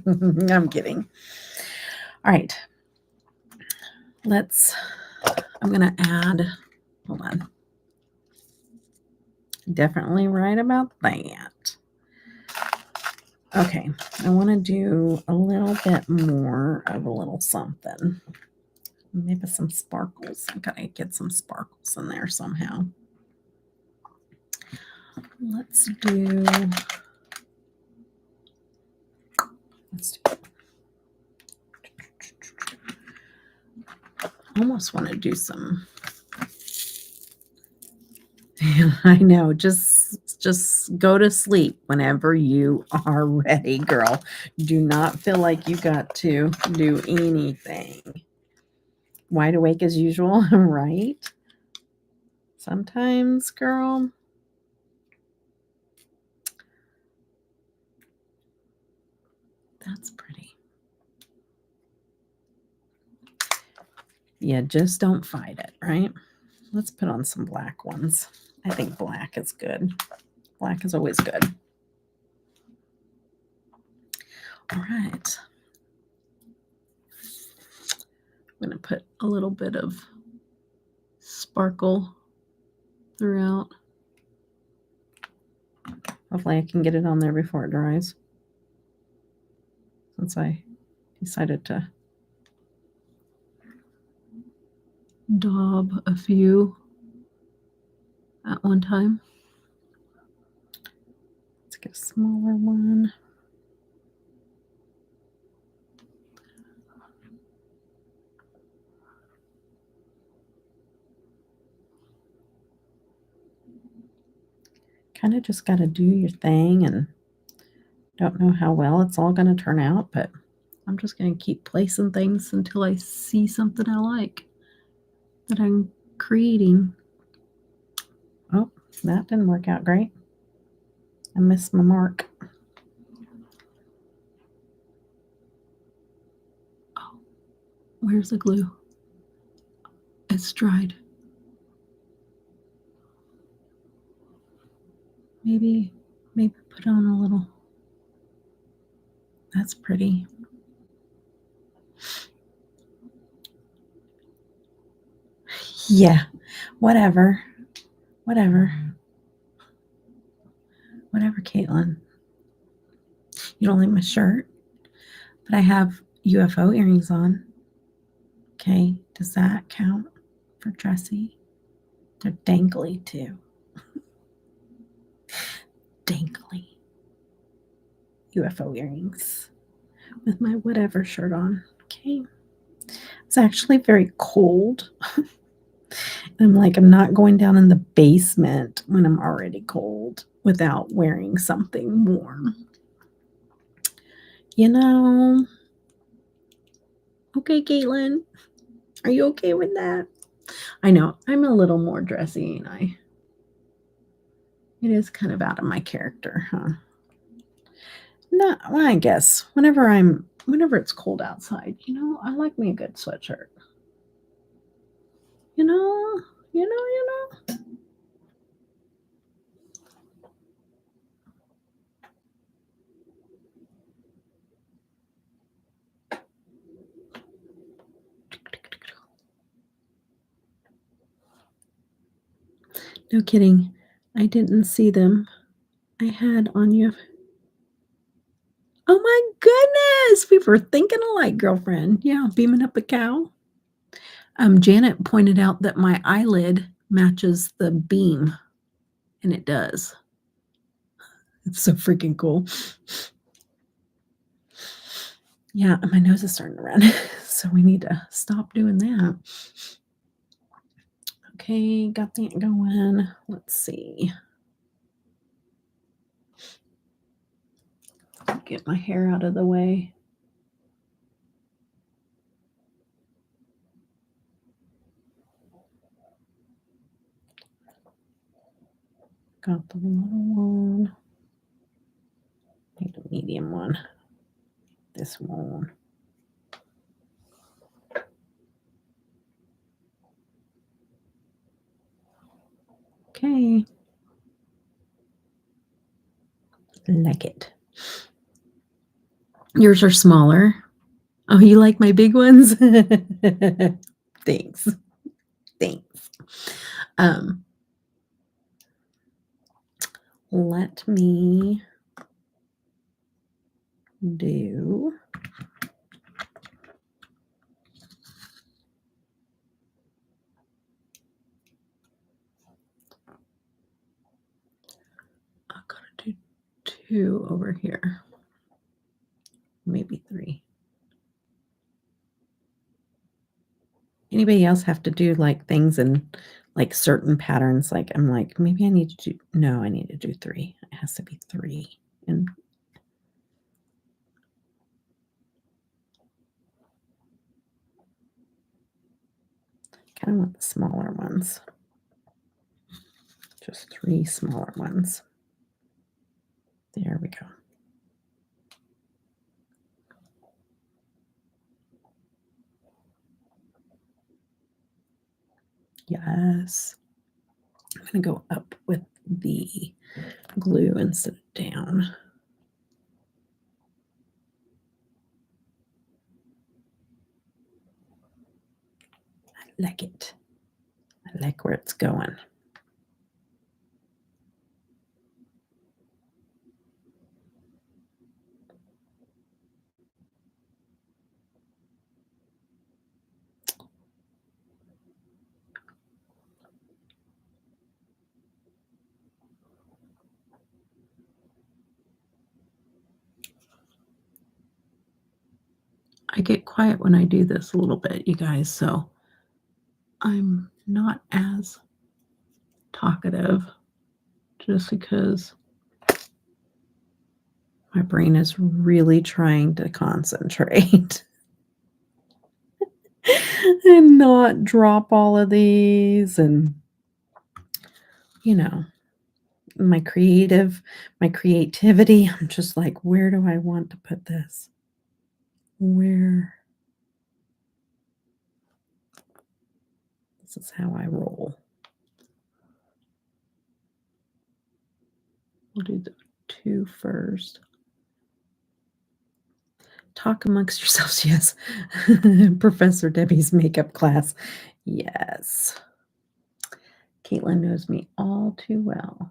I'm kidding. All right. I'm going to add, hold on. Definitely right about that. Okay, I want to do a little bit more of a little something. Maybe some sparkles. I gotta get some sparkles in there somehow. Let's do almost want to do some. I know, just go to sleep whenever you are ready, girl. Do not feel like you got to do anything. Wide awake as usual, right? Sometimes, girl. That's pretty. Yeah, just don't fight it, right? Let's put on some black ones. I think black is good. Black is always good. All right. I'm going to put a little bit of sparkle throughout. Hopefully I can get it on there before it dries, since I decided to daub a few at one time. Let's get a smaller one. kind of just got to do your thing, and don't know how well it's all going to turn out, but I'm just going to keep placing things until I see something I like that I'm creating. Oh, that didn't work out great. I missed my mark. Oh, where's the glue? It's dried. Maybe put on a little. That's pretty. Yeah, whatever, Caitlin. You don't like my shirt, but I have UFO earrings on. Okay, does that count for dressy? They're dangly too. Dangly UFO earrings with my whatever shirt on. Okay, it's actually very cold. I'm like, I'm not going down in the basement when I'm already cold without wearing something warm. You know? Okay, Caitlin. Are you okay with that? I know, I'm a little more dressy, ain't I? It is kind of out of my character, huh? No, well, I guess whenever it's cold outside, I like me a good sweatshirt. You know. No kidding. I didn't see them. I had on you. Oh my goodness. We were thinking alike, girlfriend. Yeah, beaming up a cow. Janet pointed out that my eyelid matches the beam, and it does. It's so freaking cool. Yeah, my nose is starting to run, so we need to stop doing that. Okay, got that going. Let's see. Get my hair out of the way. Got the little one. Need a medium one. This one. Okay. Like it. Yours are smaller. Oh, you like my big ones? Thanks. Let me do I gotta do 2 over here. Maybe 3. Anybody else have to do like things in like certain patterns? Like I'm like, maybe I need to do, no, I need to do 3. It has to be 3. And kind of want the smaller ones. Just 3 smaller ones. There we go. Yes. I'm going to go up with the glue instead of down. I like it. I like where it's going. I get quiet when I do this a little bit, you guys, so I'm not as talkative just because my brain is really trying to concentrate and not drop all of these and, you know, my creativity. I'm just like, where do I want to put this? Where? This is how I roll. We'll do the 2 first. Talk amongst yourselves, yes. Professor Debbie's makeup class. Yes. Caitlin knows me all too well.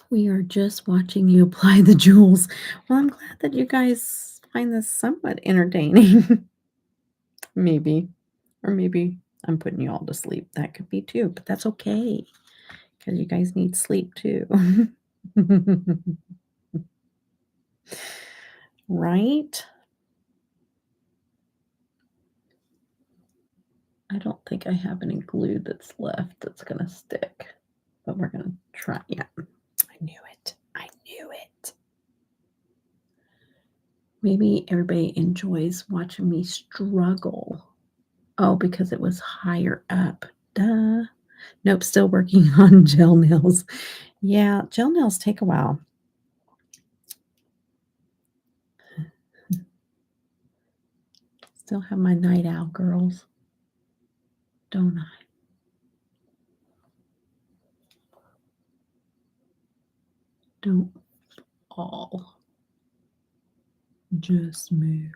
We are just watching you apply the jewels. Well, I'm glad that you guys find this somewhat entertaining. Maybe. Or maybe I'm putting you all to sleep. That could be too, but that's okay because you guys need sleep too. Right? I don't think I have any glue that's left that's going to stick, but we're going to try. Yeah, I knew it. I knew it. Maybe everybody enjoys watching me struggle. Oh, because it was higher up. Duh. Nope, still working on gel nails. Yeah, gel nails take a while. Still have my night owl girls, don't I? Don't fall. Just move.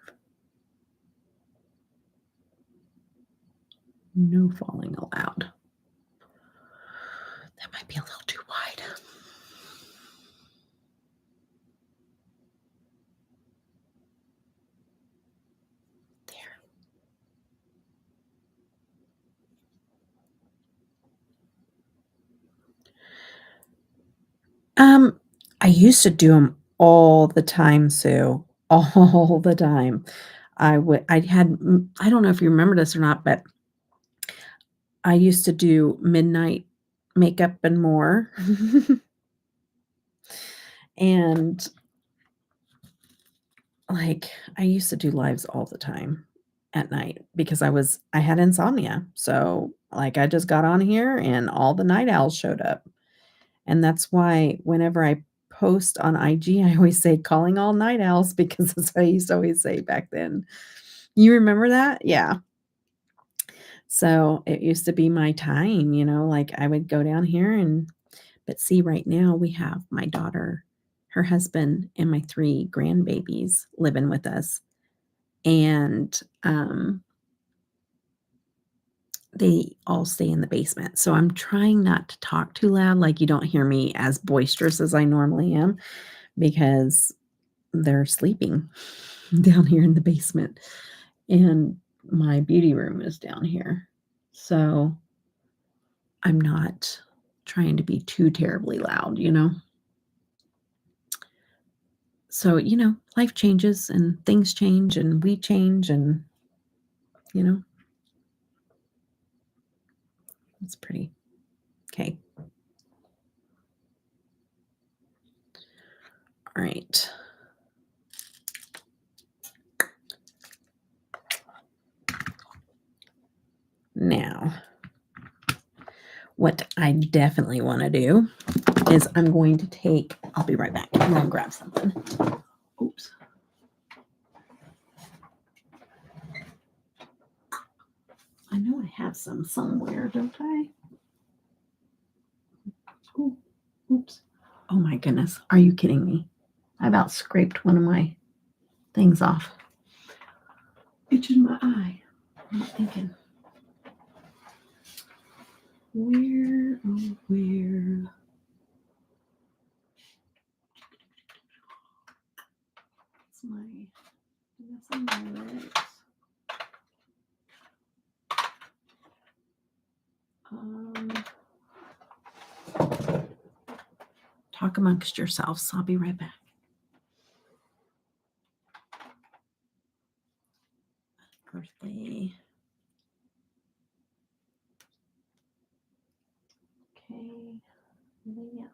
No falling allowed. That might be a little too wide. There. I used to do them all the time, Sue. All the time. I had, I don't know if you remember this or not, but I used to do midnight makeup and more. And like, I used to do lives all the time at night because I had insomnia. So, like, I just got on here and all the night owls showed up. And that's why whenever I post on IG, I always say calling all night owls because that's what I used to always say back then. You remember that? Yeah. So it used to be my time, like I would go down here but see, right now we have my daughter, her husband, and my 3 grandbabies living with us. And they all stay in the basement. So I'm trying not to talk too loud, like you don't hear me as boisterous as I normally am because they're sleeping down here in the basement. And my beauty room is down here. So I'm not trying to be too terribly loud. So, life changes and things change and we change and, it's pretty. Okay. All right. Now, what I definitely want to do is I'm going to I'll be right back. I'm going to grab something. Oops. I know I have some somewhere, don't I? Ooh, oops. Oh my goodness. Are you kidding me? I about scraped one of my things off. Itching my eye. I'm thinking. Where, oh, where? That's on my legs. Talk amongst yourselves. I'll be right back. Birthday. Okay. Layout.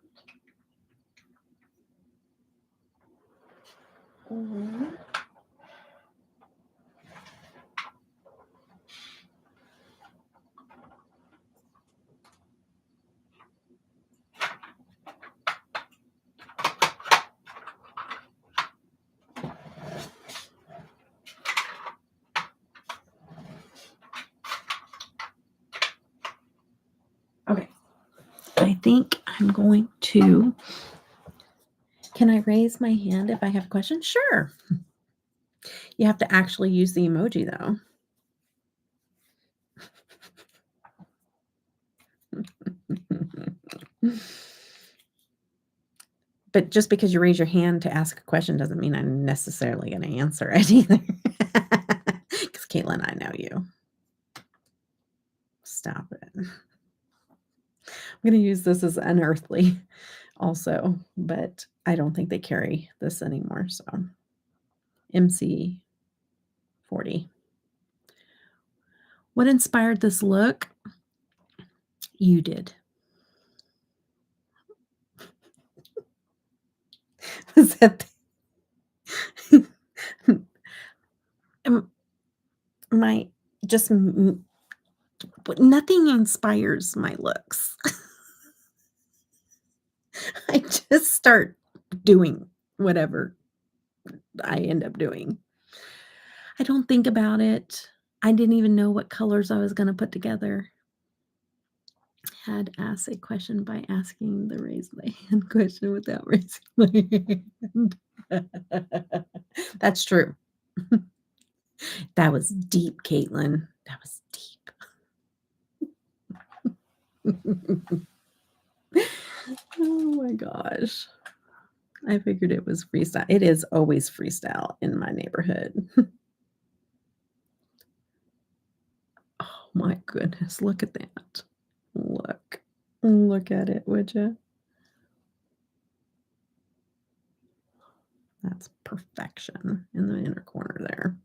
Okay. I think I'm going to. Can I raise my hand if I have questions? Sure. You have to actually use the emoji, though. But just because you raise your hand to ask a question doesn't mean I'm necessarily going to answer it either. Because Caitlin, I know you. Stop it. I'm going to use this as unearthly also, but I don't think they carry this anymore. So MC 40. What inspired this look? You did. Was that my just nothing inspires my looks. I just start doing whatever I end up doing. I don't think about it. I didn't even know what colors I was going to put together. Had asked a question by asking the raise my hand question without raising my hand. That's true. That was deep, Caitlin. That was deep. Oh my gosh. I figured it was freestyle. It is always freestyle in my neighborhood. Oh my goodness. Look at that. Look at it, would you? That's perfection in the inner corner there.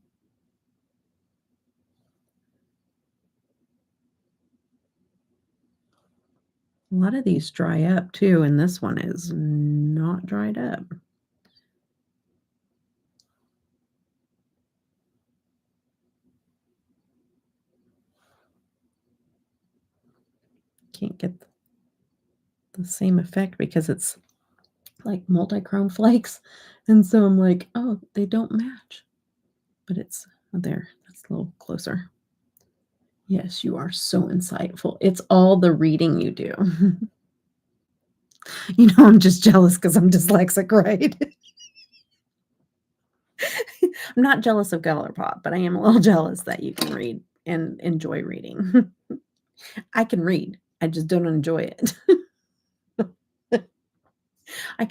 A lot of these dry up too, and this one is not dried up. Can't get the same effect because it's like multi-chrome flakes. And so I'm like, oh, they don't match. But it's there. That's a little closer. Yes, you are so insightful. It's all the reading you do. You know, I'm just jealous because I'm dyslexic, right? I'm not jealous of Colourpop, but I am a little jealous that you can read and enjoy reading. I can read. I just don't enjoy it. I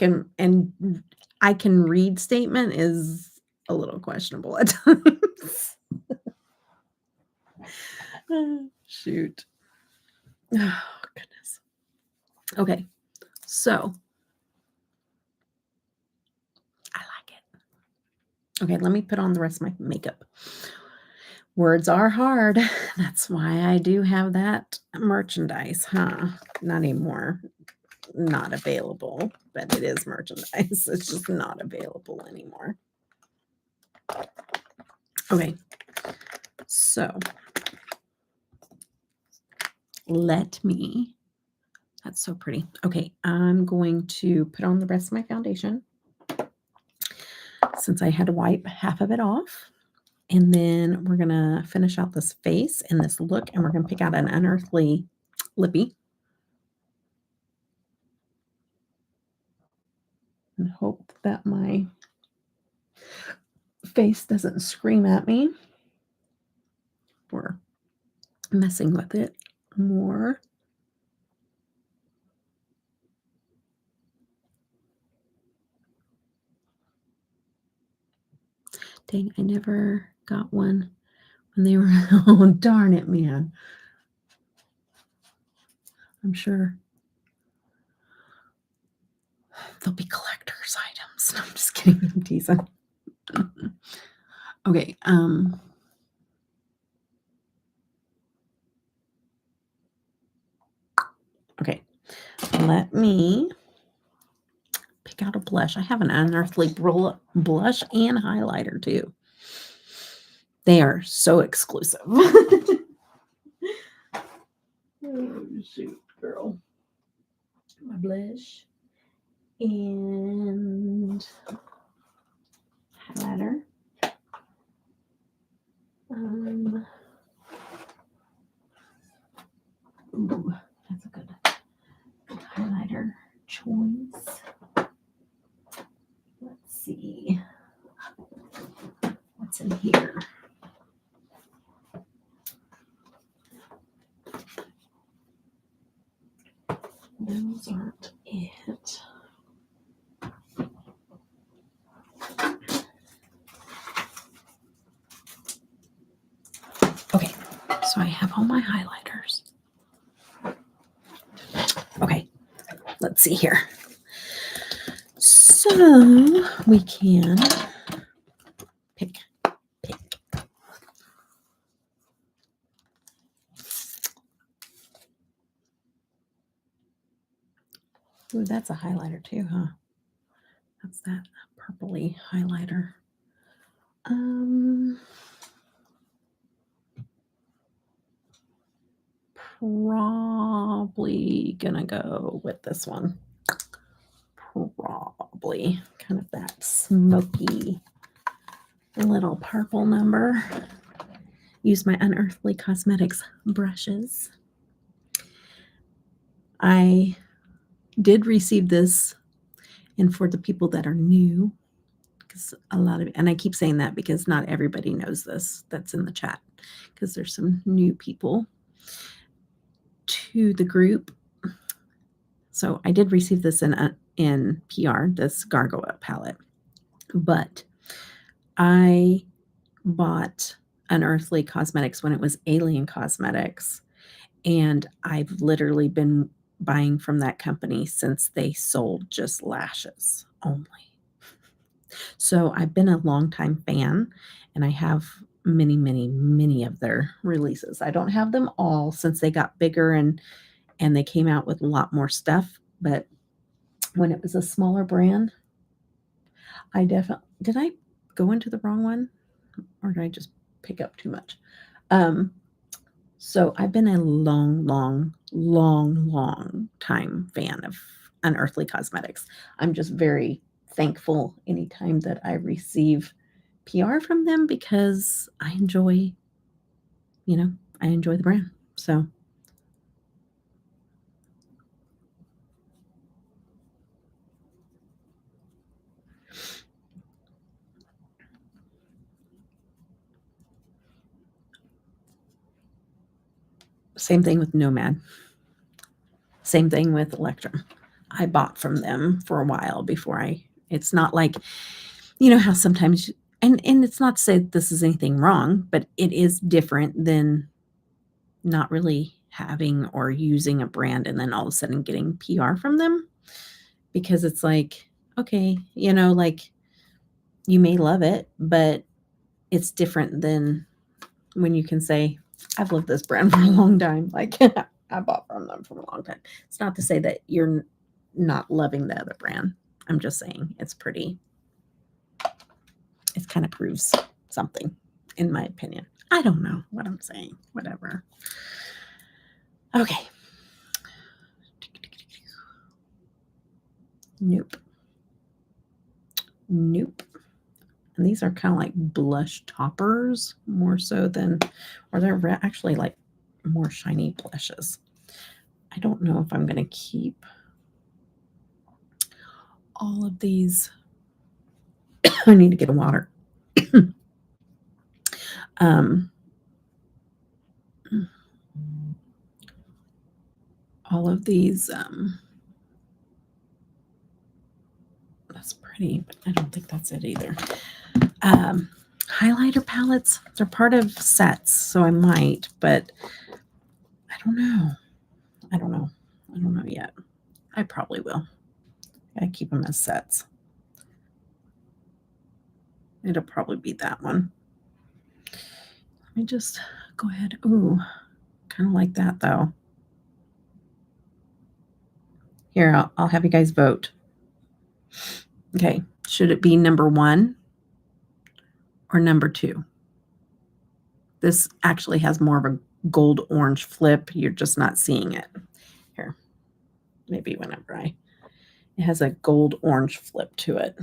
can read statement is a little questionable at times. Shoot. Oh, goodness. Okay. So I like it. Okay, let me put on the rest of my makeup. Words are hard. That's why I do have that merchandise, huh? Not anymore. Not available, but it is merchandise. It's just not available anymore. Okay. So that's so pretty. Okay, I'm going to put on the rest of my foundation since I had to wipe half of it off. And then we're going to finish out this face and this look, and we're going to pick out an unearthly lippy. And hope that my face doesn't scream at me for messing with it more. Dang, I never got one when they were, oh, darn it, man. I'm sure. They'll be collector's items. No, I'm just kidding. I'm teasing. Okay. Okay. Let me pick out a blush. I have an unearthly blush and highlighter too. They are so exclusive. Oh, shoot, girl. My blush and highlighter. Ooh, that's a good highlighter choice. Let's see what's in here. Those aren't it. Okay, so I have all my highlighters. Okay, let's see here. So we can pick. Ooh, that's a highlighter too, huh? That's that purpley highlighter. Probably gonna go with this one. Probably kind of that smoky little purple number. Use my Unearthly Cosmetics brushes. I did receive this, and for the people that are new, because a lot of, and I keep saying that because not everybody knows this that's in the chat, because there's some new people to the group. So I did receive this in PR, this Gargoyle palette, but I bought Unearthly Cosmetics when it was Alien Cosmetics, and I've literally been buying from that company since they sold just lashes only. So I've been a longtime fan, and I have many of their releases. I don't have them all since they got bigger and they came out with a lot more stuff, but when it was a smaller brand, I definitely, did I go into the wrong one, or did I just pick up too much? So I've been a long time fan of Unearthly Cosmetics. I'm just very thankful anytime that I receive PR from them, because I enjoy, I enjoy the brand. So same thing with Nomad. Same thing with Electrum. I bought from them for a while before it's not like, how sometimes, and it's not to say that this is anything wrong, but it is different than not really having or using a brand and then all of a sudden getting PR from them, because it's like, okay, like, you may love it, but it's different than when you can say, I've loved this brand for a long time. Like, I bought from them for a long time. It's not to say that you're not loving the other brand. I'm just saying it kind of proves something, in my opinion. I don't know what I'm saying. Whatever. Okay. Nope. And these are kind of like blush toppers more so than, or they're actually like more shiny blushes. I don't know if I'm going to keep all of these. I need to get a water. All of these, that's pretty, but I don't think that's it either. Highlighter palettes, they're part of sets, so I might, but I don't know. I don't know yet. I probably will. I keep them as sets. It'll probably be that one. Let me just go ahead. Ooh, kind of like that though. Here, I'll have you guys vote. Okay, should it be number 1 or number 2? This actually has more of a gold orange flip. You're just not seeing it. Here, maybe whenever it has a gold orange flip to it.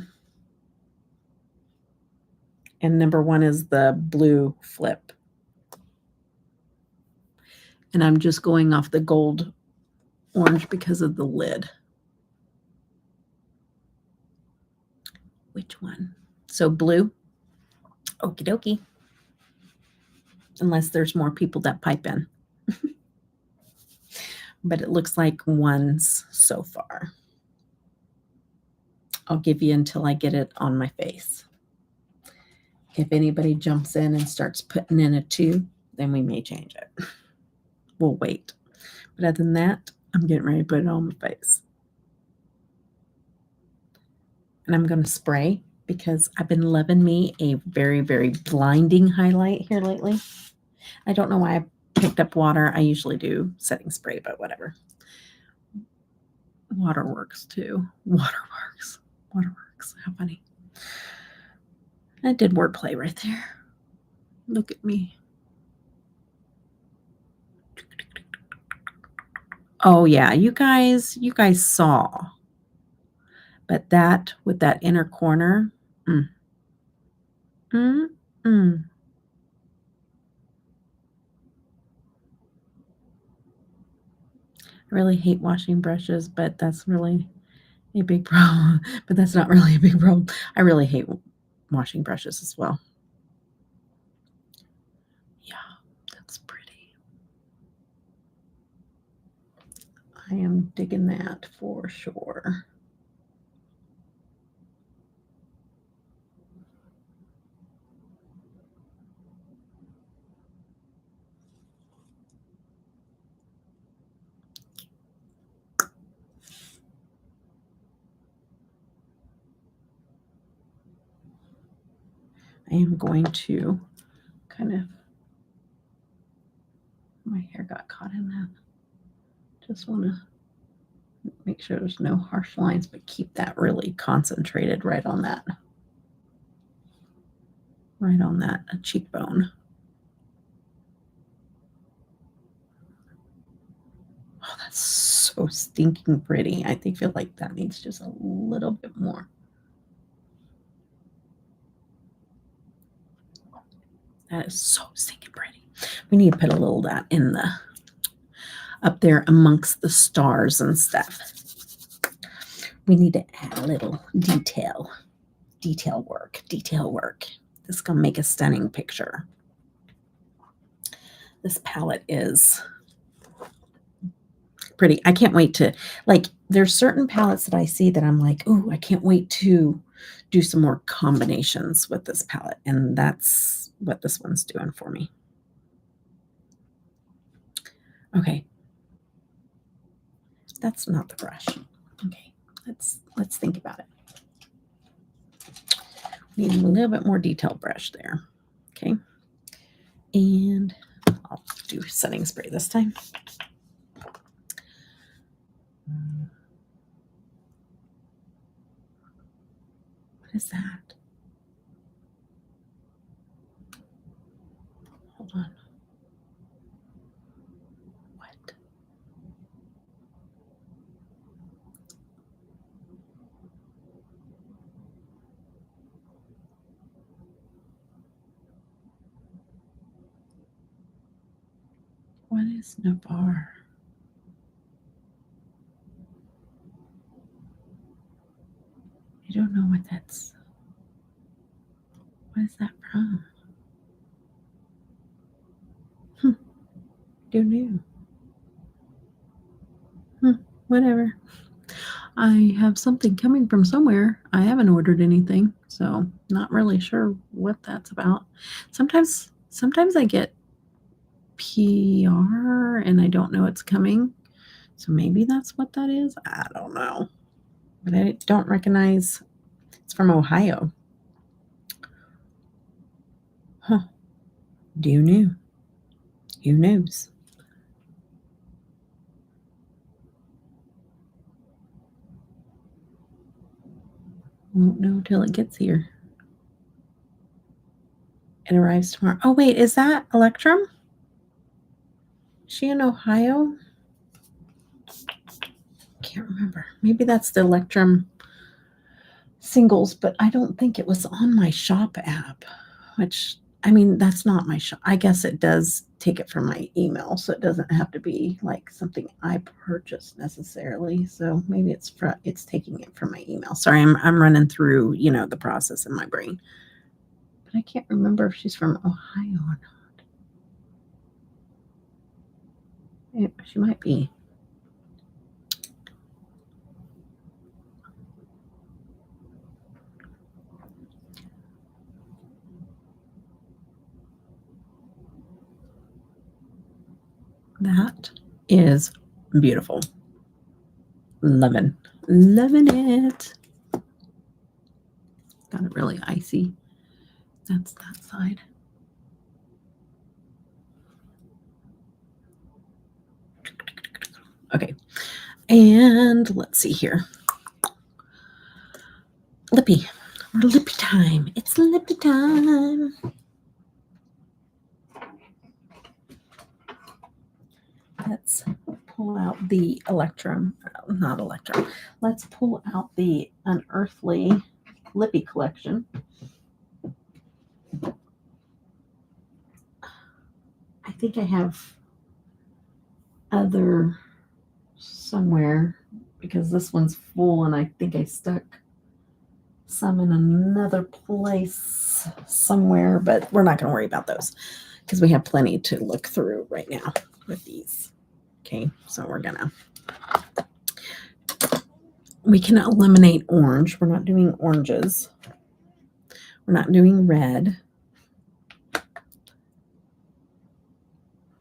And number 1 is the blue flip. And I'm just going off the gold orange because of the lid. Which one? So blue. Okie dokie. Unless there's more people that pipe in. But it looks like 1's so far. I'll give you until I get it on my face. If anybody jumps in and starts putting in a 2, then we may change it. We'll wait. But other than that, I'm getting ready to put it on my face. And I'm going to spray because I've been loving me a very, very blinding highlight here lately. I don't know why I picked up water. I usually do setting spray, but whatever. Water works too. Water works. Water works. How funny. I did wordplay right there. Look at me. Oh yeah, you guys saw. But that with that inner corner, I really hate washing brushes, but that's really a big problem. But that's not really a big problem. I really hate washing brushes as well. Yeah, that's pretty. I am digging that for sure. I am going to kind of, my hair got caught in that. Just want to make sure there's no harsh lines, but keep that really concentrated right on that cheekbone. Oh, that's so stinking pretty. I feel like that needs just a little bit more. That is so stinking pretty. We need to put a little of that in the up there amongst the stars and stuff. We need to add a little detail work. This is going to make a stunning picture. This palette is pretty. I can't wait to, like, there's certain palettes that I see that I'm like, ooh, I can't wait to do some more combinations with this palette. And that's what this one's doing for me. Okay. That's not the brush. Okay. Let's think about it. Need a little bit more detailed brush there. Okay. And I'll do setting spray this time. What is that? Hold on. What? What is Navarre? I don't know what that's. What is that from? Who knew? Whatever. I have something coming from somewhere. I haven't ordered anything, so not really sure what that's about. Sometimes I get PR and I don't know it's coming. So maybe that's what that is. I don't know. but I don't recognize. It's from Ohio. Huh. Do you know? Who knows? Won't know till it gets here. It arrives tomorrow. Oh, wait, is that Electrum? Is she in Ohio? Can't remember. Maybe that's the Electrum singles, but I don't think it was on my shop app, which, I mean, that's not my shop. I guess it does take it from my email, so it doesn't have to be like something I purchased necessarily. So maybe it's taking it from my email. Sorry, I'm running through, you know, the process in my brain. But I can't remember if she's from Ohio or not. Yeah, she might be. That is beautiful. Loving it. Got it really icy. That's that side. Okay. And let's see here. Lippy. Lippy time. It's lippy time. Let's pull out the Electrum. Not Electrum. Let's pull out the Unearthly Lippy collection. I think I have other somewhere because this one's full and I think I stuck some in another place somewhere, but we're not going to worry about those because we have plenty to look through right now with these. Okay, so we can eliminate orange. We're not doing oranges. We're not doing red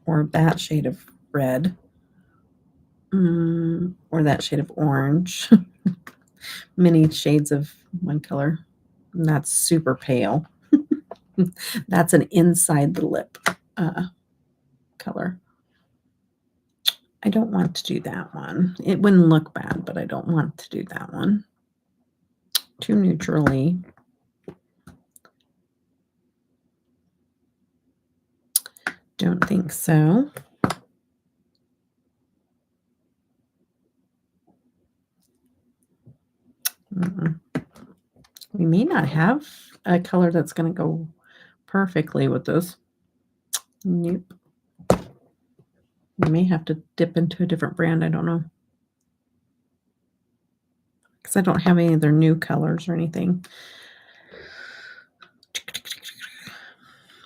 or that shade of red or that shade of orange. Many shades of one color. And that's super pale. That's an inside the lip color. I don't want to do that one. It wouldn't look bad, but I don't want to do that one. Too neutrally. Don't think so. We may not have a color that's going to go perfectly with this. Nope. We may have to dip into a different brand. I don't know. Because I don't have any of their new colors or anything.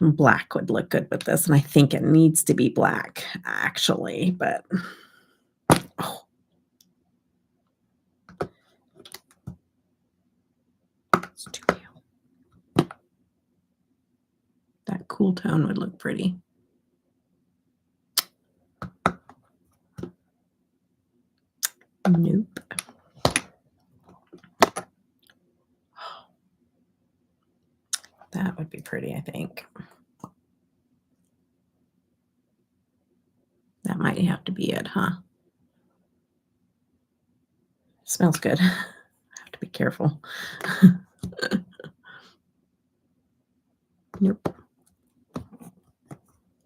Black would look good with this, and I think it needs to be black, actually, but oh. It's too pale. That cool tone would look pretty. Nope. That would be pretty, I think. That might have to be it, huh? Smells good. I have to be careful. Nope.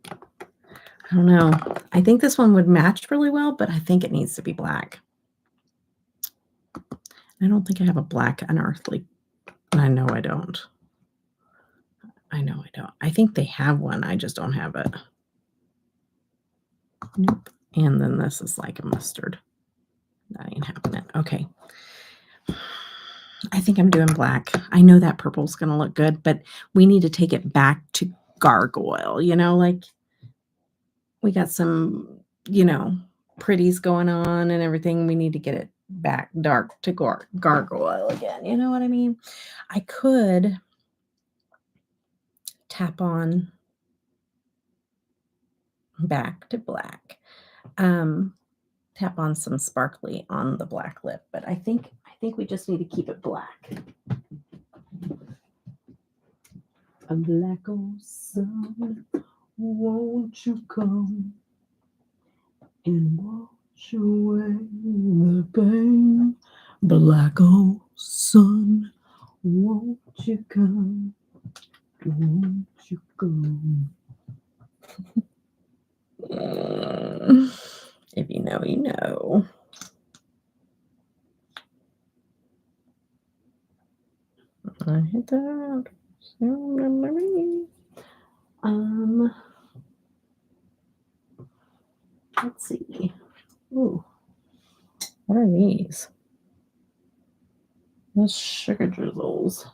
I don't know. I think this one would match really well, but I think it needs to be black. I don't think I have a black Unearthly. I know I don't. I think they have one. I just don't have it. Nope. And then this is like a mustard. That ain't happening. Okay. I think I'm doing black. I know that purple's going to look good, but we need to take it back to Gargoyle. You know, like we got some, you know, pretties going on and everything. We need to get it back dark to Gargoyle again. You know what I mean? I could tap on back to black. Tap on some sparkly on the black lip, but I think think we just need to keep it black. A black old sun, won't you come and wash away the pain? Black old sun, won't you come? Won't you come? If you know, you know. I hit that. Let's see. Ooh, what are these? Those sugar drizzles.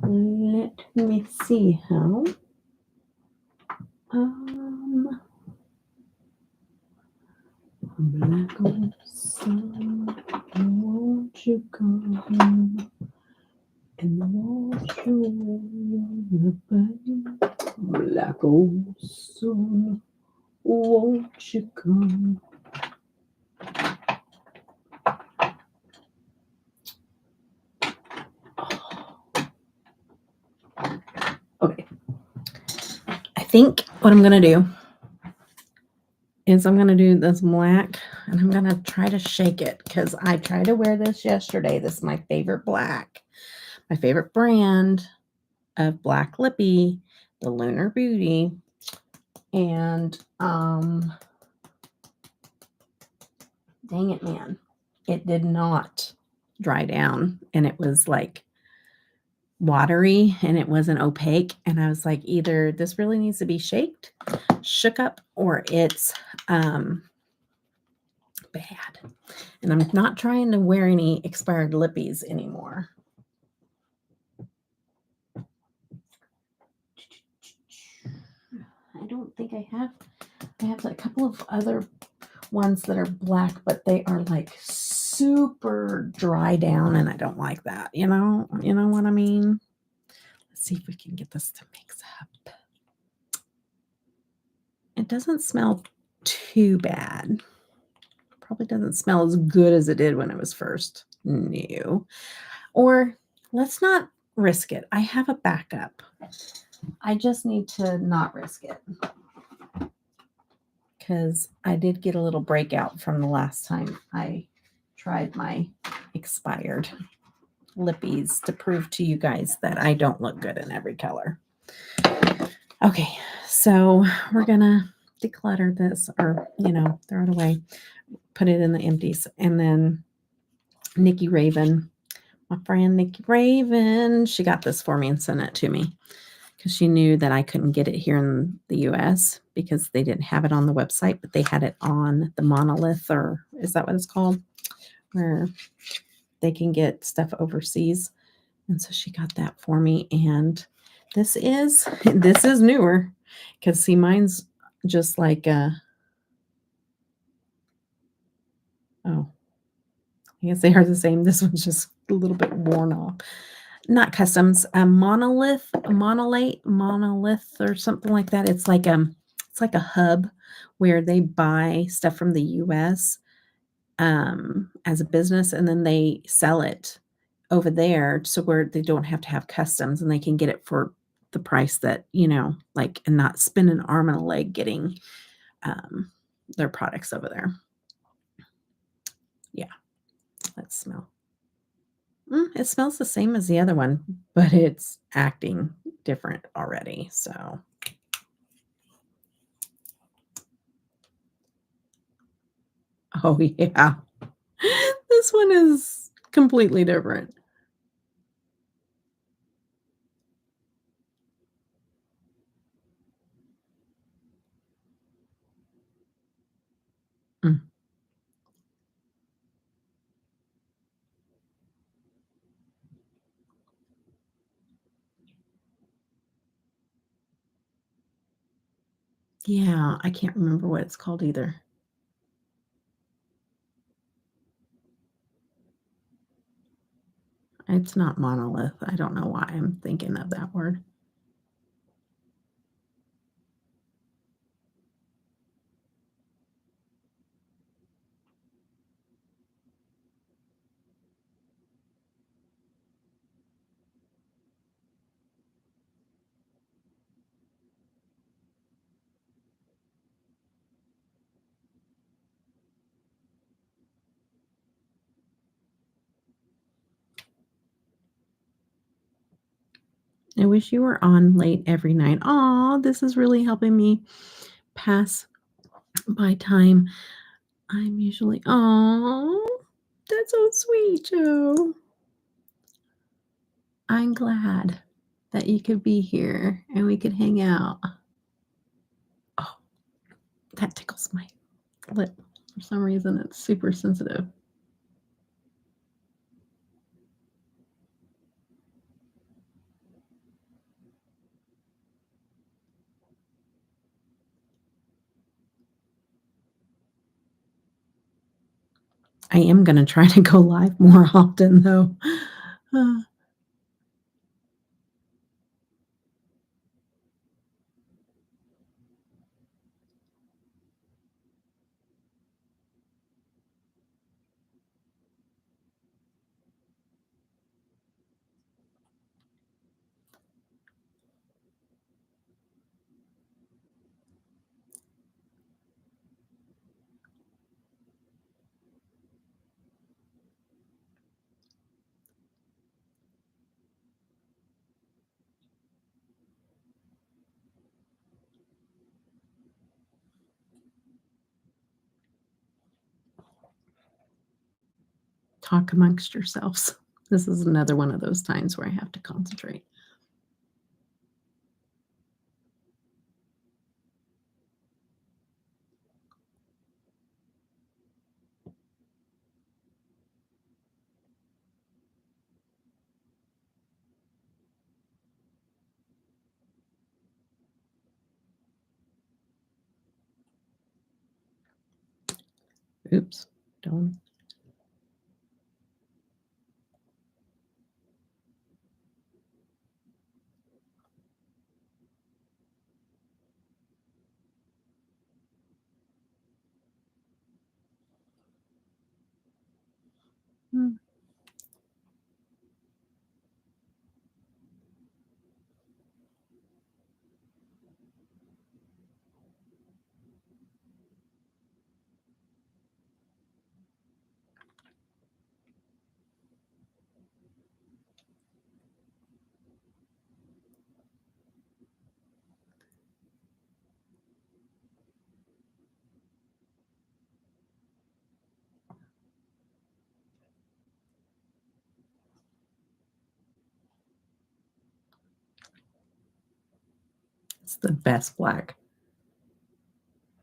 Let me see how. Black old sun, won't you come and wash away the pain? Black old sun, won't you come? Okay. I think what I'm going to do is I'm going to do this black, and I'm going to try to shake it because I tried to wear this yesterday. This is my favorite black, my favorite brand of black lippy, the Lunar Beauty. And dang it, man, it did not dry down, and it was like watery, and it wasn't opaque. And I was like, either this really needs to be shook up, or it's bad. And I'm not trying to wear any expired lippies anymore. I don't think I have a couple of other ones that are black, but they are like super dry down, and I don't like that. You know what I mean? Let's see if we can get this to mix up. It doesn't smell too bad. Probably doesn't smell as good as it did when it was first new. Or let's not risk it. I have a backup. I just need to not risk it, because I did get a little breakout from the last time I tried my expired lippies to prove to you guys that I don't look good in every color. Okay, so we're gonna declutter this, or throw it away, put it in the empties. And then Nikki Raven, my friend Nikki Raven, she got this for me and sent it to me because she knew that I couldn't get it here in the US because they didn't have it on the website, but they had it on the Monolith, or is that what it's called, where they can get stuff overseas. And so she got that for me. And this is newer, because see, mine's just like oh, I guess they are the same. This one's just a little bit worn off. Not customs, a monolith or something like that. It's like a hub where they buy stuff from the US as a business, and then they sell it over there, so where they don't have to have customs, and they can get it for the price that, like, and not spend an arm and a leg getting their products over there. Yeah, let's smell. It smells the same as the other one, but it's acting different already. So oh yeah, this one is completely different. Yeah, I can't remember what it's called either. It's not monolith. I don't know why I'm thinking of that word. I wish you were on late every night. Aw, this is really helping me pass my time. I'm usually aw, that's so sweet, Joe. I'm glad that you could be here and we could hang out. Oh, that tickles my lip. For some reason, it's super sensitive. I am gonna try to go live more often, though. Uh, talk amongst yourselves. This is another one of those times where I have to concentrate. Oops, don't. Hmm. It's the best black.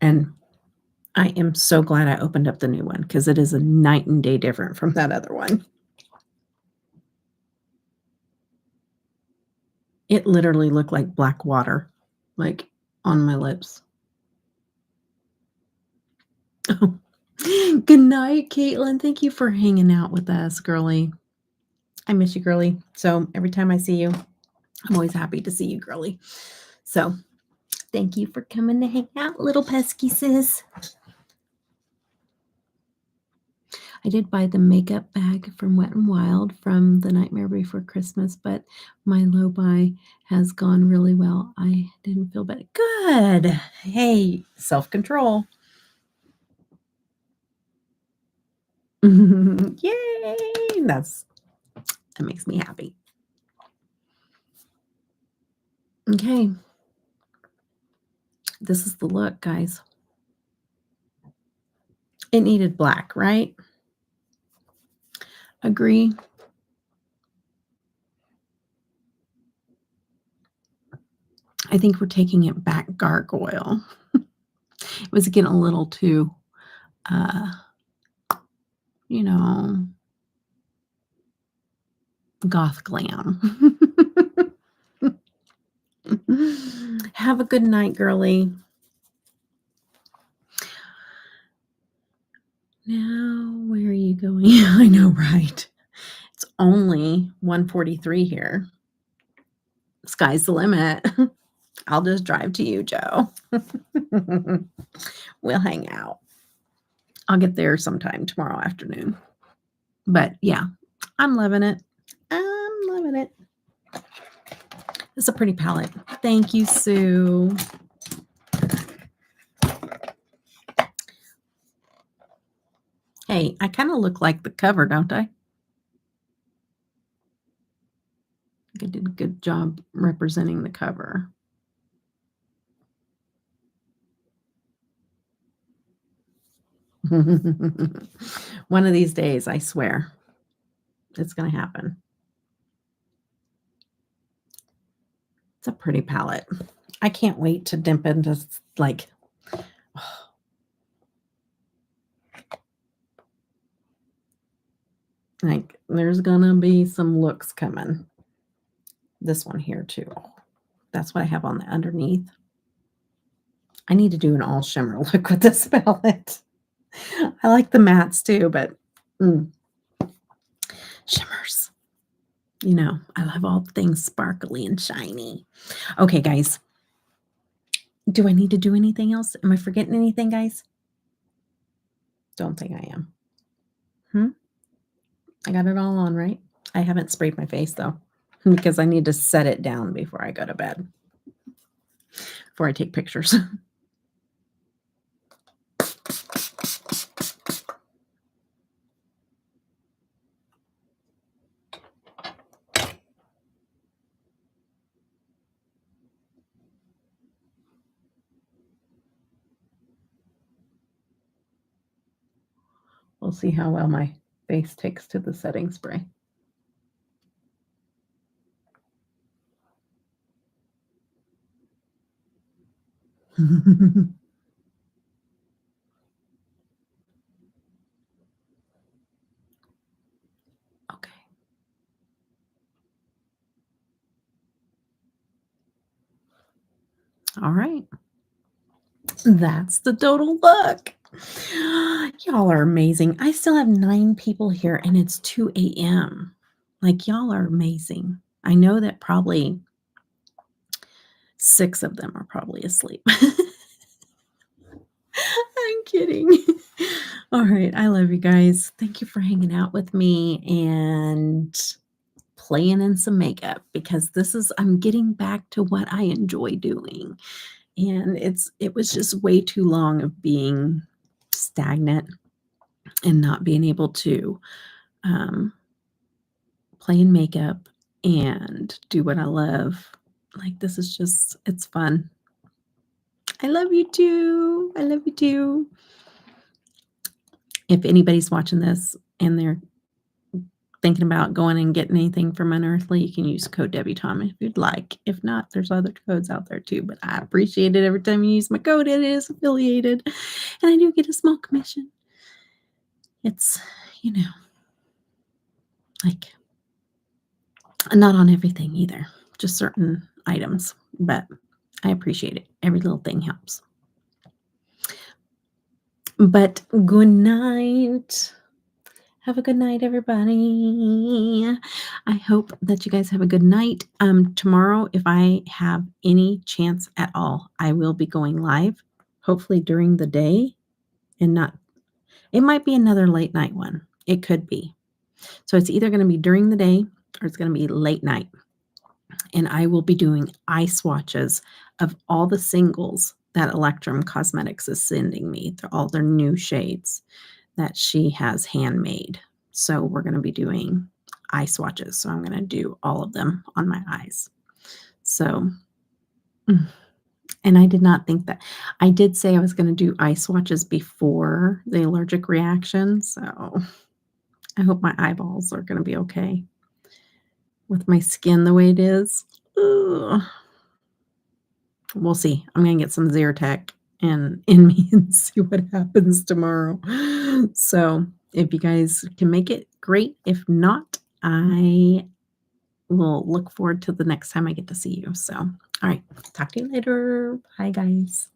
And I am so glad I opened up the new one because it is a night and day different from that other one. It literally looked like black water, like, on my lips. Oh. Good night, Caitlin. Thank you for hanging out with us, girly. I miss you, girly. So every time I see you, I'm always happy to see you, girly. So thank you for coming to hang out, little pesky sis. I did buy the makeup bag from Wet n Wild from The Nightmare Before Christmas, but my low buy has gone really well. I didn't feel bad. Good. Hey, self-control. Yay! That makes me happy. Okay. This is the look, guys. It needed black, right? Agree? I think we're taking it back Gargoyle. It was getting a little too, uh, you know, goth glam. Have a good night, girly. Now, where are you going? I know, right? It's only 1:43 here. Sky's the limit. I'll just drive to you, Joe. We'll hang out. I'll get there sometime tomorrow afternoon. But yeah, I'm loving it. I'm loving it. It's a pretty palette. Thank you, Sue. Hey, I kind of look like the cover, don't I? I did a good job representing the cover. One of these days, I swear, it's going to happen. It's a pretty palette. I can't wait to dip into, like, there's going to be some looks coming. This one here, too. That's what I have on the underneath. I need to do an all shimmer look with this palette. I like the mattes, too, but shimmers. You know, I love all things sparkly and shiny. Okay, guys. Do I need to do anything else? Am I forgetting anything, guys? Don't think I am. I got it all on, right? I haven't sprayed my face, though, because I need to set it down before I go to bed, before I take pictures. We'll see how well my face takes to the setting spray. Okay. All right. That's the total look. Y'all are amazing. I still have 9 people here and it's 2 a.m. Like, y'all are amazing. I know that probably 6 of them are probably asleep. I'm kidding. All right. I love you guys. Thank you for hanging out with me and playing in some makeup, because I'm getting back to what I enjoy doing. And it was just way too long of being stagnant and not being able to play in makeup and do what I love. Like, this is just, it's fun. I love you too. I love you too. If anybody's watching this and they're thinking about going and getting anything from Unearthly, you can use code Debutawn if you'd like. If not, there's other codes out there too, but I appreciate it every time you use my code. It is affiliated, and I do get a small commission. It's, you know, like, not on everything either, just certain items, but I appreciate it. Every little thing helps. But good night. Have a good night, everybody. I hope that you guys have a good night. Tomorrow, if I have any chance at all, I will be going live, hopefully during the day, and it might be another late night one. It could be. So it's either going to be during the day or it's going to be late night. And I will be doing eye swatches of all the singles that Electrum Cosmetics is sending me. They're all their new shades that she has handmade. So we're going to be doing eye swatches. So I'm going to do all of them on my eyes. So, and I did not think that. I did say I was going to do eye swatches before the allergic reaction. So I hope my eyeballs are going to be okay with my skin the way it is. Ugh. We'll see. I'm going to get some Zyrtec in me and see what happens tomorrow. So if you guys can make it, great. If not, I will look forward to the next time I get to see you. So, all right. Talk to you later. Bye, guys.